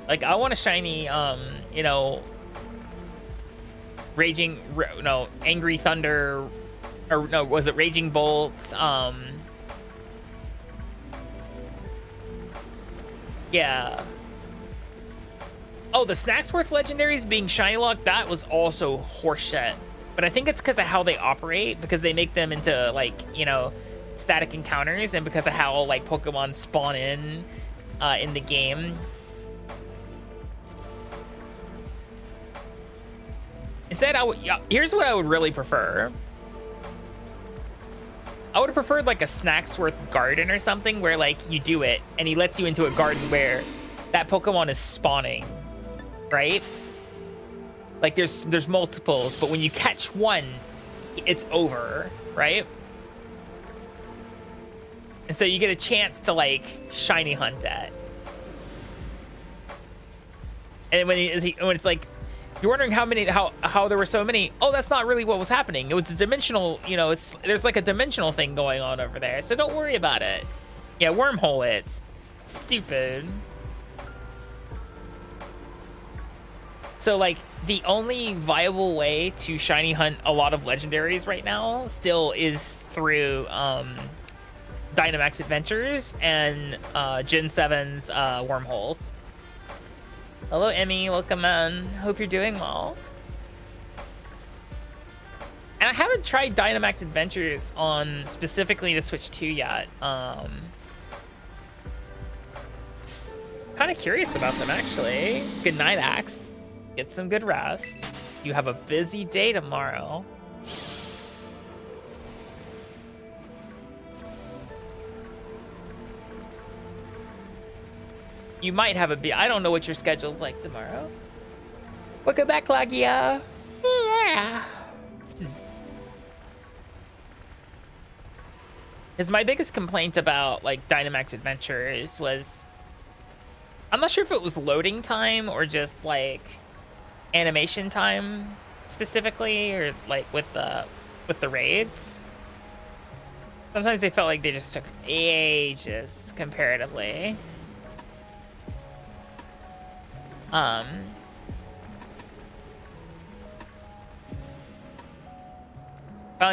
A: Like, I want a shiny, you know, Angry Thunder, or no, was it Raging Bolt? Yeah. Oh, the Snacksworth legendaries being shiny locked, that was also horseshit. But I think it's because of how they operate, because they make them into, like, you know, static encounters, and because of how, like, Pokemon spawn in the game. Instead, here's what I would really prefer. I would have preferred, like, a Snacksworth garden or something, where, like, you do it, and he lets you into a garden where that Pokemon is spawning. Right? Like there's multiples, but when you catch one, it's over, right? And so you get a chance to like shiny hunt it. And when it's like you're wondering how there were so many. Oh, that's not really what was happening. It was a dimensional, you know, there's like a dimensional thing going on over there. So don't worry about it. Yeah, wormhole it. Stupid. So, like, the only viable way to shiny hunt a lot of legendaries right now still is through Dynamax Adventures and Gen 7's wormholes. Hello, Emmy. Welcome in. Hope you're doing well. And I haven't tried Dynamax Adventures on specifically the Switch 2 yet. Kind of curious about them, actually. Good night, Axe. Get some good rest. You have a busy day tomorrow. You might have I don't know what your schedule's like tomorrow. Welcome back, Lagia. Yeah. Because my biggest complaint about like Dynamax Adventures was, I'm not sure if it was loading time or just like animation time specifically, or like with the raids. Sometimes they felt like they just took ages comparatively. Finally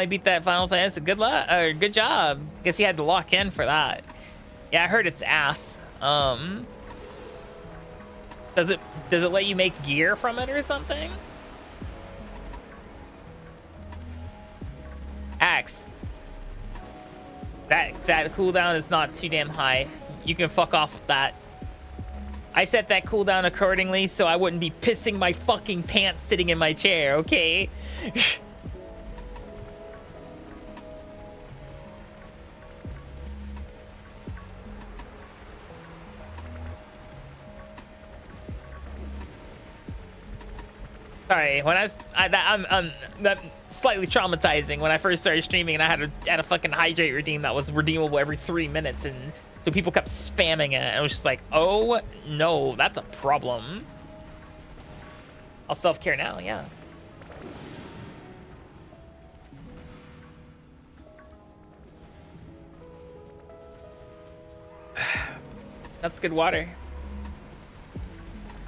A: beat that Final Fantasy. Good luck, or good job. Guess you had to lock in for that. Yeah, I heard it's ass. Does it let you make gear from it or something? Axe. That cooldown is not too damn high. You can fuck off with that. I set that cooldown accordingly so I wouldn't be pissing my fucking pants sitting in my chair, okay? Sorry, when slightly traumatizing when I first started streaming and I had a fucking hydrate redeem that was redeemable every 3 minutes, and so people kept spamming it, and it was just like, oh no, that's a problem. I'll self-care now, yeah. That's good water.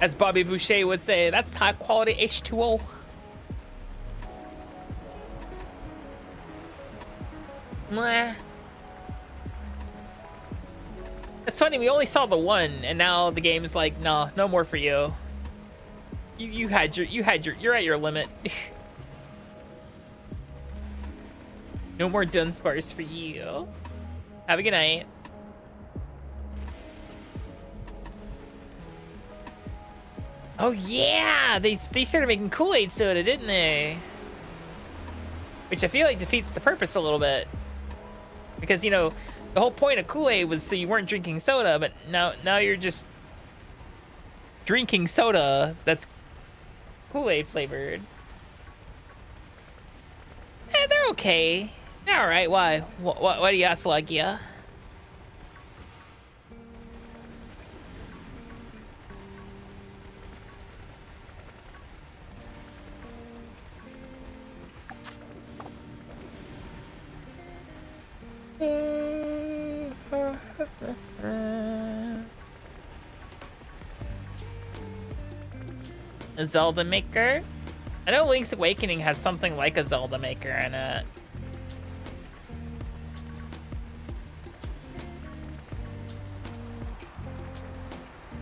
A: As Bobby Boucher would say, that's high quality H2O. Mwah. It's funny, we only saw the one, and now the game is like, no more for you. You're at your limit. No more Dunsparce for you. Have a good night. Oh yeah, they started making Kool-Aid soda, didn't they? Which I feel like defeats the purpose a little bit. Because, you know, the whole point of Kool-Aid was so you weren't drinking soda, but now you're just drinking soda that's Kool-Aid flavored. Eh, they're okay. They're alright, why? What do you ask, Lagia? A Zelda Maker? I know Link's Awakening has something like a Zelda Maker in it.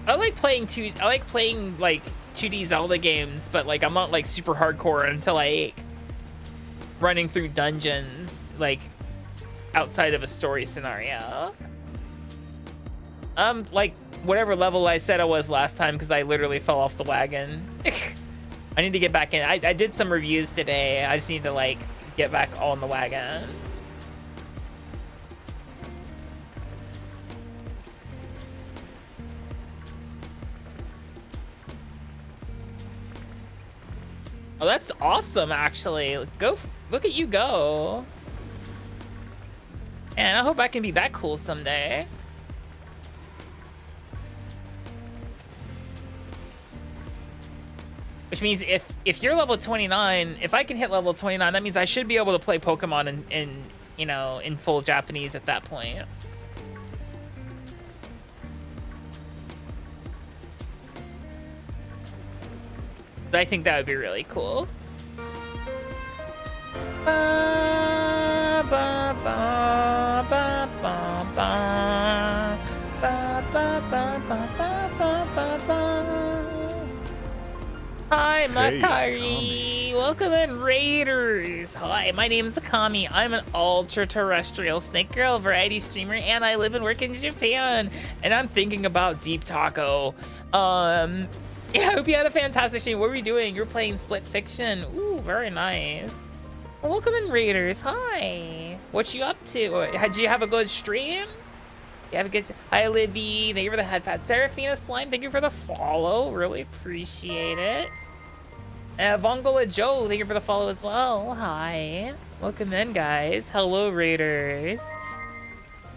A: I like playing like 2D Zelda games, but like I'm not like super hardcore until like running through dungeons like outside of a story scenario. Like whatever level I said I was last time, because I literally fell off the wagon. I need to get back in. I did some reviews today. I just need to like get back on the wagon. Oh, that's awesome, actually. Look at you go. And I hope I can be that cool someday. Which means if you're level 29, if I can hit level 29, that means I should be able to play Pokemon in you know, in full Japanese at that point. I think that would be really cool. Ba, ba, ba, ba, ba, ba. Ba, ba, ba, ba, ba, ba, ba, ba. Hi, Makari. Welcome in, Raiders. Hi, my name is Akami. I'm an ultra-terrestrial snake girl variety streamer, and I live and work in Japan. And I'm thinking about Deep Taco. Yeah, I hope you had a fantastic stream. What were you doing? You're playing Split Fiction. Ooh, very nice. Well, welcome in, Raiders. Hi. What you up to? Did you have a good stream? You have a good... Hi, Libby. Thank you for the head fat. Seraphina Slime, thank you for the follow. Really appreciate it. Vongola Joe, thank you for the follow as well. Hi. Welcome in, guys. Hello, Raiders.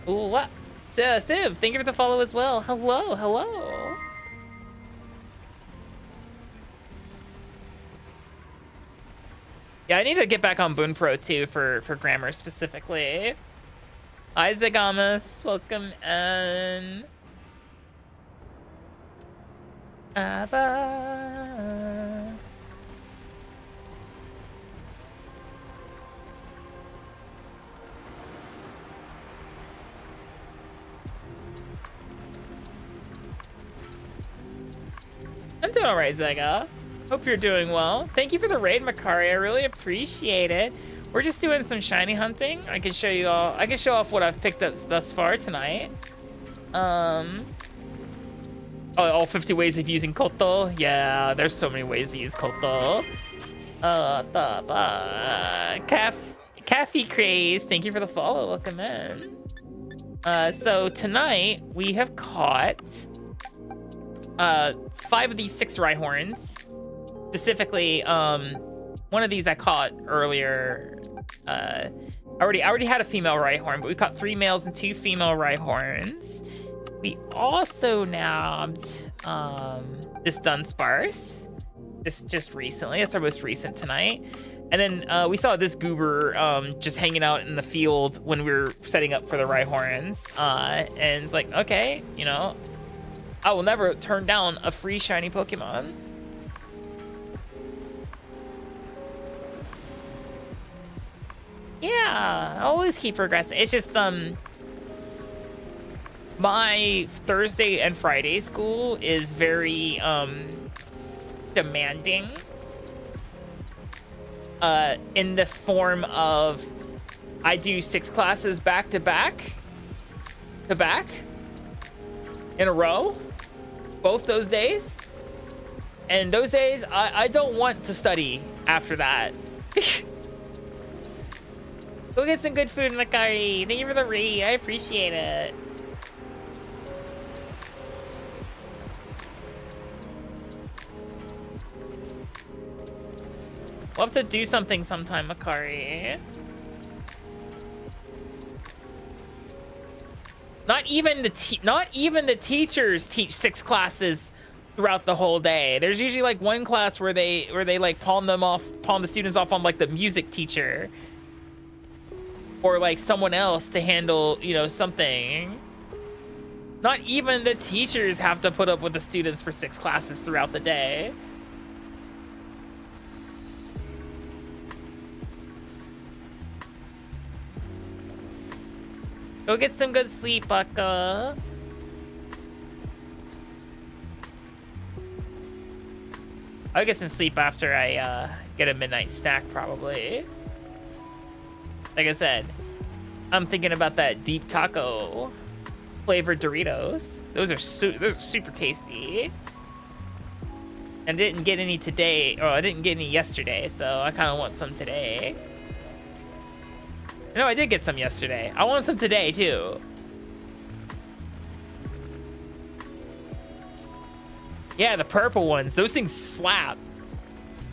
A: Ooh, what? Civ, thank you for the follow as well. Hello, hello. Yeah, I need to get back on Boon Pro too for grammar specifically. Hi, Zagamas. Welcome in. Abba. I'm doing all right, Zega. Hope you're doing well. Thank you for the raid, Makari. I really appreciate it. We're just doing some shiny hunting. I can show you all. I can show off what I've picked up thus far tonight. Oh, all 50 ways of using Koto. Yeah, there's so many ways to use Koto. Cafe Craze. Thank you for the follow. Welcome in. So tonight we have caught 5 of these 6 Rhyhorns. Specifically, one of these I caught earlier. I already had a female Rhyhorn, but we caught 3 males and 2 female Rhyhorns. We also nabbed this Dunsparce just recently. That's our most recent tonight. And then we saw this goober just hanging out in the field when we were setting up for the Rhyhorns. And it's like, okay, you know, I will never turn down a free shiny Pokemon. Yeah, I always keep progressing. It's just my Thursday and Friday school is very demanding. In the form of I do 6 classes back to back in a row, both those days. And those days I don't want to study after that. Go get some good food, Makari. Thank you for the read. I appreciate it. We'll have to do something sometime, Makari. Not even the teachers teach 6 classes throughout the whole day. There's usually like one class where they like palm the students off on like the music teacher. Or like someone else to handle, you know, something. Not even the teachers have to put up with the students for 6 classes throughout the day. Go get some good sleep, Bucka. I'll get some sleep after I get a midnight snack, probably. Like I said, I'm thinking about that deep taco flavored Doritos. Those are super tasty. And I didn't get any today, or I didn't get any yesterday, so I kind of want some today. No, I did get some yesterday. I want some today too. Yeah, the purple ones. Those things slap.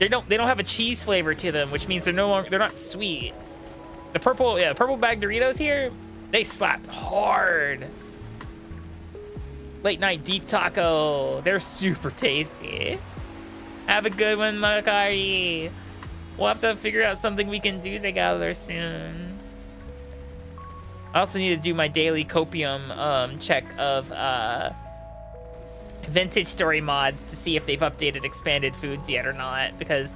A: They don't have a cheese flavor to them, which means they're not sweet. The purple bag Doritos here, they slap hard. Late night deep taco. They're super tasty. Have a good one, Makari. We'll have to figure out something we can do together soon. I also need to do my daily copium check of vintage story mods to see if they've updated expanded foods yet or not, because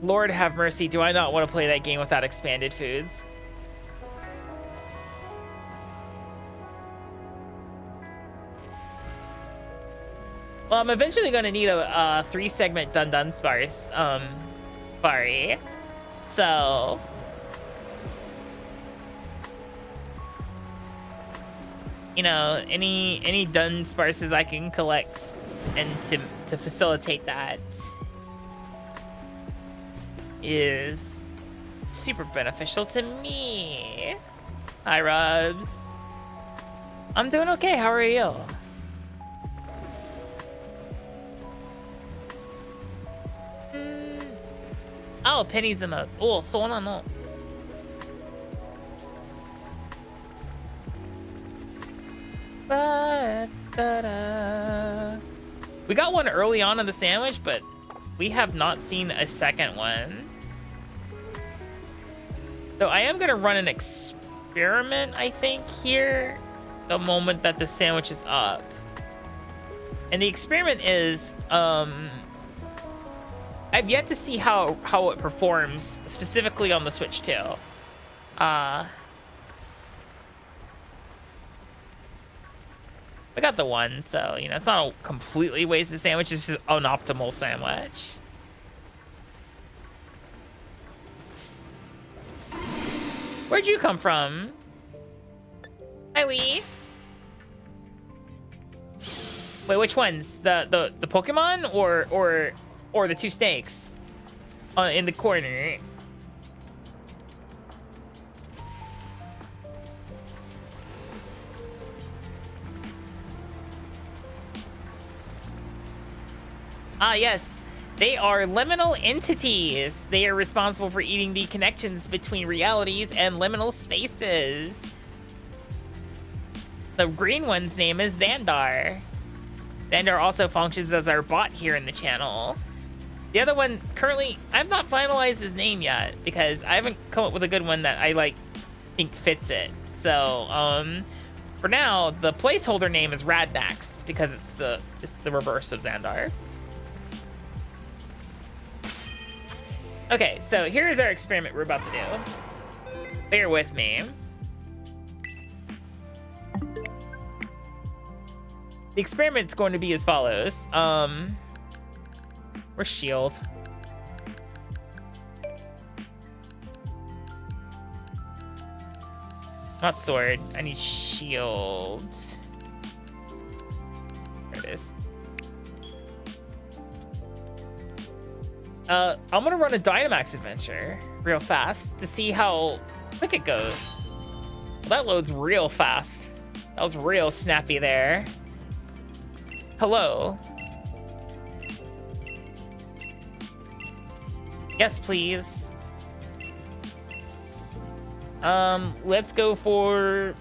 A: Lord have mercy, do I not want to play that game without expanded foods. Well, I'm eventually going to need a 3-segment Dunsparce party. So you know, any Dunsparces I can collect and to facilitate that is super beneficial to me. Hi, Rubs. I'm doing okay. How are you? Oh, pennies emotes. Oh, そうなの. We got one early on in the sandwich, but we have not seen a second one. So I am gonna run an experiment, I think, here the moment that the sandwich is up. And the experiment is I've yet to see how it performs specifically on the Switch 2. I got the one, so, you know, it's not a completely wasted sandwich. It's just an optimal sandwich. Where'd you come from? Hi, Lee. Wait, which ones? The Pokemon or the 2 snakes in the corner? Ah, yes. They are liminal entities. They are responsible for eating the connections between realities and liminal spaces. The green one's name is Xandar. Xandar also functions as our bot here in the channel. The other one, currently, I've not finalized his name yet because I haven't come up with a good one that I think fits it. So, for now, the placeholder name is Radnax because it's the reverse of Xandar. Okay, so here's our experiment we're about to do. Bear with me. The experiment's going to be as follows. Where's shield? Not sword. I need shield. There it is. I'm gonna run a Dynamax adventure real fast to see how quick it goes. Well, that loads real fast. That was real snappy there. Hello. Yes, please. Let's go for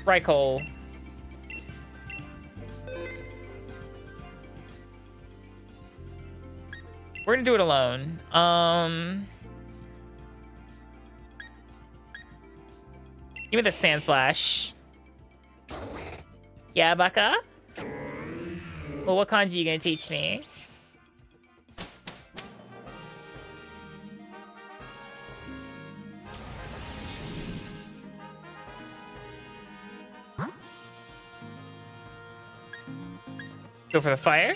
A: Rykol. We're gonna do it alone. Give me the Sand Slash. Yeah, Baka? Well, what kanji are you gonna teach me? Go for the fire.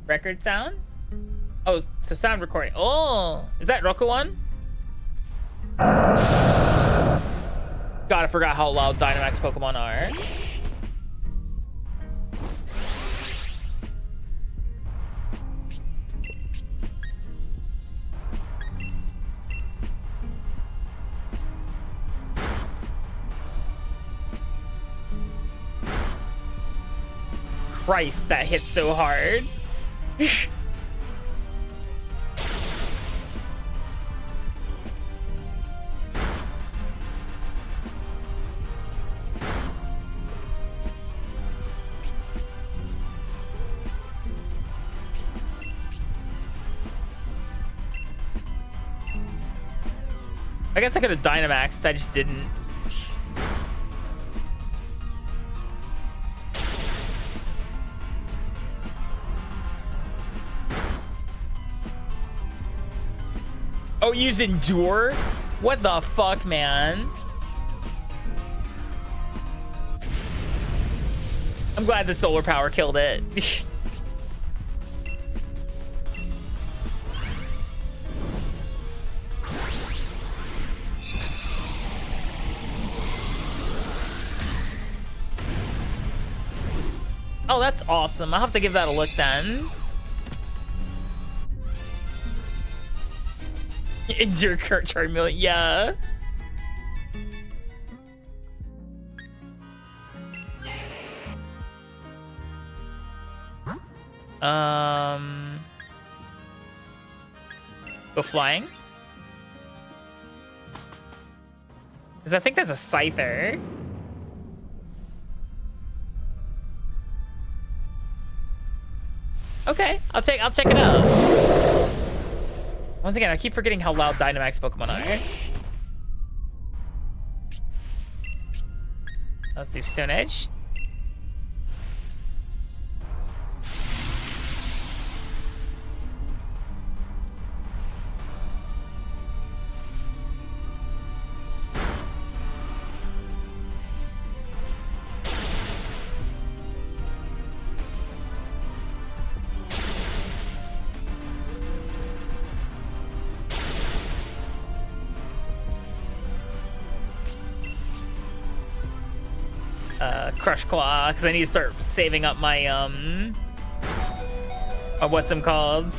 A: Record sound? Oh, so sound recording. Oh, is that Rokuan? God, I forgot how loud Dynamax Pokemon are. Christ, that hits so hard. I guess I could have Dynamaxed, I just didn't. Oh, use Endure? What the fuck, man? I'm glad the solar power killed it. Oh, that's awesome. I'll have to give that a look then. Endure Charmeleon, yeah. Go flying. Because I think that's a Scyther. Okay, I'll check it out. Once again, I keep forgetting how loud Dynamax Pokemon are. Let's do Stone Edge. Crush Claw, because I need to start saving up my what's them called?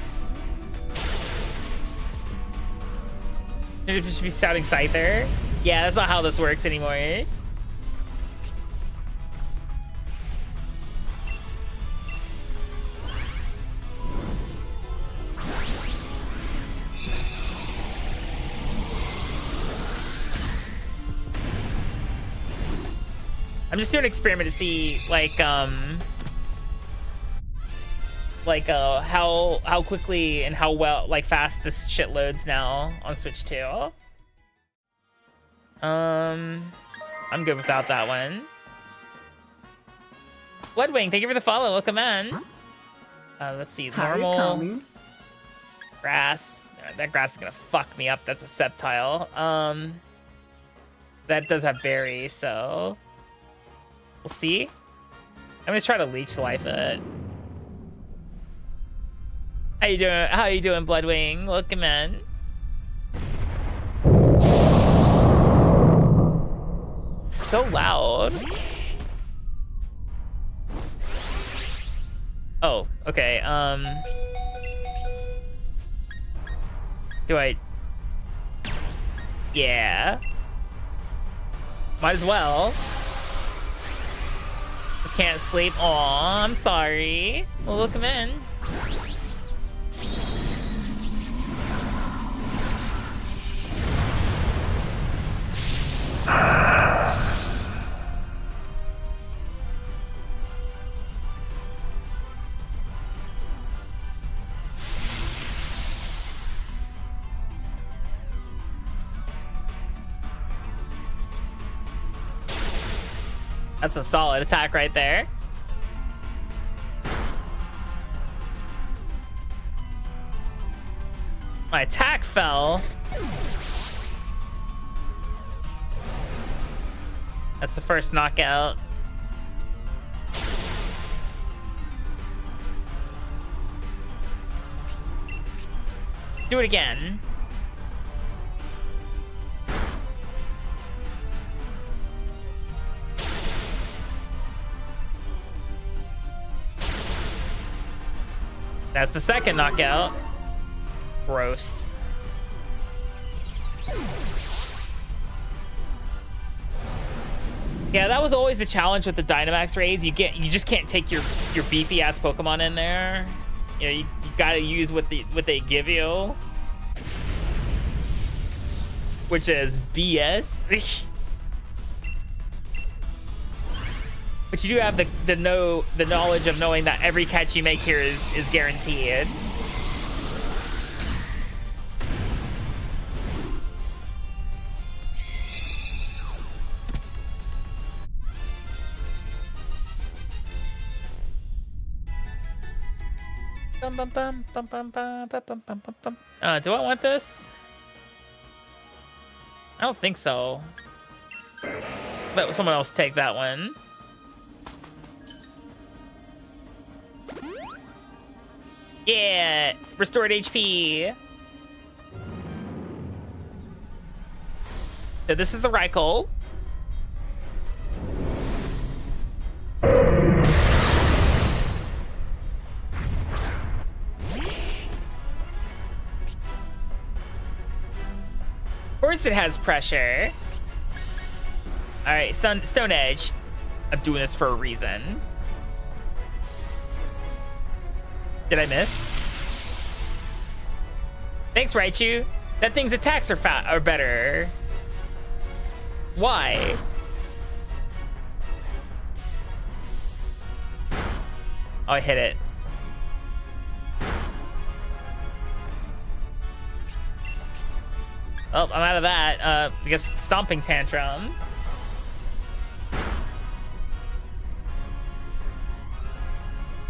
A: It should be shouting Scyther. Yeah, that's not how this works anymore. I'm just doing an experiment to see how quickly and how well fast this shit loads now on Switch 2. I'm good without that one. Bloodwing, thank you for the follow. Welcome in. Let's see,
C: Hi,
A: normal
C: Akami.
A: grass. That grass is gonna fuck me up. That's a septile. That does have berries, so we'll see. I'm gonna try to leech life it. How you doing? How you doing, Bloodwing? Welcome in. So loud. Oh, okay. Do I? Yeah. Might as well. Just can't sleep. Aw, I'm sorry. Well, welcome in. That's a solid attack right there. My attack fell. That's the first knockout. Do it again. That's the second knockout. Gross. Yeah, that was always the challenge with the Dynamax raids. You just can't take your beefy ass Pokemon in there. You know, you gotta use what they give you, which is BS. But you do have the knowledge of knowing that every catch you make here is guaranteed. Do I want this? I don't think so. Let someone else take that one. Yeah, restored HP. So this is the Raikou. Of course it has pressure. All right, Stone Edge. I'm doing this for a reason. Did I miss? Thanks, Raichu. That thing's attacks are better. Why? Oh, I hit it. Oh, I'm out of that. I guess Stomping Tantrum.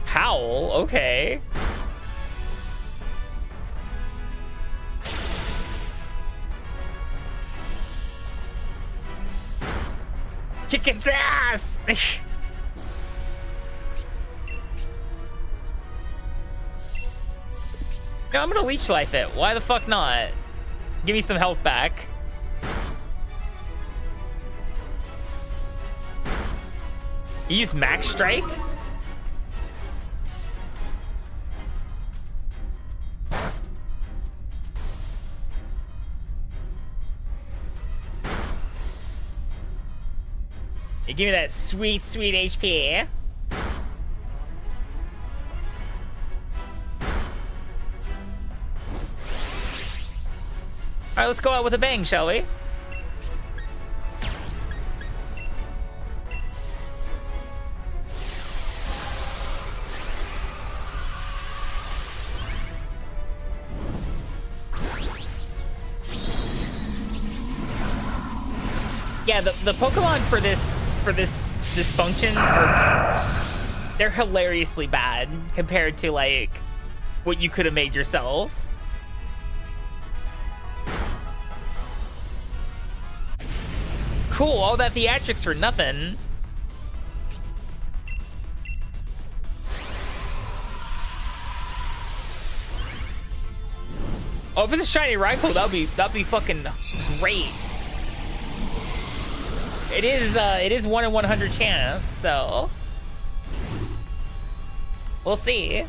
A: Howl, okay. Kick its ass! No, I'm gonna leech life it. Why the fuck not? Give me some health back. You use Max Strike? Hey, give me that sweet, sweet HP. All right, let's go out with a bang, shall we? Yeah, the Pokemon for this function they're hilariously bad compared to like what you could have made yourself. Cool, all that theatrics for nothing. Oh, if it's a shiny Raikou, that'd be fucking great. It is 1 in 100 chance, so we'll see.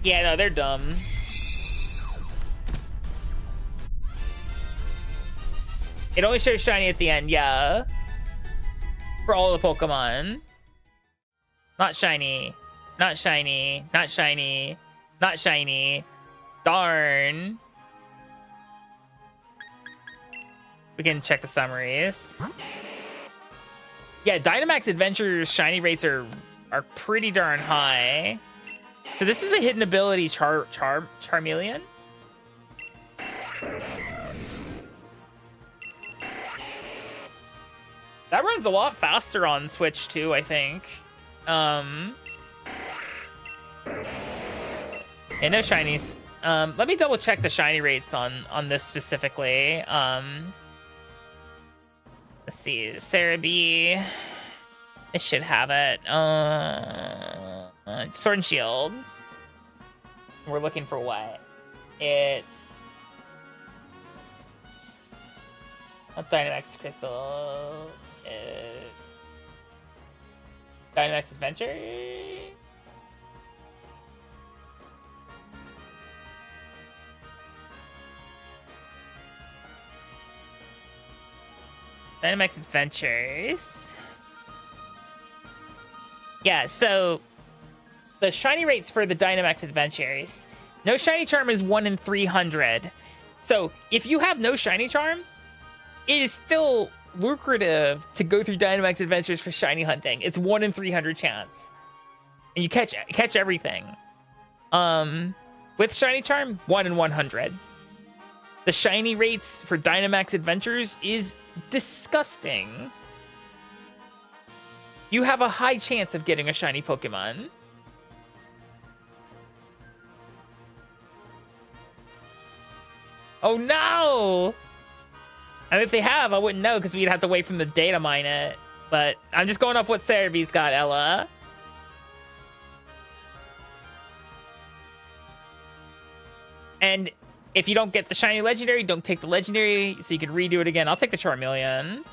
A: Yeah, no, they're dumb. It only shows shiny at the end, yeah. For all the Pokemon. Not shiny. Not shiny. Not shiny. Not shiny. Darn. We can check the summaries. Yeah, Dynamax Adventure's shiny rates are pretty darn high. So this is a hidden ability, Charmeleon. That runs a lot faster on Switch too, I think. And no shinies. Let me double check the shiny rates on this specifically. Let's see, Cerebi. It should have it. Sword and Shield. We're looking for what? It's Dynamax Crystal. Dynamax Adventure. Dynamax Adventures. Yeah, so the shiny rates for the Dynamax Adventures. No shiny charm is 1 in 300. So if you have no shiny charm, it is still lucrative to go through Dynamax Adventures for shiny hunting. It's 1 in 300 chance. And you catch everything. With shiny charm, 1 in 100. The shiny rates for Dynamax Adventures is disgusting. You have a high chance of getting a shiny Pokemon. Oh no! I mean, if they have, I wouldn't know because we'd have to wait for them to data mine it. But I'm just going off what Cerebi's got, Ella. And if you don't get the shiny legendary, don't take the legendary so you can redo it again. I'll take the Charmeleon.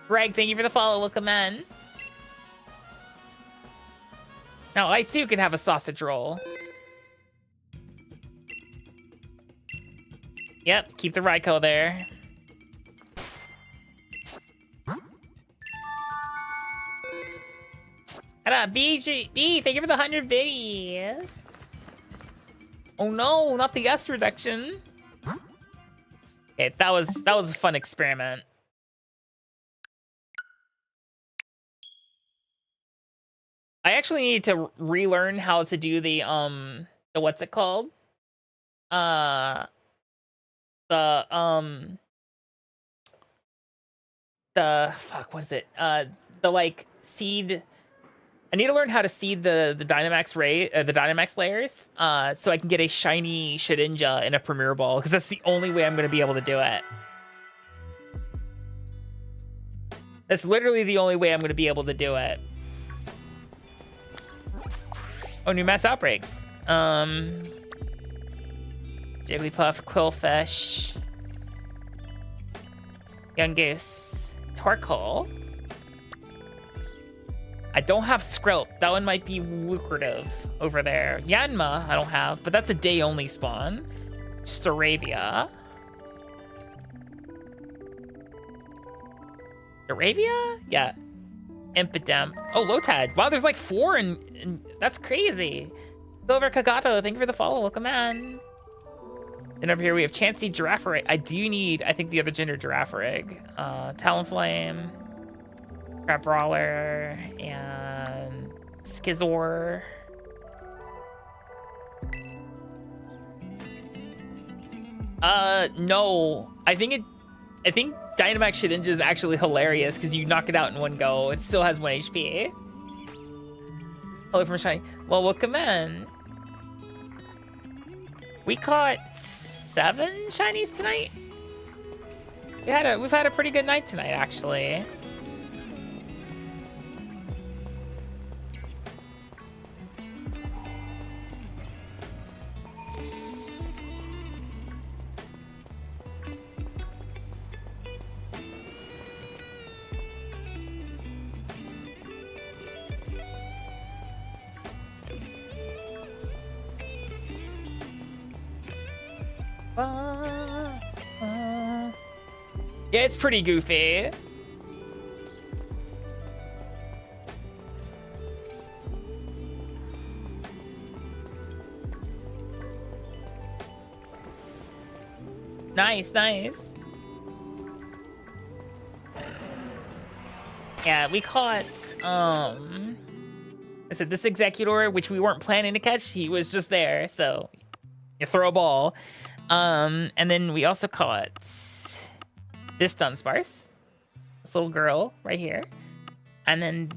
A: Greg, thank you for the follow. Welcome in. Now, I too can have a sausage roll. Yep, keep the Raikou there. Hello, B, thank you for the 100 biddies. Oh no, not the S reduction. Okay, that was a fun experiment. I actually need to relearn how to do the what's it called? The fuck, what is it? The like seed. I need to learn how to seed the Dynamax layers, so I can get a shiny Shedinja in a Premier Ball, because that's the only way I'm going to be able to do it. That's literally the only way I'm going to be able to do it. Oh, new mass outbreaks. Jigglypuff, Quillfish, Young Goose, Torkoal. I don't have Skrelp. That one might be lucrative over there. Yanma, I don't have, but that's a day-only spawn. Staravia. Staravia? Yeah. Impidem. Oh, Lotad. Wow, there's like 4 and that's crazy. Silver Kagato, thank you for the follow. Welcome in. And over here we have Chansey Girafarig. I think the other gender Girafarig. Talonflame, Crab Brawler, and Skizor. No. I think Dynamax Shedinja is actually hilarious because you knock it out in one go. It still has 1 HP. Hello from Shiny. Well, welcome in. We caught 7 shinies tonight. We've had a pretty good night tonight, actually. Yeah, it's pretty goofy. Nice, nice. Yeah, we caught, I said this Executor, which we weren't planning to catch. He was just there, so you throw a ball. And then we also caught this Dunsparce, this little girl right here. And then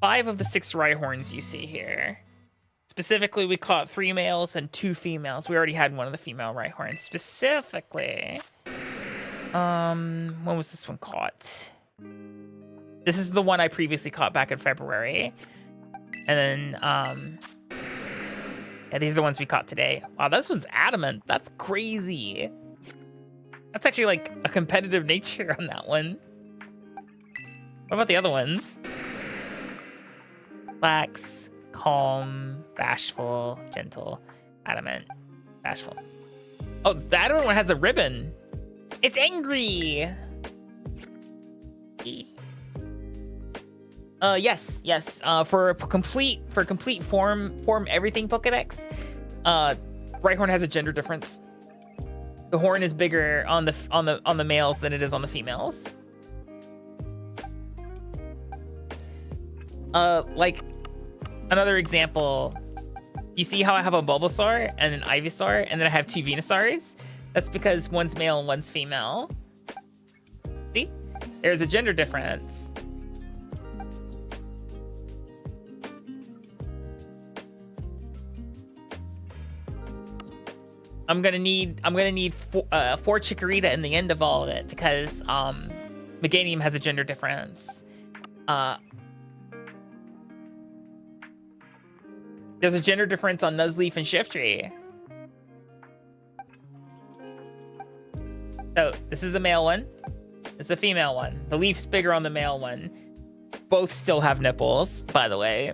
A: 5 of the 6 Rhyhorns you see here. Specifically, we caught 3 males and 2 females. We already had one of the female Rhyhorns. Specifically, when was this one caught? This is the one I previously caught back in February. And then, yeah, these are the ones we caught today. Wow, this was adamant. That's crazy. That's actually like a competitive nature on that one. What about the other ones? Lax, calm, bashful, gentle, adamant, bashful. Oh, the adamant one has a ribbon. It's angry. Yes. For complete form everything Pokedex, Rhyhorn has a gender difference. The horn is bigger on the males than it is on the females. Like another example, you see how I have a Bulbasaur and an Ivysaur, and then I have 2 Venusaurs? That's because one's male and one's female. See? There's a gender difference. I'm gonna need 4 Chikorita in the end of all of it because Meganium has a gender difference. There's a gender difference on Nuzleaf and Shiftry. So this is the male one. This is the female one. The leaf's bigger on the male one. Both still have nipples, by the way,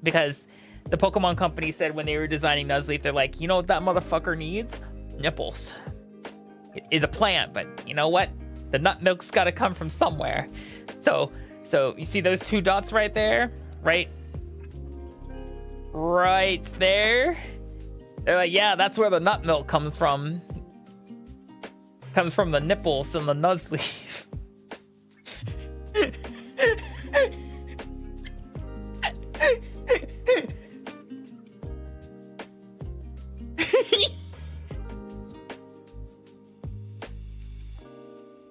A: because the Pokemon company said when they were designing Nuzleaf, they're like, you know what that motherfucker needs? Nipples. It is a plant, but you know what? The nut milk's got to come from somewhere. So you see those 2 dots right there, right there. They're like, yeah, that's where the nut milk comes from. Comes from the nipples and the Nuzleaf.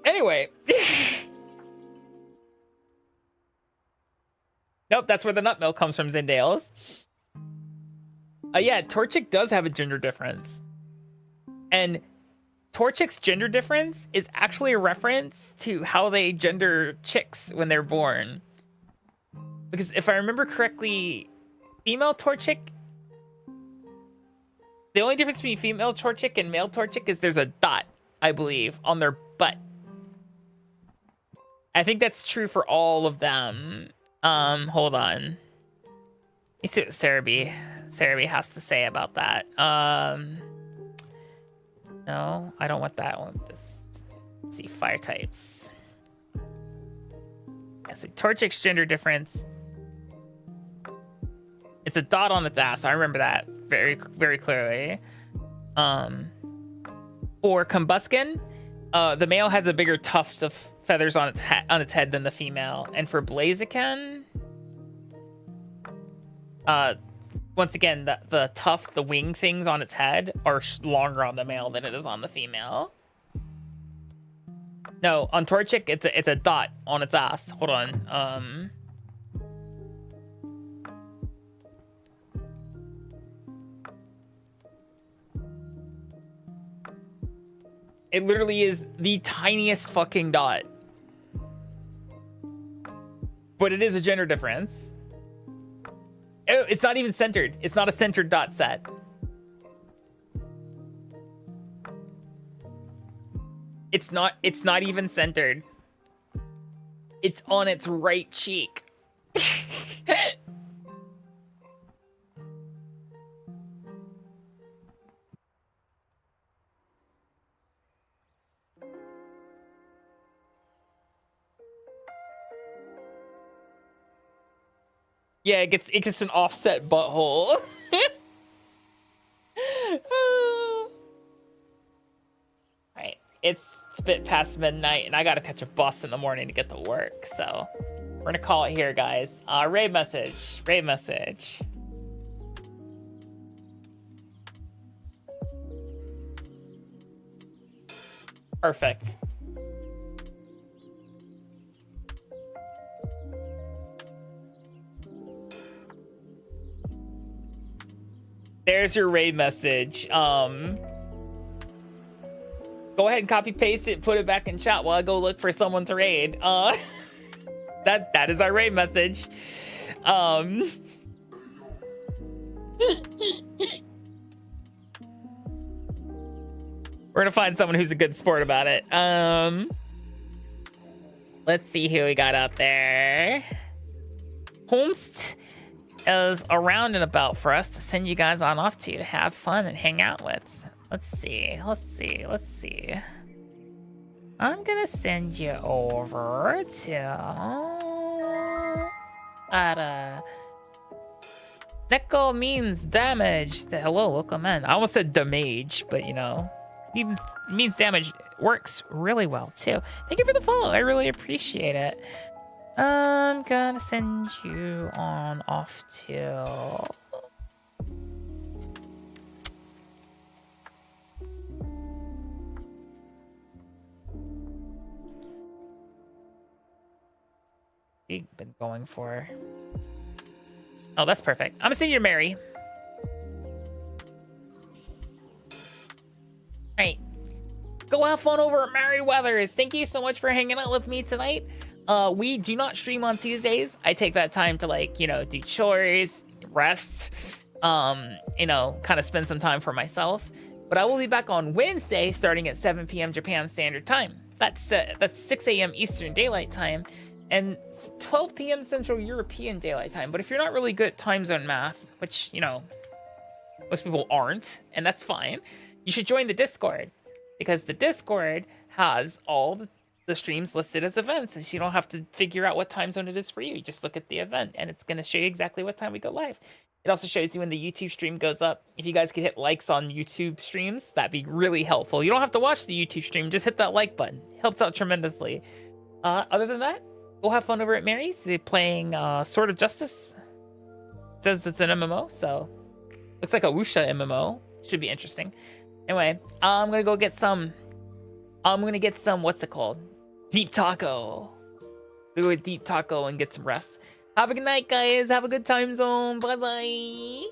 A: Anyway. Nope, that's where the nut milk comes from, Zendales. Yeah, Torchic does have a gender difference. And Torchic's gender difference is actually a reference to how they gender chicks when they're born. Because if I remember correctly, female Torchic, the only difference between female Torchic and male Torchic is there's a dot, I believe, on their butt. I think that's true for all of them. Hold on. Let me see what Cerebi has to say about that. No, I don't want that one. Let's see, fire types. Yeah, so Torchic's gender difference. It's a dot on its ass. I remember that very, very clearly. For Combusken, the male has a bigger tuft of feathers on its head than the female. And for Blaziken, Once again, the tuft, the wing things on its head are longer on the male than it is on the female. No, on Torchic, it's a dot on its ass. Hold on. It literally is the tiniest fucking dot. But it is a gender difference. Oh, it's not even centered. It's not a centered dot set. It's not even centered. It's on its right cheek. Yeah, it gets an offset butthole. Alright, it's a bit past midnight, and I gotta catch a bus in the morning to get to work, so we're gonna call it here, guys. Raid message. Raid message. Perfect. There's your raid message. Go ahead and copy paste it, put it back in chat while I go look for someone to raid. That is our raid message. We're gonna find someone who's a good sport about it. Let's see who we got out there. Holmst is around and about for us to send you guys on off to have fun and hang out with. Let's see. I'm gonna send you over to Neko means damage. Hello, welcome in. I almost said damage, but you know, means damage works really well too. Thank you for the follow. I really appreciate it. I'm gonna send you on off to we've been going for. Oh, that's perfect. I'm gonna send you to Mary. All right, go have fun over at Merryweather's. Thank you so much for hanging out with me tonight. We do not stream on Tuesdays. I take that time to, like, you know, do chores, rest, you know, kind of spend some time for myself. But I will be back on Wednesday starting at 7 p.m. Japan Standard Time. That's 6 a.m. Eastern Daylight Time and 12 p.m. Central European Daylight Time. But if you're not really good at time zone math, which, you know, most people aren't, and that's fine, you should join the Discord, because the Discord has all the streams listed as events, and so you don't have to figure out what time zone it is for you. You just look at the event, and it's going to show you exactly what time we go live. It also shows you when the YouTube stream goes up. If you guys could hit likes on YouTube streams, that'd be really helpful. You don't have to watch the YouTube stream. Just hit that like button. It helps out tremendously. Other than that, go have fun over at Mary's. They're playing Sword of Justice. It says it's an MMO, so looks like a Wuxia MMO. Should be interesting. Anyway, I'm going to go get some... what's it called? Deep taco. We go with deep taco and get some rest. Have a good night, guys. Have a good time zone. Bye-bye.